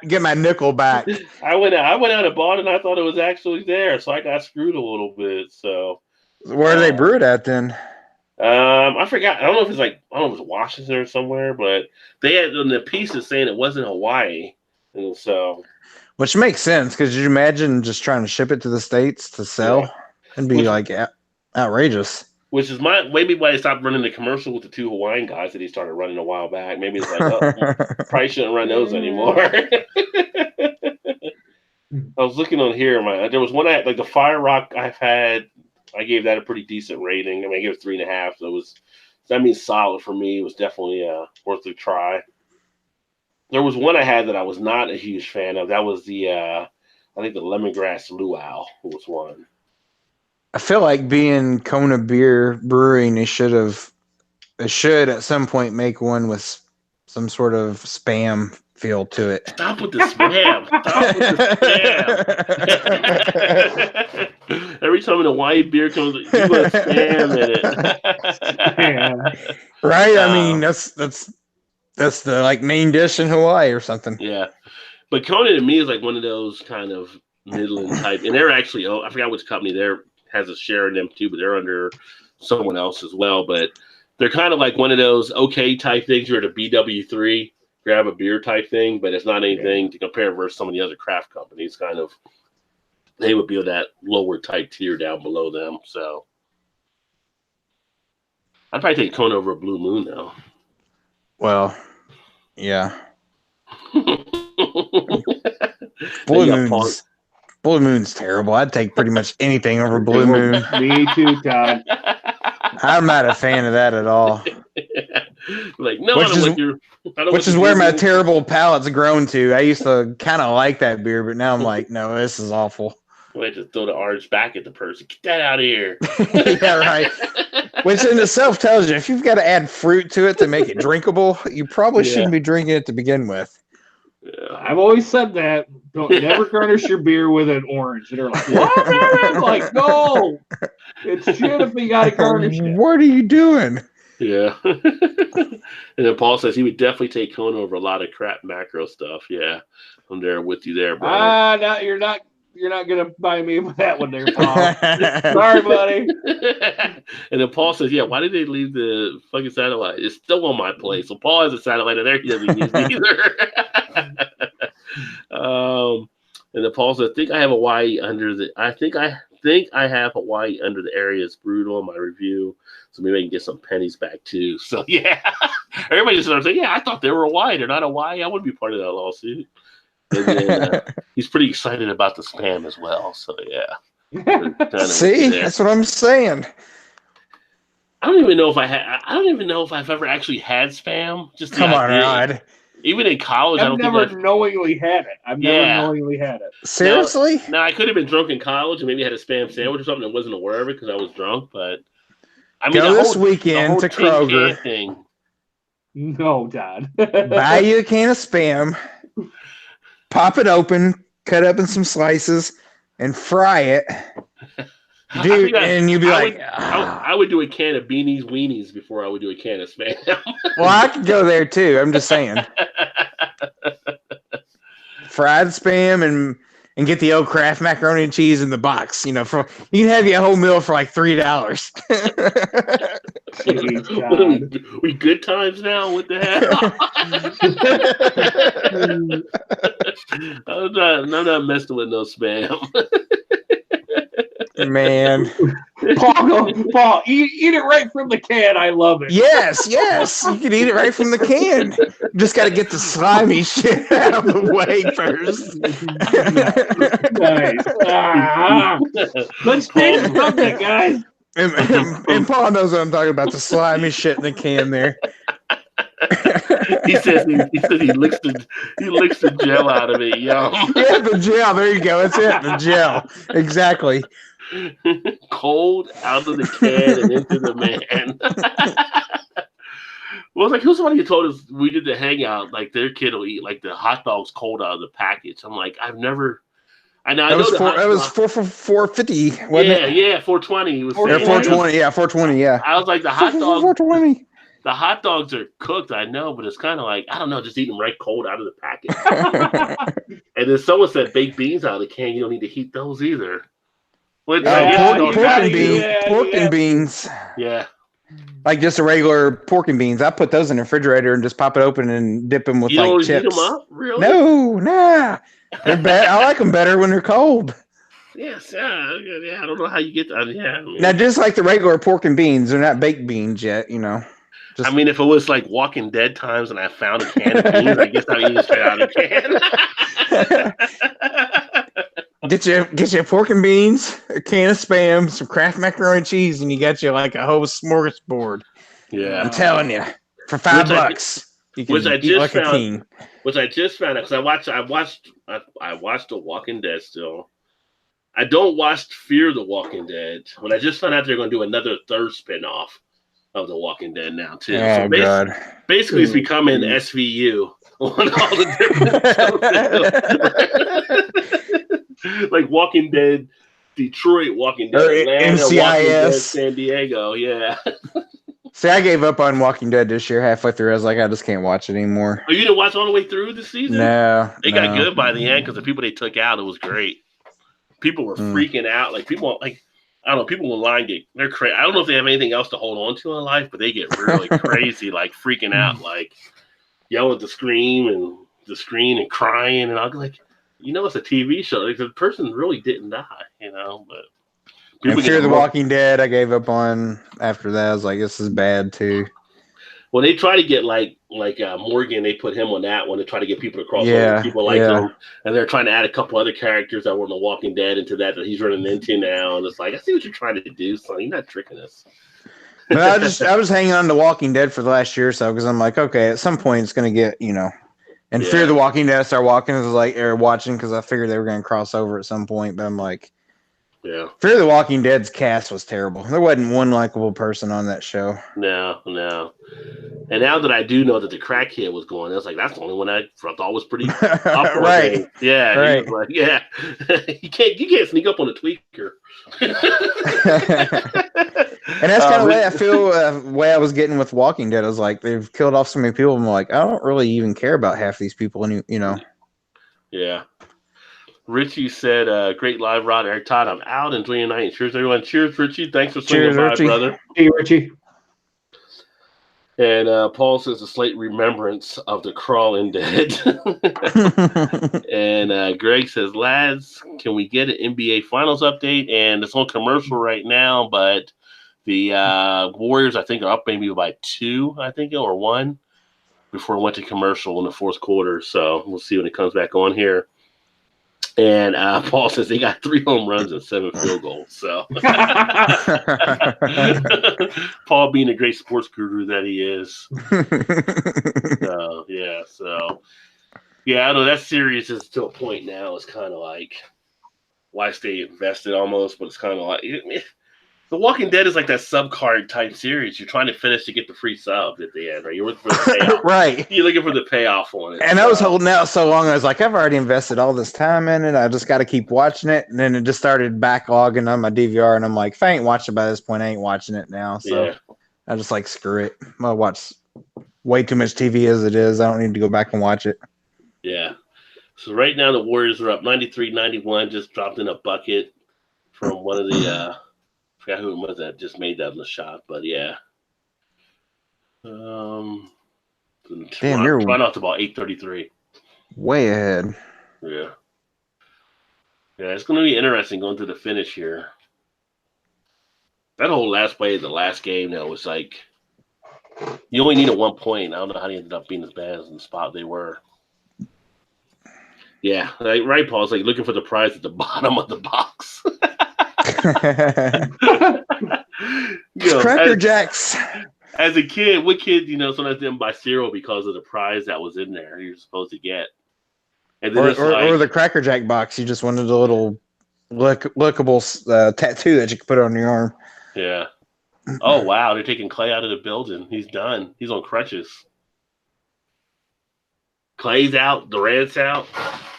get my nickel back? I went out and bought it, and I thought it was actually there, so I got screwed a little bit. So Where are they brewed at then? I forgot. I don't know if it was Washington or somewhere, but they had in the pieces saying it wasn't Hawaii, and so. Which makes sense, because you imagine just trying to ship it to the States to sell. Yeah. It'd be outrageous. Which is maybe why they stopped running the commercial with the two Hawaiian guys that he started running a while back. Maybe it's like, probably shouldn't run those anymore. I was looking on here, there was one I had, like the Fire Rock I gave that a pretty decent rating. I mean, I gave it 3.5. So that means solid for me. It was definitely worth a try. There was one I had that I was not a huge fan of. That was I think the Lemongrass Luau was one. I feel like being Kona Beer Brewing, they should at some point make one with some sort of spam feel to it. Stop with the spam. Every time an Hawaii beer comes, you put spam in it. Right? I mean, that's the like main dish in Hawaii or something. Yeah. But Kona to me is like one of those kind of middling type, and they're actually, I forgot which company has a share in them too, but they're under someone else as well. But they're kind of like one of those okay type things. You're at a BW3, grab a beer type thing, but it's not anything to compare versus some of the other craft companies. Kind of, they would be that lower type tier down below them. So I'd probably take Kona over a Blue Moon now. Well, yeah. Blue Moon's terrible. I'd take pretty much anything over Blue Moon. Me too, Todd. I'm not a fan of that at all. Like, no, which is where my terrible palate's grown to. I used to kind of like that beer, but now I'm like, no, this is awful. I just throw the orange back at the person. Get that out of here. Yeah, right. Which in itself tells you if you've got to add fruit to it to make it drinkable, you probably shouldn't be drinking it to begin with. Yeah. I've always said that. Never garnish your beer with an orange. And they're like, what? I'm like, no. It should be got to garnish it. What are you doing? Yeah. And then Paul says he would definitely take Kona over a lot of crap macro stuff. Yeah. I'm there with you there, brother. No, you're not gonna buy me with that one there, Paul. Sorry, buddy. And then Paul says, yeah, why did they leave the fucking satellite? It's still on my place. So Paul has a satellite in there. He doesn't use it either. And then Paul says, I think I have Hawaii under the area it's brewed on my review. So maybe I can get some pennies back too. So yeah. Everybody just starts saying, yeah, I thought they were Hawaii. They're not Hawaii. I wouldn't be part of that lawsuit. And then he's pretty excited about the spam as well. So yeah. See, that's what I'm saying. I don't even know if I've ever actually had spam. Just come on, Rod. Even in college, I've never knowingly had it. Seriously? Now I could have been drunk in college and maybe had a spam sandwich or something and wasn't aware of it because I was drunk. But I mean, go this weekend to Kroger. Thing. No, Dad. Buy you a can of spam. Pop it open, cut up in some slices, and fry it. Dude, and you'd be I would do a can of Beanies Weenies before I would do a can of spam. Well, I could go there too. I'm just saying. Fried spam and get the old Kraft macaroni and cheese in the box. You can have your whole meal for like $3. Jeez, What are God. we good times now? What the hell? I'm not messing with no spam. Man. Paul, eat it right from the can. I love it. Yes. You can eat it right from the can. Just got to get the slimy shit out of the way first. Nice. Let's taste something, guys. And Paul knows what I'm talking about. The slimy shit in the can there. He says he licks the gel out of it. Yum. Yeah, the gel. There you go. That's it. The gel. Exactly. Cold out of the can and into the man. Well, it's like who's somebody who told us we did the hangout, like their kid will eat like the hot dogs cold out of the package. I'm like, I've never. It was $4.50, wasn't it? Yeah, $4.20. It was $4.20. Yeah, $4.20. Yeah. I was like the hot dogs. $4.20. The hot dogs are cooked, I know, but it's kind of like I don't know, just eat them right cold out of the package. And then someone said baked beans out of the can. You don't need to heat those either. Pork and beans. Yeah. Like just a regular pork and beans. I put those in the refrigerator and just pop it open and dip them with you don't chips. Heat them up? Really? No, nah. They're bad. I like them better when they're cold. Yes, yeah. I don't know how you get that. Yeah. Now, just like the regular pork and beans, they're not baked beans yet, I mean, if it was like Walking Dead times and I found a can of beans, I guess I'd eat it straight out of the can. Get your pork and beans, a can of Spam, some Kraft macaroni and cheese, and you got you like a whole smorgasbord. Yeah, I'm telling you, for $5, you can eat like a king. Which I just found out because I watched The Walking Dead still. I don't watch Fear the Walking Dead. When I just found out they're going to do another third spinoff of The Walking Dead now too. Oh, so God. Basically, it's becoming SVU on all the different like Walking Dead, Detroit, Walking Dead, Atlanta, NCIS, Walking Dead, San Diego. Yeah. See, I gave up on Walking Dead this year halfway through. I was like, I just can't watch it anymore. Oh, you didn't watch all the way through the season? No. They got good by the end because the people they took out, it was great. People were freaking out. Like people, I don't know. People online they're crazy. I don't know if they have anything else to hold on to in life, but they get really crazy, like freaking out, like yelling at the screen and crying. And I'll be like, it's a TV show. Like, the person really didn't die, But and Fear the Walking Dead, I gave up on after that. I was like, this is bad too. Well, they try to get like Morgan. They put him on that one to try to get people to cross over. People like him, and they're trying to add a couple other characters that were in The Walking Dead into that he's running into now. And it's like, I see what you're trying to do, son. You're not tricking us. But I was hanging on to Walking Dead for the last year or so because I'm like, okay, at some point it's going to get, And Fear the Walking Dead, I started watching because I figured they were going to cross over at some point. But I'm like, yeah. Fear the Walking Dead's cast was terrible. There wasn't one likable person on that show. No. And now that I do know that the crackhead was going, I was like, that's the only one I thought was pretty upward. Right. Yeah. Right. He was like, yeah. you can't sneak up on a tweaker. And that's kind of the way I feel. The way I was getting with Walking Dead, I was like, they've killed off so many people. I'm like, I don't really even care about half these people, Yeah. Richie said, "Great live rod, Eric Todd. I'm out. Enjoy your night. Cheers, everyone. Cheers, Richie. Thanks for swinging by, brother. Hey, Richie." And Paul says a slight remembrance of the Crawling Dead. And Greg says, lads, can we get an NBA Finals update? And it's on commercial right now, but the Warriors, I think, are up maybe by 2, I think, or 1 before it went to commercial in the fourth quarter. So we'll see when it comes back on here. And Paul says they got 3 home runs and 7 field goals. So Paul being a great sports guru that he is. I know that series is to a point now. It's kind of like why stay invested almost, but it's kind of like The Walking Dead is like that sub card type series. You're trying to finish to get the free sub at the end, right? You're looking for the payoff. Right. You're looking for the payoff on it. And I was holding out so long. I was like, I've already invested all this time in it. I just got to keep watching it. And then it just started backlogging on my DVR. And I'm like, if I ain't watching it by this point, I ain't watching it now. So I just like, screw it. I watch way too much TV as it is. I don't need to go back and watch it. Yeah. So right now the Warriors are up 93-91. Just dropped in a bucket from one of the I forgot who it was that just made that shot, but yeah. Damn, you're Toronto's about 8:33. way ahead. Yeah. Yeah, it's going to be interesting going through the finish here. That whole last play, the last game, though, was like you only needed 1 point. I don't know how they ended up being as bad as in the spot they were. Yeah, like, right, Paul. It's like looking for the prize at the bottom of the box. Cracker Jacks. As a kid, what kid, sometimes didn't buy cereal because of the prize that was in there you're supposed to get. And then or the Cracker Jack box. You just wanted a little lookable tattoo that you could put on your arm. Yeah. Oh, wow. They're taking Clay out of the building. He's done. He's on crutches. Clay's out. Durant's out.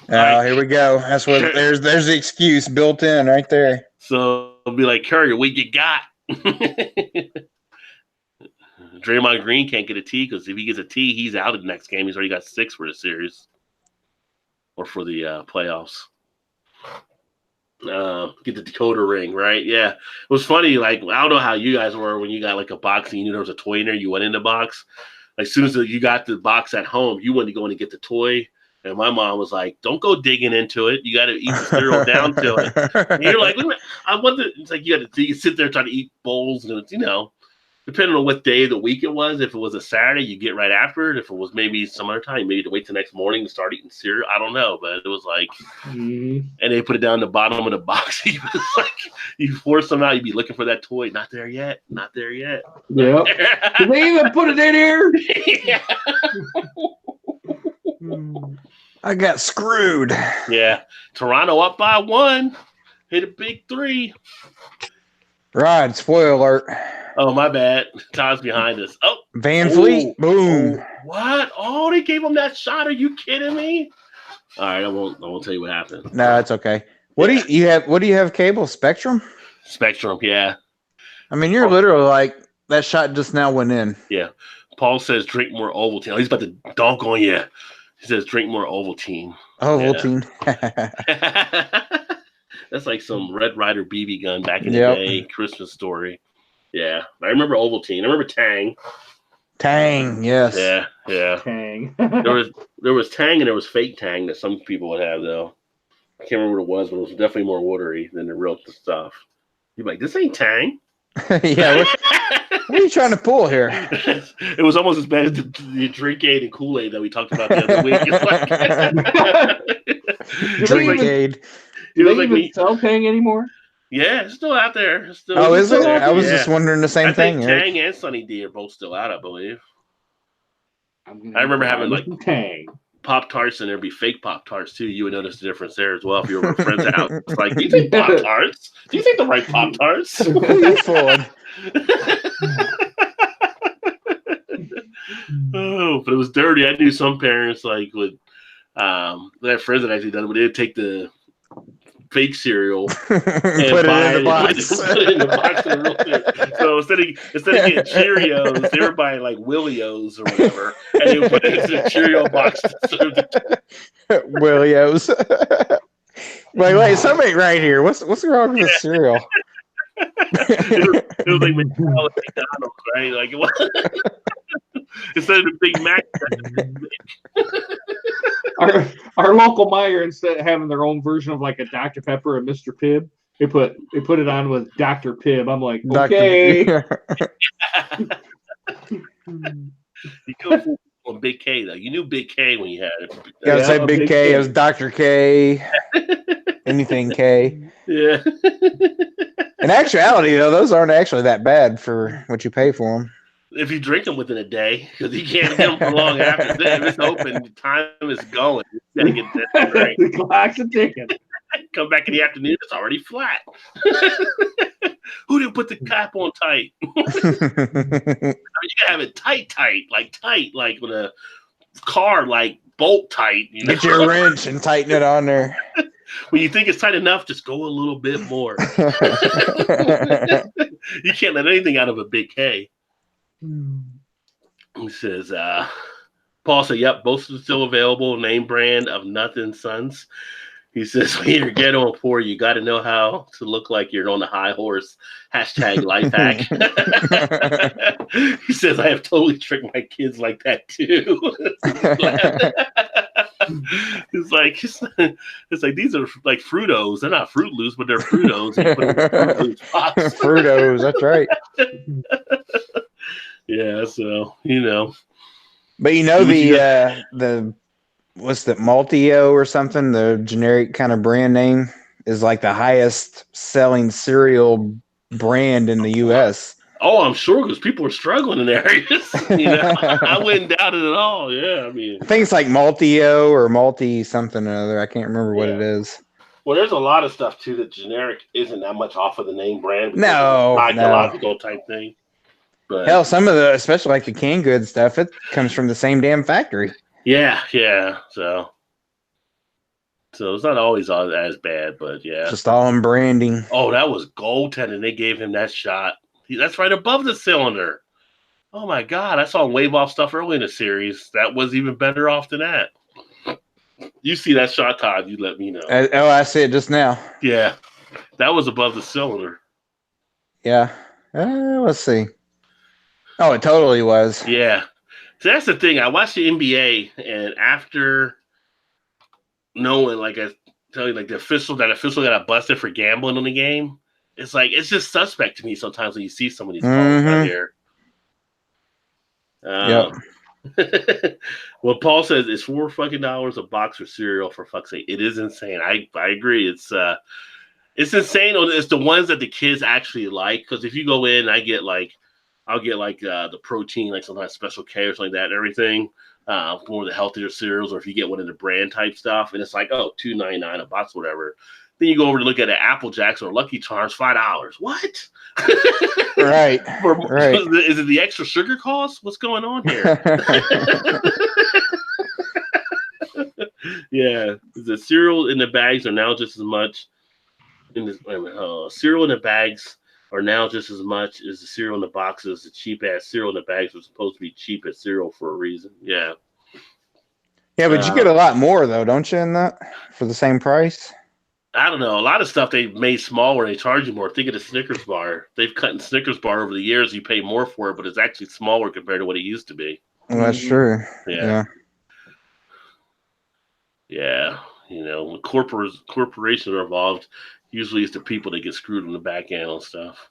Oh, here we go. That's what there's the excuse built in right there. So it'll be like, Curry, what you got? Draymond Green can't get a T because if he gets a T, he's out of the next game. He's already got 6 for the series or for the playoffs. Get the Dakota ring, right? Yeah. It was funny. Like, I don't know how you guys were when you got like a box and you knew there was a toy in there. You went in the box. Like, as soon as you got the box at home, you wanted to go in and get the toy. And my mom was like, don't go digging into it. You got to eat the cereal down to it. And you're like, I wonder. It's like you sit there trying to eat bowls. And, depending on what day of the week it was. If it was a Saturday, you get right after it. If it was maybe some other time, maybe to wait till next morning to start eating cereal. I don't know. But it was like, and they put it down the bottom of the box. It was like, you force them out, you'd be looking for that toy. Not there yet. Not there yet. Yep. Did they even put it in here? Yeah. I got screwed. Yeah. Toronto up by 1. Hit a big 3. Right. Spoiler alert. Oh, my bad. Todd's behind us. Oh. Van Fleet. Boom. What? Oh, they gave him that shot. Are you kidding me? All right. I won't tell you what happened. No, it's okay. What do you have? What do you have? Cable Spectrum? Spectrum. Yeah. I mean, you're literally like that shot just now went in. Yeah. Paul says drink more Ovaltine. Oh, he's about to donk on you. He says drink more Ovaltine. Ovaltine. That's like some Red Ryder BB gun back in the day. Christmas story. Yeah. I remember Ovaltine. I remember Tang. Tang, yes. Yeah. Tang. There was Tang and there was fake Tang that some people would have, though. I can't remember what it was, but it was definitely more watery than the real stuff. You'd be like, this ain't Tang. Yeah. What are you trying to pull here? It was almost as bad as the Drink-Aid and Kool-Aid that we talked about the other week. Drink-Aid. Do they even sell Tang anymore? Yeah, it's still out there. Is it? I was just wondering the same thing. Tang and Sunny D are both still out, I believe. I remember having like Tang Pop-Tarts, and there'd be fake Pop-Tarts too. You would notice the difference there as well if you were with friends' house. It's like, do you think Pop-Tarts? Do you think the right Pop-Tarts? Oh, but it was dirty. I knew some parents like would they have friends that actually done it, but they'd take the fake cereal and put it in the box. Put it in the box. So instead of getting Cheerios, they were buying like Willios or whatever, and they would put it into the Cheerio box. Willios. Wait, something right here. What's wrong with the cereal? It was like McDonald's, right? Like it was instead of the Big Mac. Our local Meijer, instead of having their own version of like a Dr. Pepper and Mr. Pibb, they put it on with Dr. Pibb. I'm like, okay. You go for Big K though. You knew Big K when you had it. You gotta say Big K. It was Dr. K. Anything K. Yeah. In actuality, though, those aren't actually that bad for what you pay for them. If you drink them within a day, because you can't get them for long after. If it's open, the time is going. You gotta get that right. The clock's a ticking. Come back in the afternoon, it's already flat. Who didn't put the cap on tight? You gotta have it tight, like with a car, like bolt tight. Get your wrench and tighten it on there. When you think it's tight enough, just go a little bit more. You can't let anything out of a Big K. He says, Paul said, "Yep, both are still available. Name brand of Nothing Sons." He says, "When you're ghetto and poor, you got to know how to look like you're on the high horse." Hashtag life hack. He says, "I have totally tricked my kids like that too." It's like these are like Fruitos. They're not Fruit Loops, but they're Fruitos. You put them in Fruit Loops box. Fruitos, that's right. Yeah, so But the what's that, Maltio or something, the generic kind of brand name, is like the highest selling cereal brand in the US. Oh, I'm sure, because people are struggling in areas. I wouldn't doubt it at all. Yeah, I mean, I think it's like Maltio or Malti something or other. I can't remember what it is. Well, there's a lot of stuff too that generic isn't that much off of the name brand. No, psychological type thing. But hell, some of the, especially like the canned goods stuff, it comes from the same damn factory. Yeah. So it's not always all as bad, but yeah. Just all in branding. Oh, that was goaltending. They gave him that shot. That's right above the cylinder. Oh my God. I saw him wave off stuff early in the series. That was even better off than that. You see that shot, Todd, you let me know. I see it just now. Yeah. That was above the cylinder. Yeah. Let's see. Oh, it totally was. Yeah. So that's the thing. I watched the NBA, and after knowing, like I tell you, like that official got busted for gambling on the game, it's like it's just suspect to me sometimes when you see some of these calls out here. Yep. Well, Paul says it's $4 fucking a box of cereal, for fuck's sake. It is insane. I agree. It's insane. It's the ones that the kids actually like, because if you go in, I'll get the protein, like sometimes Special K or something like that and everything. More of the healthier cereals, or if you get one of the brand type stuff, and it's like, oh, $2.99 a box, whatever. Then you go over to look at an Apple Jacks or Lucky Charms, $5. What? Right. Right. Is it the extra sugar cost? What's going on here? Yeah, the cereal in the bags are now just as much. Cereal in the bags are now just as much as the cereal in the boxes. The cheap ass cereal in the bags was supposed to be cheap as cereal for a reason. Yeah. Yeah, but you get a lot more though, don't you, in that for the same price? I don't know. A lot of stuff they made smaller. They charge you more. Think of the Snickers bar. They've cut in Snickers bar over the years. You pay more for it, but it's actually smaller compared to what it used to be. Well, that's true. Yeah. When corporations are involved, usually it's the people that get screwed on the back end on stuff.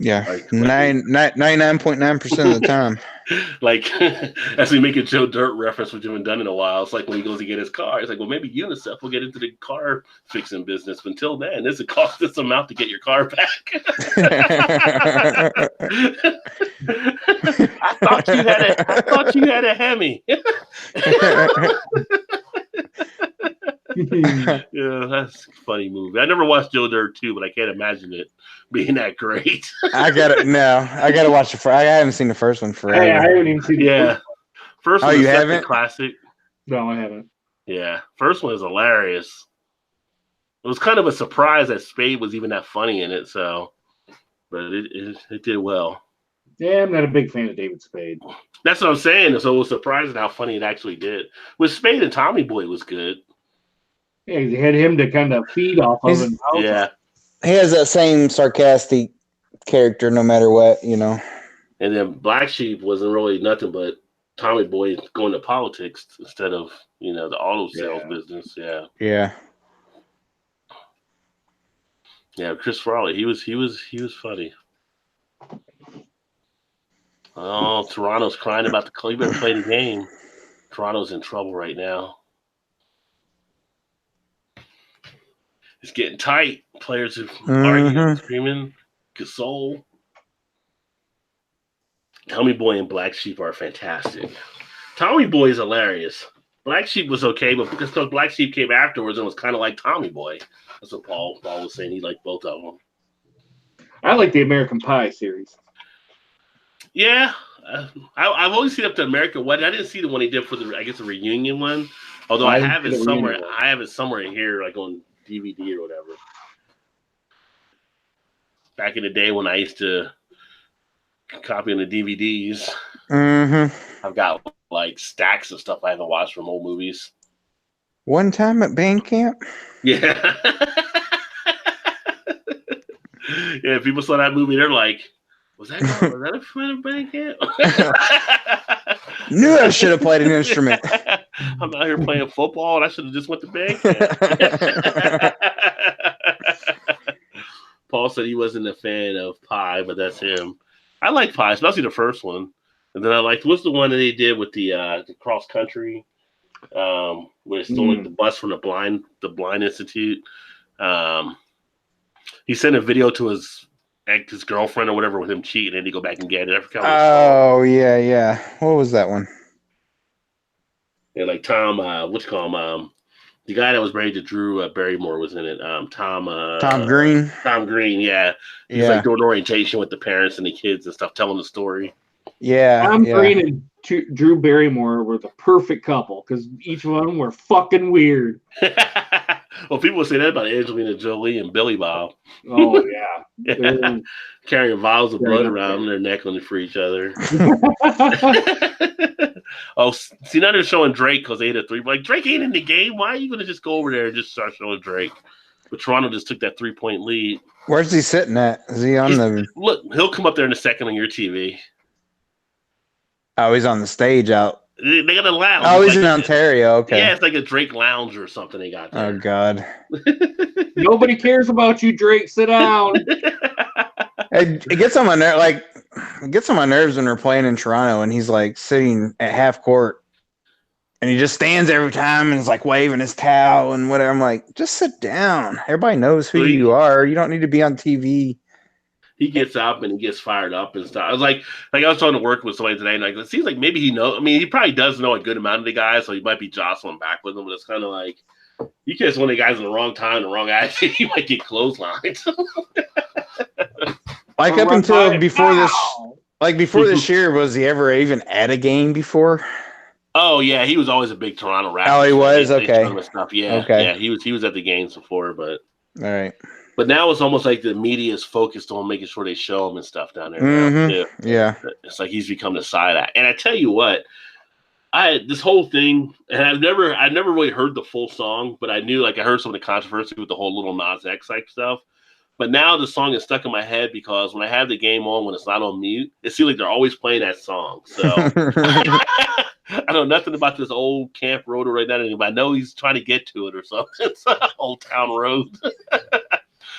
Yeah, 99.9% of the time. Like, as we make a Joe Dirt reference, which we haven't done in a while, it's like when he goes to get his car, it's like, well, maybe UNICEF will get into the car fixing business. But until then, this will cost this amount to get your car back. I thought you had a Hemi. Yeah, that's a funny movie. I never watched Joe Dirt 2, but I can't imagine it being that great. I gotta watch it. I haven't seen the first one forever. I haven't even seen the first one. You haven't? Classic. No, I haven't. Yeah, first one is hilarious. It was kind of a surprise that Spade was even that funny in it. So, but it did well. Yeah, I'm not a big fan of David Spade. That's what I'm saying. So it was surprising how funny it actually did. With Spade and Tommy Boy was good. Yeah, they had him to kind of feed off of. Yeah. He has that same sarcastic character no matter what, And then Black Sheep wasn't really nothing but Tommy Boy going to politics instead of, the auto sales business. Yeah. Yeah. Yeah, Chris Farley, he was funny. Oh, Toronto's crying about you better play the game. Toronto's in trouble right now. It's getting tight. Players are arguing, screaming. Gasol. Tommy Boy and Black Sheep are fantastic. Tommy Boy is hilarious. Black Sheep was okay, but because Black Sheep came afterwards and was kind of like Tommy Boy. That's what Paul was saying. He liked both of them. I like the American Pie series. Yeah. I've always seen up to American Wedding. I didn't see the one he did for the reunion one. Although I have it somewhere. I have it somewhere in here, like on DVD or whatever. Back in the day when I used to copy on the DVDs. Mm-hmm. I've got like stacks of stuff I haven't watched from old movies. One time at band camp. Yeah. Yeah, people saw that movie, they're like, was that a friend of band camp? Knew I should have played an instrument. I'm out here playing football and I should have just went to band camp. Paul said he wasn't a fan of Pie, but that's him. I like Pie, especially the first one. And then I liked, what's the one that they did with the cross country, where they stole the bus from the blind institute. He sent a video to his girlfriend or whatever with him cheating, and he go back and get it. I forgot. Oh yeah. What was that one? Yeah, like Tom, the guy that was married to Drew Barrymore was in it. Tom Green. Tom Green, yeah. He's like doing orientation with the parents and the kids and stuff, telling the story. Yeah. Tom Green and Drew Barrymore were the perfect couple because each of them were fucking weird. Well, people say that about Angelina Jolie and Billy Bob. Oh yeah. Carrying vials of blood around their neck for each other. Oh, see, now they're showing Drake because they hit a three. Like, Drake ain't in the game. Why are you going to just go over there and just start showing Drake? But Toronto just took that 3-point lead. Where's he sitting at? Is he on the... Look, he'll come up there in a second on your TV. Oh, he's on the stage out. They got a lounge. Oh, he's in Ontario. Okay. Yeah, it's like a Drake lounge or something they got there. Oh, God. Nobody cares about you, Drake. Sit down. It gets on my nerve. Like, it gets on my nerves when we're playing in Toronto, and he's like sitting at half court, and he just stands every time and is like waving his towel and whatever. I'm like, just sit down. Everybody knows who you are. You don't need to be on TV. He gets up and he gets fired up and stuff. I was like I was trying to work with somebody today, and like it seems like maybe he knows. I mean, he probably does know a good amount of the guys, so he might be jostling back with them. But it's kind of like you catch one of the guys in the wrong time, the wrong attitude, you might get clotheslined. Like up until before this, like before this year, was he ever even at a game before? Oh yeah, he was always a big Toronto Raptors. Oh, he was okay. Stuff. Yeah, okay. Yeah, he was at the games before, but all right. But now it's almost like the media is focused on making sure they show him and stuff down there. Mm-hmm. Now, yeah, it's like he's become the side act. And I tell you what, this whole thing, and I've never really heard the full song, but I knew, like, I heard some of the controversy with the whole little Nas X type stuff. But now the song is stuck in my head because when I have the game on, when it's not on mute, it seems like they're always playing that song. So I know nothing about this old Camp Road right now, but I know he's trying to get to it or something. It's Old Town Road.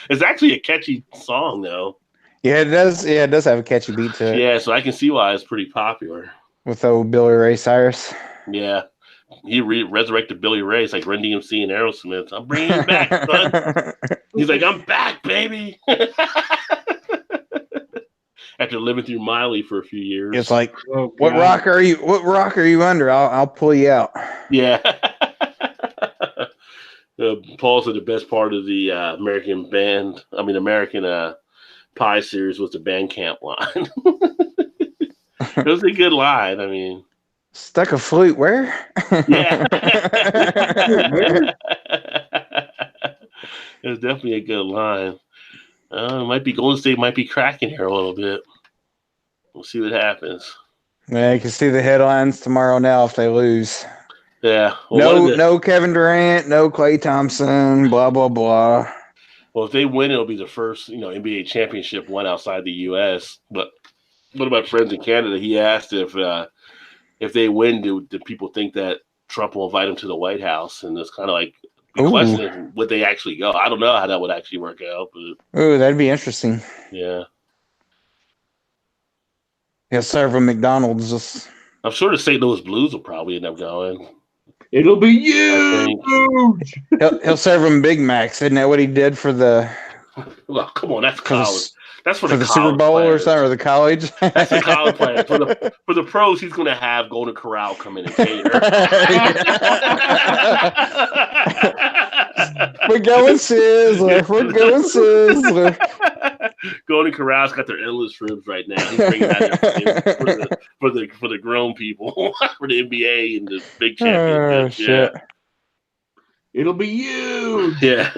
It's actually a catchy song, though. Yeah, it does. Yeah, it does have a catchy beat to it. Yeah, so I can see why it's pretty popular. With old Billy Ray Cyrus. Yeah. He resurrected Billy Ray. It's like Run DMC and Aerosmith. I'm bringing you back, son. He's like, I'm back, baby. After living through Miley for a few years. It's like, what rock are you under? I'll pull you out. Yeah. Paul said the best part of the American Pie series was the band camp line. It was a good line. I mean, stuck a flute where? Yeah. It was definitely a good line. Golden State might be cracking here a little bit. We'll see what happens. Yeah, you can see the headlines tomorrow now if they lose. Yeah. Well, no Kevin Durant, no Klay Thompson, blah, blah, blah. Well, if they win, it'll be the first, NBA championship won outside the U.S. But one of my friends in Canada, he asked if they win, do people think that Trump will invite them to the White House? And it's kind of like the question is, would they actually go? I don't know how that would actually work out. But ooh, that'd be interesting. Yeah. He'll serve a McDonald's. I'm sure the St. Louis Blues will probably end up going. It'll be huge. He'll serve them Big Macs. Isn't that what he did for the? Well, come on, that's college. That's for the Super Bowl players. or something, or the college. That's the college players. For the pros, he's going to have Golden Corral come in and cater. We're going Sizzler. We're going Sizzler. Golden Corral's got their endless ribs right now. He's bringing that for the grown people for the NBA and the big championship. Shit. It'll be huge. Yeah.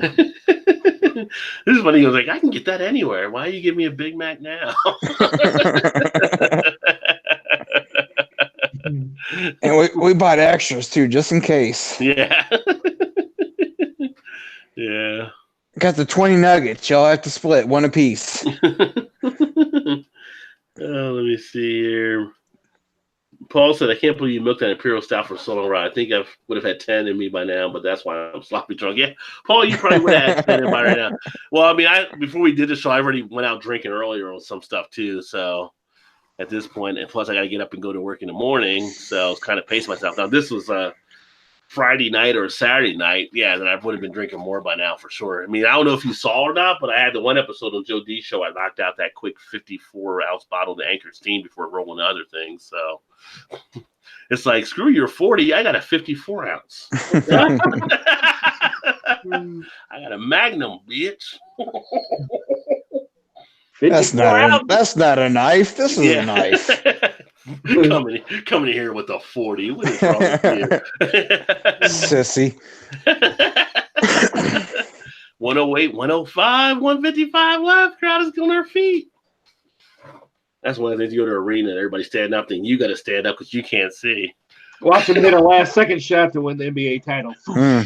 This is funny. He was like, I can get that anywhere. Why are you giving me a Big Mac now? And we bought extras too, just in case. Yeah. Yeah. Got the 20 nuggets. Y'all have to split one apiece. Let me see here. Paul said, I can't believe you milked that Imperial Stout for so long. I think I would have had 10 in me by now, but that's why I'm sloppy drunk. Yeah, Paul, you probably would have had 10 in by right now. Well, I mean, before we did the show, I already went out drinking earlier on some stuff too. So at this point, and plus I got to get up and go to work in the morning. So I was kind of pacing myself. Now, this was Friday night or a Saturday night, yeah, then I would have been drinking more by now for sure. I mean, I don't know if you saw or not, but I had the one episode on Joe D's show. I knocked out that quick 54-ounce bottle of the Anchor Steam before rolling the other things. So it's like, screw your 40. I got a 54-ounce. I got a Magnum, bitch. That's not a knife. This is a knife. coming in here with a 40. What is wrong with you? Sissy. 108, 105, 155 left. Crowd is on their feet. That's one of the things. You go to the arena and everybody's standing up, then you got to stand up because you can't see. Watch them hit a last-second shot to win the NBA title. So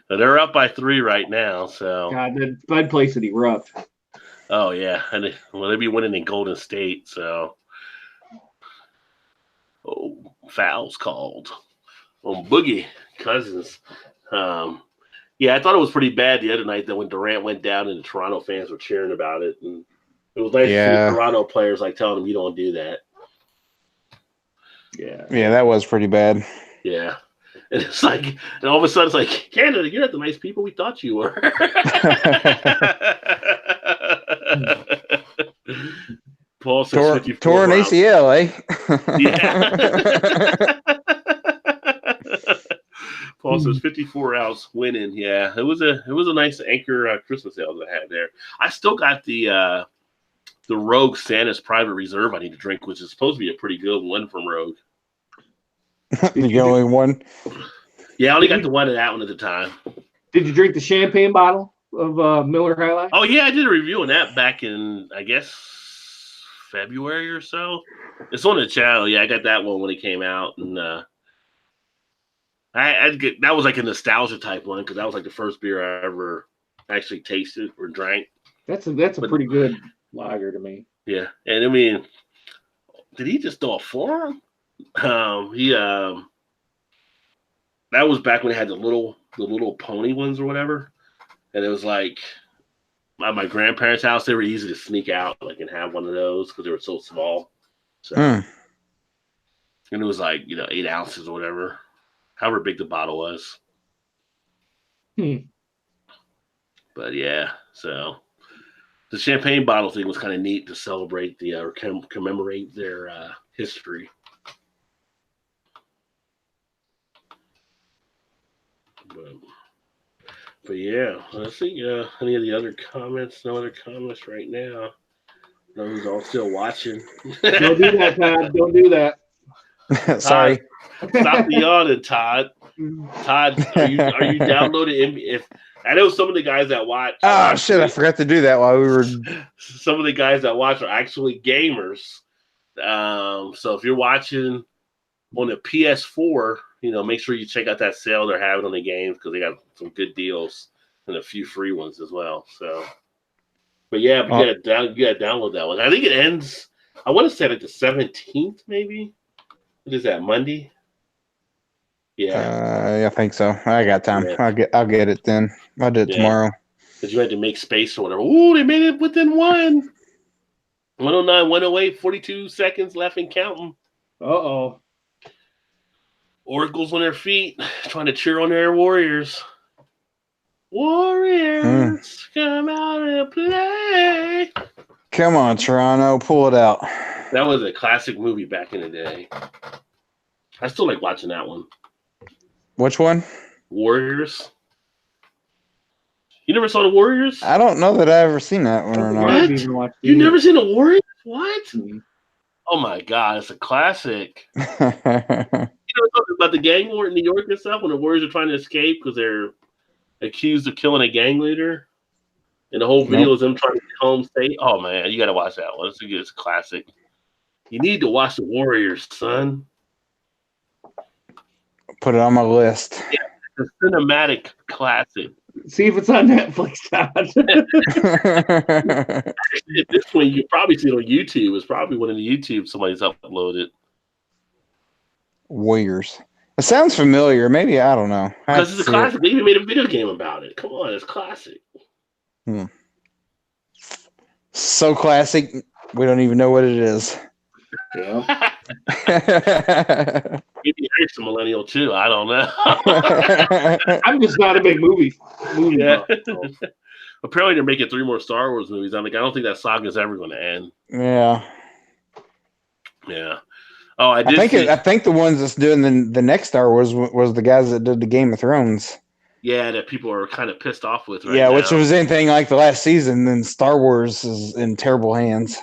they're up by 3 right now. So God, that place would erupt. Oh yeah, and they'll be winning in Golden State. So. Oh, fouls called on Boogie Cousins. Yeah, I thought it was pretty bad the other night that when Durant went down and the Toronto fans were cheering about it. And it was nice to see Toronto players like telling them you don't do that. Yeah. Yeah, that was pretty bad. Yeah. And it's like, and all of a sudden it's like, Canada, you're not the nice people we thought you were. Paul says torn ACL, eh? Yeah. Paul says 54-ounce winning. Yeah, it was a nice Anchor Christmas sale that I had there. I still got the Rogue Santa's Private Reserve I need to drink, which is supposed to be a pretty good one from Rogue. The only one? Yeah, I only got the one of that one at the time. Did you drink the champagne bottle of Miller High Life? Oh yeah, I did a review on that back in, I guess, February or so. It's on the channel. Yeah, I got that one when it came out, and that was like a nostalgia type one because that was like the first beer I ever actually tasted or drank. That's a pretty good lager to me. Yeah, and I mean, did he just throw a forearm? That was back when they had the little pony ones or whatever, and it was like at my grandparents' house. They were easy to sneak out like and have one of those because they were so small. So, and it was like 8 ounces or whatever, however big the bottle was. But yeah, so the champagne bottle thing was kind of neat to celebrate or commemorate their history. But yeah, let's see. Any of the other comments? No other comments right now. Those all still watching. Don't do that, Todd. Don't do that. Sorry. Stop the yawning, Todd. Todd, are you downloading? If I know some of the guys that watch. Oh shit! I forgot to do that while we were. Some of the guys that watch are actually gamers. So if you're watching on a PS4, make sure you check out that sale they're having on the games because they got some good deals and a few free ones as well. So, but yeah, you gotta download that one. I think it ends. I want to say like the 17th, maybe. What is that? Monday? Yeah. I think so. I got time. Yeah. I'll get it then. I'll do it tomorrow. Because you had to make space or whatever. Ooh, they made it within 109, 108, 42 seconds left and counting. Uh-oh. Oracles on their feet, trying to cheer on their Warriors. Warriors, come out and play. Come on, Toronto, pull it out. That was a classic movie back in the day. I still like watching that one. Which one? Warriors. You never saw the Warriors? I don't know that I ever seen that one or not. What? You never seen the Warriors? What? Mm-hmm. Oh my God, it's a classic. You know talking about the gang war in New York and stuff when the Warriors are trying to escape because they're accused of killing a gang leader, and the whole video is them trying to get home state. Oh man, you got to watch that one. It's a classic. You need to watch the Warriors, son. Put it on my list. The cinematic classic. See if it's on Netflix, Todd. Actually, at this point, you can probably see it on YouTube. It's probably one of the YouTube somebody's uploaded. Warriors. It sounds familiar. Maybe, I don't know. Because it's a classic. They even made a video game about it. Come on, it's classic. So classic, we don't even know what it is. Yeah. Maybe Eric's a millennial too. I don't know. I'm just not a big movie buff. So. Apparently, they're making 3 more Star Wars movies. I'm like, I don't think that saga is ever going to end. Yeah. Yeah. Oh, I think the ones that's doing the next Star Wars was the guys that did the Game of Thrones. Yeah, that people are kind of pissed off with right now. Yeah, which was anything like the last season, then Star Wars is in terrible hands.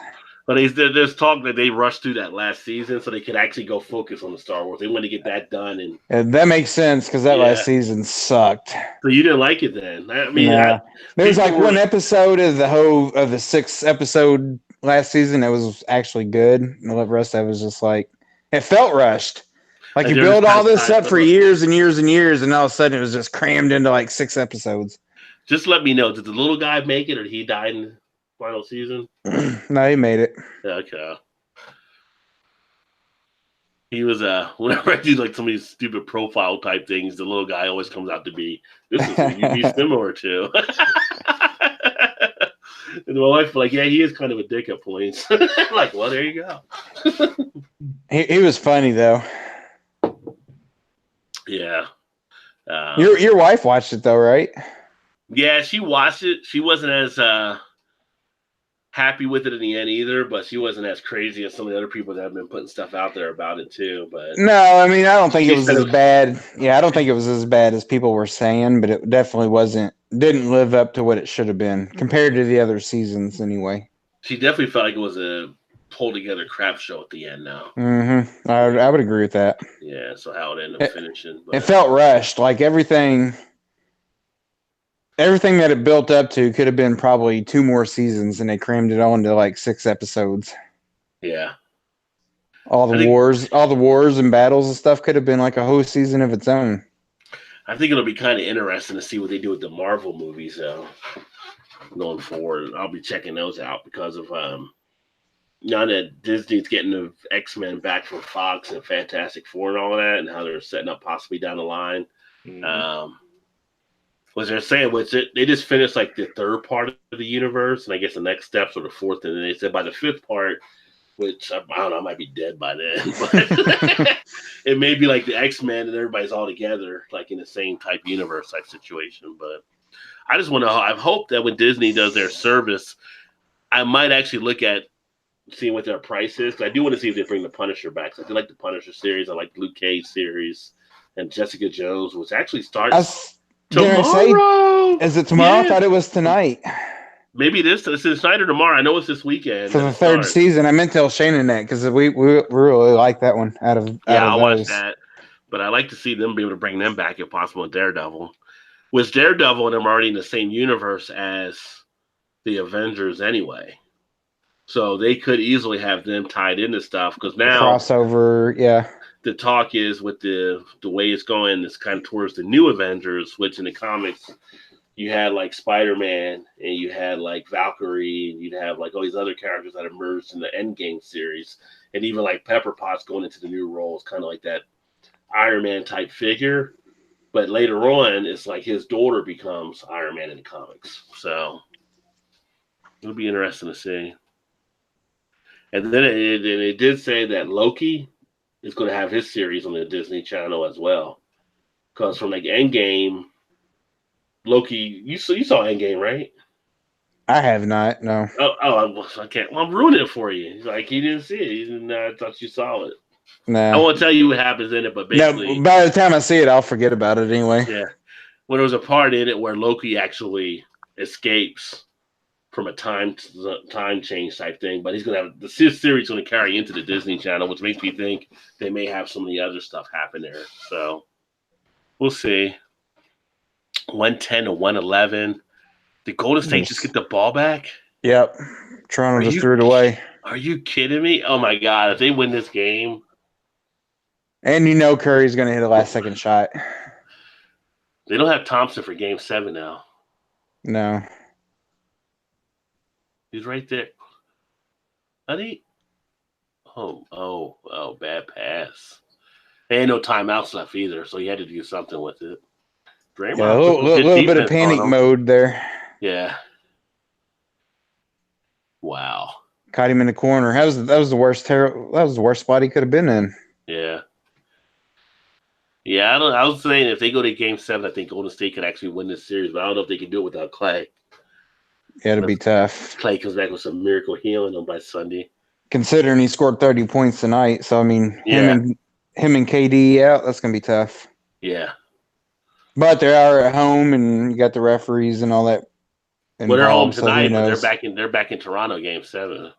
But there's talk that they rushed through that last season so they could actually go focus on the Star Wars. They want to get that done. And that makes sense because that last season sucked. So you didn't like it then? I mean, there was like one episode of the 6-episode last season that was actually good. And the rest of it was just like, it felt rushed. Like you build all this up for years and years and years, and all of a sudden it was just crammed into like 6 episodes. Just let me know. Did the little guy make it, or did he die in the final season? No, he made it. Yeah, okay. He was whenever I do like some of these stupid profile type things, the little guy always comes out to be, this is who you'd be similar to. And my wife was like, yeah, he is kind of a dick at points. Like, well, there you go. He was funny though. Yeah. Your wife watched it though, right? Yeah, she watched it. She wasn't as happy with it in the end either, but she wasn't as crazy as some of the other people that have been putting stuff out there about it too. But no, I mean, I don't think it was as bad. Yeah, I don't think it was as bad as people were saying, but it definitely didn't live up to what it should have been compared to the other seasons anyway. She definitely felt like it was a pulled together crap show at the end now. Mm-hmm. I would agree with that. Yeah, so how it ended up finishing. But it felt rushed. Like everything that it built up to could have been probably 2 more seasons, and they crammed it all into like 6 episodes. Yeah. All the wars and battles and stuff could have been like a whole season of its own. I think it'll be kind of interesting to see what they do with the Marvel movies going forward. I'll be checking those out because of now that Disney's getting the X-Men back from Fox and Fantastic Four and all of that, and how they're setting up possibly down the line. Mm-hmm. Was they're saying they just finished like the 3rd part of the universe, and I guess the next steps are the 4th, and then they said by the 5th part, which I don't know, I might be dead by then, but it may be like the X-Men and everybody's all together, like in the same type universe type situation. But I just want to, I hope that when Disney does their service, I might actually look at seeing what their price is. I do want to see if they bring the Punisher back. So I do like the Punisher series. I like the Luke Cage series and Jessica Jones, which actually starts tomorrow. Is it tomorrow? Yeah. I thought it was tonight. Maybe it's tonight or tomorrow. I know it's this weekend. For the 3rd season. I meant to tell Shannon that because we really like that one. I'll watch that. But I like to see them be able to bring them back if possible in Daredevil. With Daredevil and them already in the same universe as the Avengers anyway. So they could easily have them tied into stuff because now crossover, yeah. The talk is with the way it's going, it's kind of towards the new Avengers, which in the comics you had like Spider-Man and you had like Valkyrie and you'd have like all these other characters that emerged in the Endgame series, and even like Pepper Potts going into the new roles, kind of like that Iron Man type figure. But later on, it's like his daughter becomes Iron Man in the comics. So it'll be interesting to see. And then it did say that Loki is going to have his series on the Disney Channel as well. Because from like Endgame, Loki, you saw Endgame, right? I have not, no. I can't. Well, I'm ruining it for you. He's like, he didn't see it. I thought you saw it. Nah. I won't tell you what happens in it, but basically. No, by the time I see it, I'll forget about it anyway. Yeah. When there was a part in it where Loki actually escapes from a time change type thing, but he's going to have the series going to carry into the Disney Channel, which makes me think they may have some of the other stuff happen there. So we'll see. 110 to 111. Did Golden State just get the ball back? Yep. Toronto just threw it away. Are you kidding me? Oh my God. If they win this game, And Curry's going to hit a last-second shot. They don't have Thompson for Game 7 now. No. He's right there. Honey. Oh, bad pass. Ain't no timeouts left either, so he had to do something with it. Draymond, Yeah, a little bit of panic mode there. Yeah. Wow. Caught him in the corner. That was the worst spot he could have been in. Yeah. Yeah, I was saying if they go to Game 7, I think Golden State could actually win this series, but I don't know if they can do it without Clay. Yeah, it'll be tough. Clay comes back with some miracle healing on by Sunday. Considering he scored 30 points tonight, so I mean, him and KD out, that's gonna be tough. Yeah. But they are at home, and you got the referees and all that. Well, they're home tonight, but they're back in Toronto Game 7.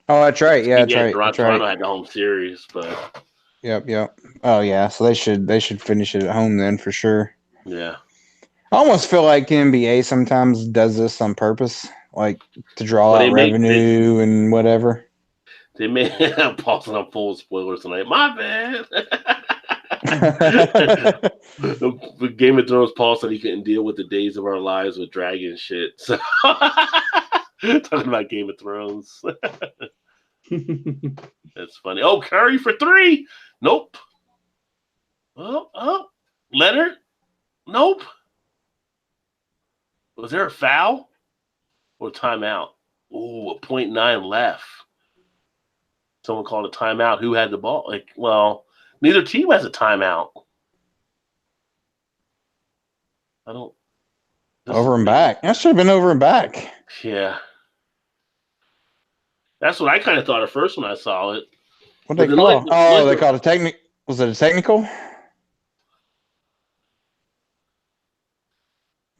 Oh, that's right. Yeah, that's right. Toronto had the home series, but Yep. Oh yeah, so they should finish it at home then for sure. Yeah. I almost feel like NBA sometimes does this on purpose, like to draw out revenue and whatever. They may have paused on full spoilers tonight. My bad. The Game of Thrones Paul said he couldn't deal with the days of our lives with dragon shit. So talking about Game of Thrones. That's funny. Oh, Curry for 3. Nope. Oh, Leonard. Nope. Was there a foul or timeout? Ooh, a 0.9 left. Someone called a timeout. Who had the ball? Neither team has a timeout. I don't. Over and back. That should have been over and back. Yeah. That's what I kind of thought at first when I saw it. What did they call? They called a technical. Was it a technical?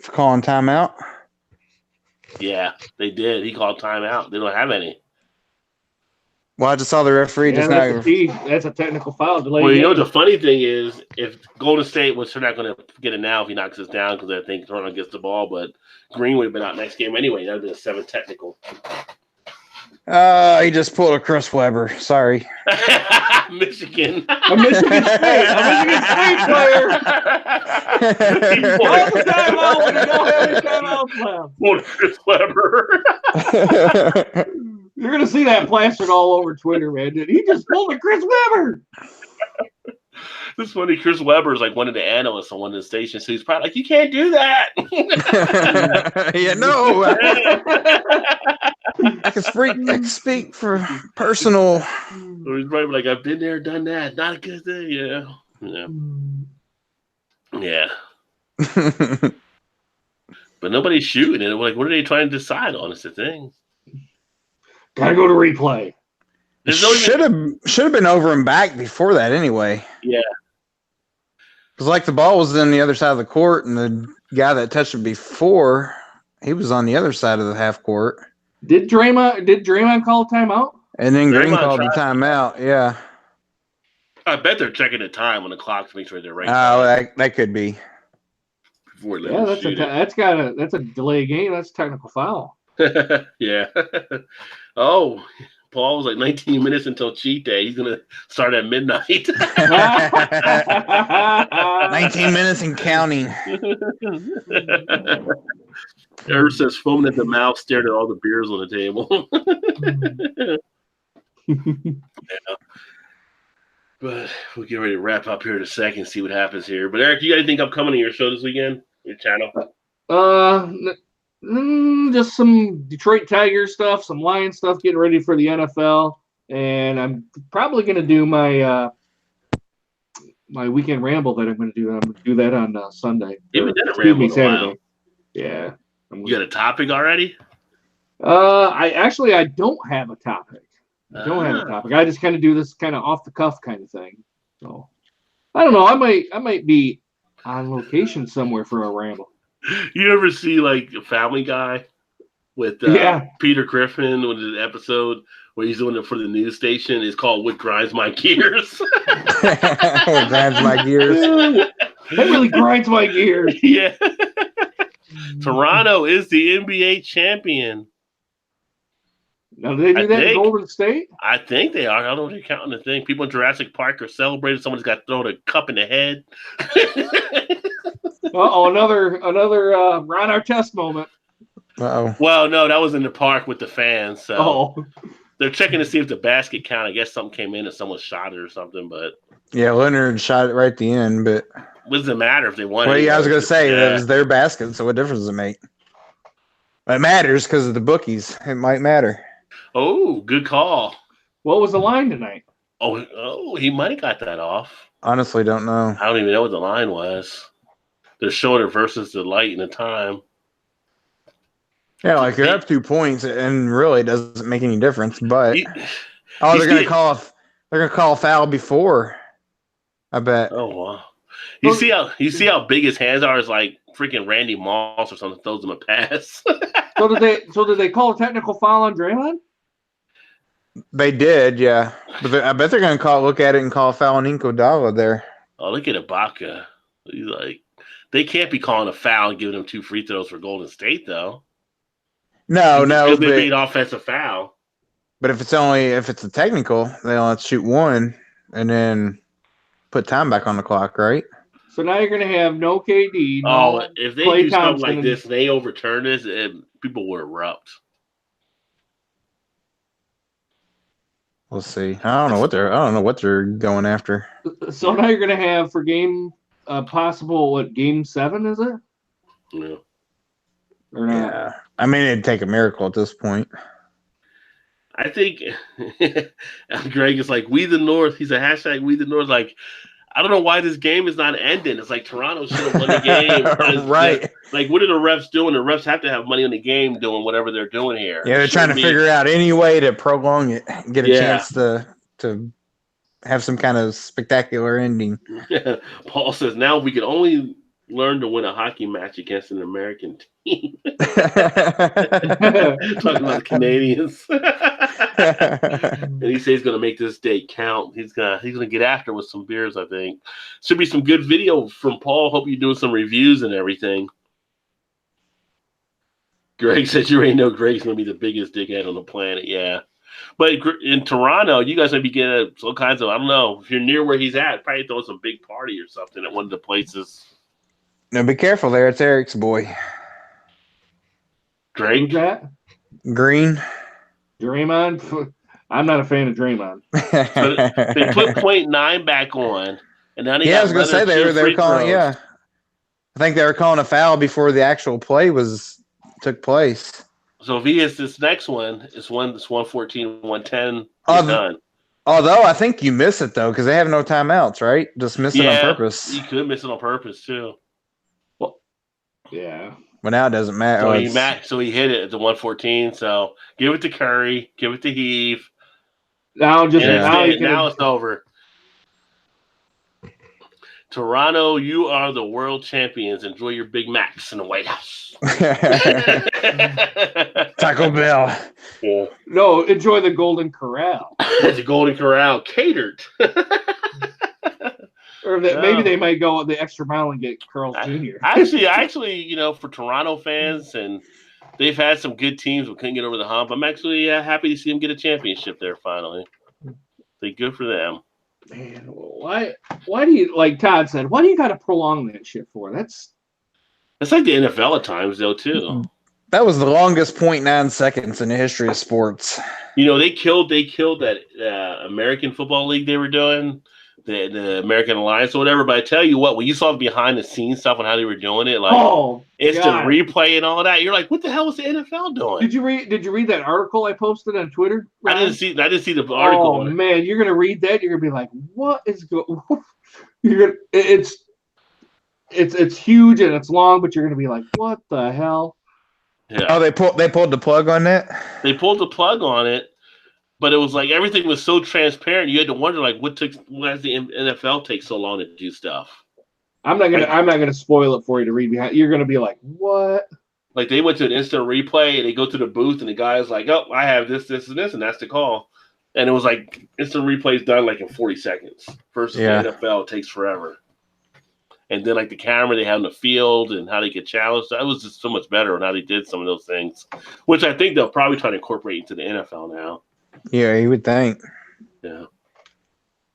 For calling timeout? Yeah, they did. He called timeout. They don't have any. Well, I just saw the referee just now. That's a technical foul. Well, the funny thing is, if Golden State was not going to get it now if he knocks us down because I think Toronto gets the ball, but Green would have been out next game anyway. That would have been a 7 technical. He just pulled a Chris Webber. Sorry. Michigan. A Michigan State player. All the timeout when you don't have any timeouts left. Pulled Chris Webber. You're gonna see that plastered all over Twitter, man. He just pulled a Chris Webber. It's funny. Chris Webber is like one of the analysts on one of the stations, so he's probably like, "You can't do that." Yeah, no. I can speak for personal. So he's probably like, "I've been there, done that. Not a good thing." Yeah. But nobody's shooting it. Like, what are they trying to decide on? It's the thing. Gotta go to replay. Should have been over and back before that anyway. Yeah. Because the ball was on the other side of the court, and the guy that touched it before, he was on the other side of the half court. Did Draymond call a timeout? And then Green called the timeout. Yeah. I bet they're checking the time on the clock to make sure they're right. Oh, that could be. Yeah, that's a delay game. That's a technical foul. Yeah. Oh, Paul was like 19 minutes until cheat day. He's gonna start at midnight. 19 minutes and counting. Eric says foaming at the mouth, stared at all the beers on the table. Yeah. But we'll get ready to wrap up here in a second, see what happens here. But Eric, you got anything upcoming on your show this weekend? Your channel? Just some Detroit Tigers stuff, some Lions stuff, getting ready for the NFL, and I'm probably going to do my my weekend ramble that I'm going to do. I'm going to do that on Sunday. You haven't done a ramble in a Saturday. while. Yeah. You got a topic already? I don't have a topic. I just kind of do this kind of off the cuff kind of thing. So I don't know. I might be on location somewhere for a ramble. You ever see like a Family Guy with Peter Griffin with an episode where he's doing it for the news station? It's called "What Grinds My Gears." What grinds my gears? That really grinds my gears. Yeah. Toronto is the NBA champion. Now, do they do that in Golden State? I think they are. I don't know if they're counting the thing. People in Jurassic Park are celebrating. Someone's got thrown a cup in the head. Another Ron Artest moment. Uh-oh. Well, no, that was in the park with the fans. So Oh. they're checking to see if the basket count. I guess something came in and someone shot it or something. But Yeah, Leonard shot it right at the end. But what does it matter if they won? well, yeah, I was gonna say Yeah. that was their basket. So what difference does it make? It matters because of the bookies. It might matter. Oh, good call. What was the line tonight? Oh, he might have got that off. Honestly, don't know. I don't even know what the line was. They're showing it versus the light and the time. Yeah, like you're up 2 points, and really it doesn't make any difference. But they're gonna call a foul before. I bet. Oh wow! You see how big his hands are? It's like freaking Randy Moss or something throws him a pass. So did they call a technical foul on Draymond? They did, yeah. But I bet they're gonna look at it and call a foul on Iguodala there. Oh, look at Ibaka. He's like, they can't be calling a foul and giving him 2 free throws for Golden State though. No, because they made offensive foul. But if it's a technical, they only have to shoot 1 and then put time back on the clock, right? So now you're gonna have no KD. If they Klay do Thompson something like this and they overturn this, people will erupt. We'll see. I don't know what they're going after. So now you're gonna have for game game 7, is it? Yeah. Or not? Yeah. I mean, it'd take a miracle at this point. I think Greg is like, we the North. He's a hashtag we the North. Like, I don't know why this game is not ending. It's like Toronto should have won the game. Right. Like, what are the refs doing? The refs have to have money in the game doing whatever they're doing here. Yeah, they're trying to figure out any way to prolong it, get a chance to have some kind of spectacular ending. Paul says, now we can only learn to win a hockey match against an American team. Talking about the Canadians. And he says he's gonna make this day count. He's gonna get after with some beers, I think. Should be some good video from Paul. Hope you're doing some reviews and everything. Greg said you already know Greg's gonna be the biggest dickhead on the planet. Yeah. But in Toronto, you guys might be getting all kinds of, I don't know, if you're near where he's at, probably throw some big party or something at one of the places. No, be careful there. It's Eric's boy. Drake? Green. Draymond? I'm not a fan of Draymond. So they put .9 back on. And now I was going to say they were calling, I think they were calling a foul before the actual play took place. So if he hits this next one, it's 114, 110, he's done. Although I think you miss it, though, because they have no timeouts, right? Just miss it on purpose. You could miss it on purpose, too. Well, yeah. But now it doesn't matter. So he hit it at the 114. So give it to Curry. Give it to Heave. Now it's over. Toronto, you are the world champions. Enjoy your Big Macs in the White House. Taco Bell. Yeah. No, enjoy the Golden Corral. The Golden Corral catered. Or maybe they might go the extra mile and get Carl's Jr. Actually, for Toronto fans, and they've had some good teams but couldn't get over the hump. I'm actually happy to see them get a championship there finally. Good for them. Man, why do you, like Todd said, why do you got to prolong that shit for? That's like the NFL at times, though, too. That was the longest 0.9 seconds in the history of sports. They killed that American Football League they were doing, the American Alliance or whatever. But I tell you what, when you saw the behind the scenes stuff and how they were doing it, like instant replay and all that, you're like, what the hell was the NFL doing? Did you read that article I posted on Twitter, Ryan? I didn't see the article. Oh man, you're gonna read that, you're gonna be like, what is going? It's huge and it's long, but you're gonna be like, what the hell? Yeah. Oh, they pulled the plug on that? They pulled the plug on it, but it was like everything was so transparent. You had to wonder, like, why does the NFL take so long to do stuff? I'm not gonna spoil it for you to read behind. You're gonna be like, what? Like they went to an instant replay and they go to the booth and the guy's like, oh, I have this, this, and this, and that's the call. And it was like instant replays done like in 40 seconds. Versus the NFL takes forever. And then like the camera they had in the field and how they get challenged, that was just so much better on how they did some of those things, which I think they'll probably try to incorporate into the NFL now. Yeah, you would think. Yeah.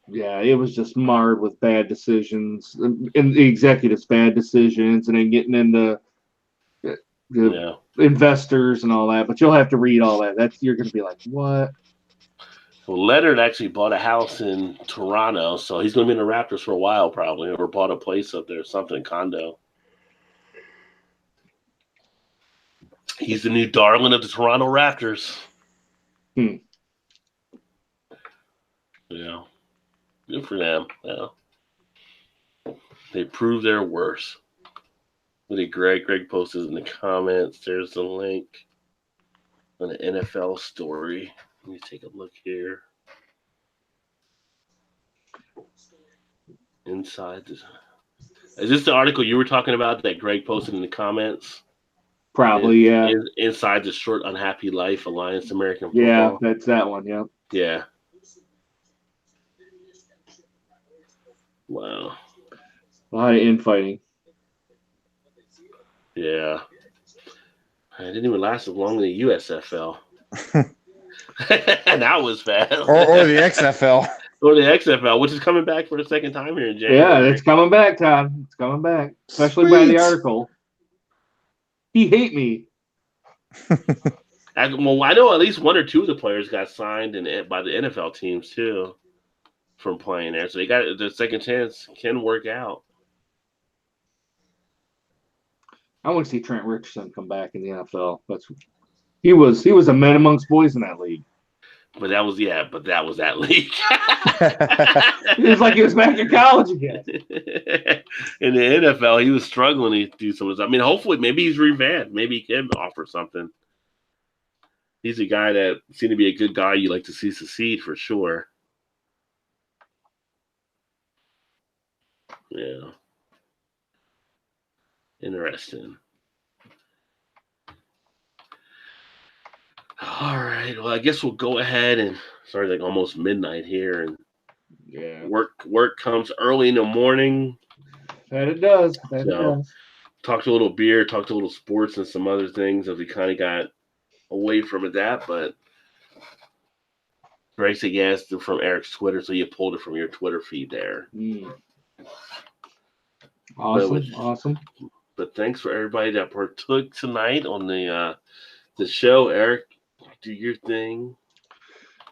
Yeah, it was just marred with bad decisions and the executives' bad decisions, and then getting into the investors and all that. But you'll have to read all that. You're going to be like, what? Well, Leonard actually bought a house in Toronto, so he's going to be in the Raptors for a while probably, or bought a place up there, something, condo. He's the new darling of the Toronto Raptors. Yeah. Good for them. Yeah. They prove their worth. Look at Greg. Greg posted in the comments. There's the link on the NFL story. Let me take a look here. Inside this. Is this the article you were talking about that Greg posted in the comments? Probably, yeah. Inside the Short Unhappy Life Alliance American Football. Yeah, that's that one, yeah. Yeah. Wow. A lot of infighting. Yeah. It didn't even last as long as the USFL. And that was fast. Or the XFL. Or the XFL, which is coming back for the second time here in January. Yeah, it's coming back, Todd. It's coming back. Especially by the article. He hate me. Well, I know at least one or two of the players got signed by the NFL teams, too, from playing there. So they got the second chance can work out. I want to see Trent Richardson come back in the NFL. He was a man amongst boys in that league. But that was that league. It was like he was back in college again. In the NFL, he was struggling to do some of this. I mean, hopefully, maybe he's revamped. Maybe he can offer something. He's a guy that seemed to be a good guy you like to see succeed for sure. Yeah. Interesting. All right. Well, I guess we'll go ahead and sorry, like almost midnight here, and work comes early in the morning. That it does. Talked a little beer, talked a little sports and some other things as we kind of got away from that, but Greg said yes from Eric's Twitter, so you pulled it from your Twitter feed there. Awesome. But thanks for everybody that partook tonight on the show. Eric, do your thing.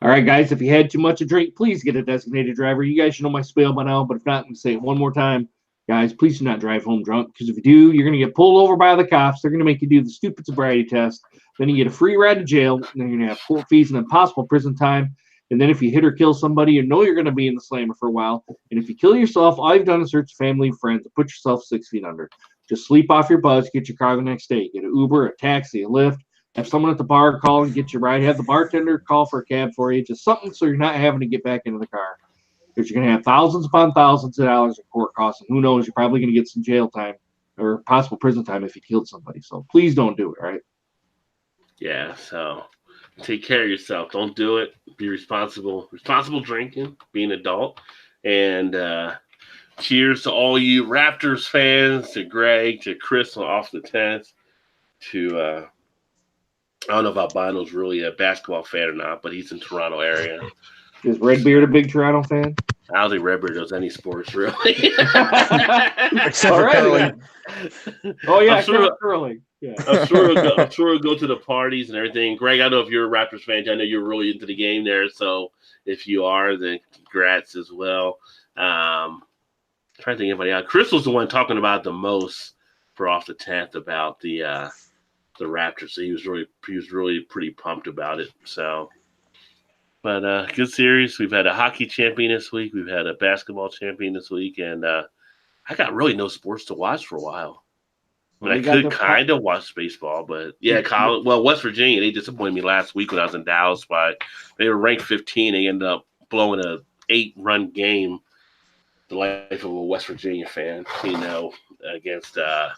All right, guys, if you had too much to drink, please get a designated driver. You guys should know my spiel by now, but if not, I'm going to say it one more time. Guys, please do not drive home drunk, because if you do, you're going to get pulled over by the cops. They're going to make you do the stupid sobriety test. Then you get a free ride to jail. And then you're going to have court fees and then possible prison time. And then if you hit or kill somebody, you know you're going to be in the slammer for a while. And if you kill yourself, all you've done is hurt family and friends and put yourself 6 feet under. Just sleep off your buzz, get your car the next day. Get an Uber, a taxi, a Lyft. Have someone at the bar call and get you a ride. Have the bartender call for a cab for you. Just something so you're not having to get back into the car. Because you're going to have thousands upon thousands of dollars in court costs. And who knows, you're probably going to get some jail time or possible prison time if you killed somebody. So please don't do it, right? Yeah, so take care of yourself. Don't do it. Be responsible. Responsible drinking, be an adult. And cheers to all you Raptors fans, to Greg, to Chris on Off the 10th, to I don't know if Albano's really a basketball fan or not, but he's in Toronto area. Is Redbeard a big Toronto fan? I don't think Redbeard does any sports, really. Except for curling. Oh, yeah, curling. Yeah. I'm sure he'll go to the parties and everything. Greg, I know if you're a Raptors fan, I know you're really into the game there. So if you are, then congrats as well. I'm trying to think of anybody else. Chris was the one talking about the most for Off the 10th about the Raptors. So he was really pretty pumped about it. So, but good series. We've had a hockey champion this week. We've had a basketball champion this week, and I got really no sports to watch for a while. I mean, I could kind of watch baseball, but yeah, college. Well, West Virginia, they disappointed me last week when I was in Dallas. They were ranked 15. They ended up blowing a 8-run game. The life of a West Virginia fan, against I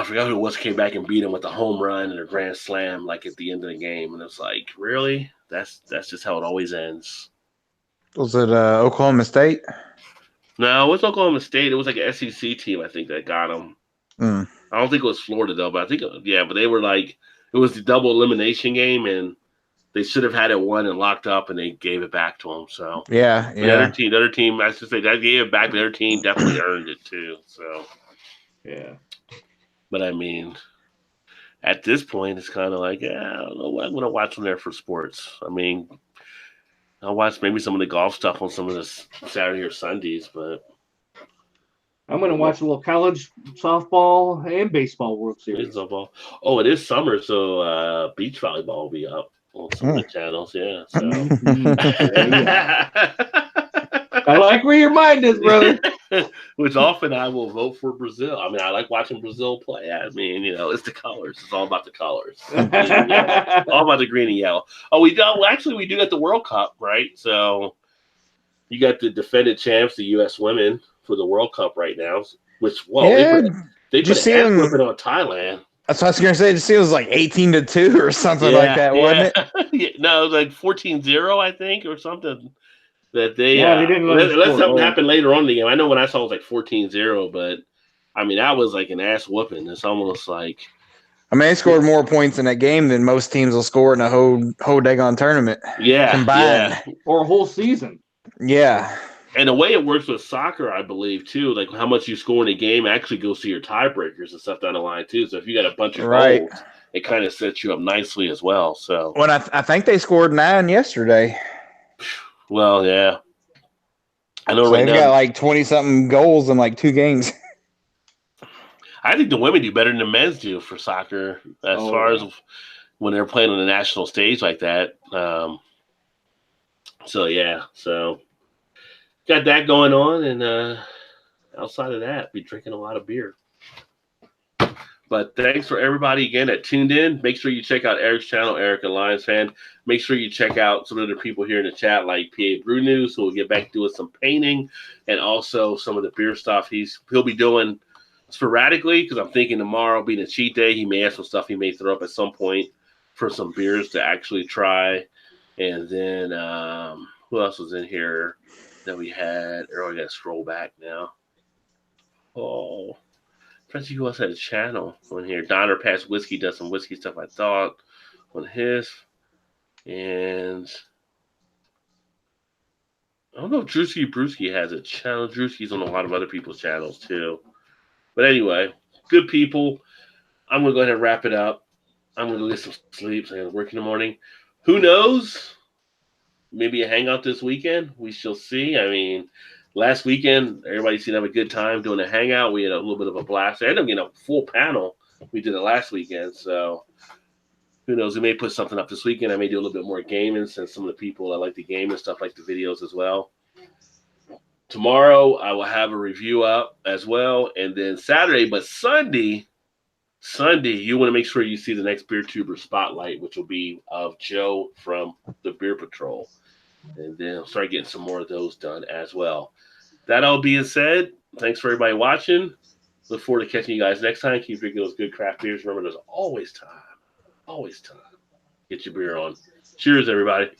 forgot who it was, came back and beat him with a home run and a grand slam, like at the end of the game, and it's like, really? That's just how it always ends. Was it Oklahoma State? No, it was Oklahoma State. It was like an SEC team, I think, that got them. Mm. I don't think it was Florida though, but I think but they were like it was the double elimination game, and they should have had it won and locked up, and they gave it back to them. So Yeah, the other team, I should say that gave it back. The other team definitely earned it too. So Yeah. but I mean, at this point, it's kind of like, yeah, I don't know what I'm going to watch from there for sports. I mean, I'll watch maybe some of the golf stuff on some of this Saturday or Sundays, but I'm going to watch a little college softball and baseball World Series. baseball. Oh, it is summer, so beach volleyball will be up on some of the channels. Yeah, so I like where your mind is, brother. which often I will vote for Brazil. I mean, I like watching Brazil play. I mean, it's the colors. It's all about the colors. All about the green and yellow. Oh, we do. Well, actually, we do got the World Cup, right? So you got the defending champs, the U.S. women, for the World Cup right now. Which they put an ass whipping on Thailand. That's what I was going to say. Just see, it was like 18-2 or something like that, wasn't it? No, it was like 14-0, I think, or something. That they didn't unless something happened later on in the game. I know when I saw it was like 14-0, but I mean that was like an ass whooping. It's almost like they scored more points in that game than most teams will score in a whole daggone tournament. Yeah, combined or a whole season. Yeah, and the way it works with soccer, I believe too, like how much you score in a game actually goes to your tiebreakers and stuff down the line too. So if you got a bunch of goals, it kind of sets you up nicely as well. So when I think they scored 9 yesterday. Well, yeah. I know so right they've got like 20-something goals in like 2 games. I think the women do better than the men's do for soccer as far as when they're playing on the national stage like that. So got that going on, and outside of that, be drinking a lot of beer. But thanks for everybody again that tuned in. Make sure you check out Eric's channel, Eric and Lions Fan. Make sure you check out some of the people here in the chat, like PA Brew News, who will get back to doing some painting, and also some of the beer stuff he'll be doing sporadically, because I'm thinking tomorrow being a cheat day, he may have some stuff he may throw up at some point for some beers to actually try. And then who else was in here that we had? I got to scroll back now. Oh. Let's see who else had a channel on here. Donner Pass Whiskey does some whiskey stuff, I thought, on his. And I don't know if Drewski Brewski has a channel. Drewski's on a lot of other people's channels, too. But anyway, good people. I'm going to go ahead and wrap it up. I'm going to go get some sleep. So I got to work in the morning. Who knows? Maybe a hangout this weekend. We shall see. I mean, last weekend, everybody seemed to have a good time doing a hangout. We had a little bit of a blast. I ended up getting a full panel. We did it last weekend. So who knows? We may put something up this weekend. I may do a little bit more gaming, since some of the people that like the game and stuff like the videos as well. Tomorrow, I will have a review up as well. And then Saturday, but Sunday, you want to make sure you see the next Beer Tuber Spotlight, which will be of Joe from the Beer Patrol. And then I'll start getting some more of those done as well. That all being said, thanks for everybody watching. Look forward to catching you guys next time. Keep drinking those good craft beers. Remember, there's always time. Always time. Get your beer on. Cheers, everybody.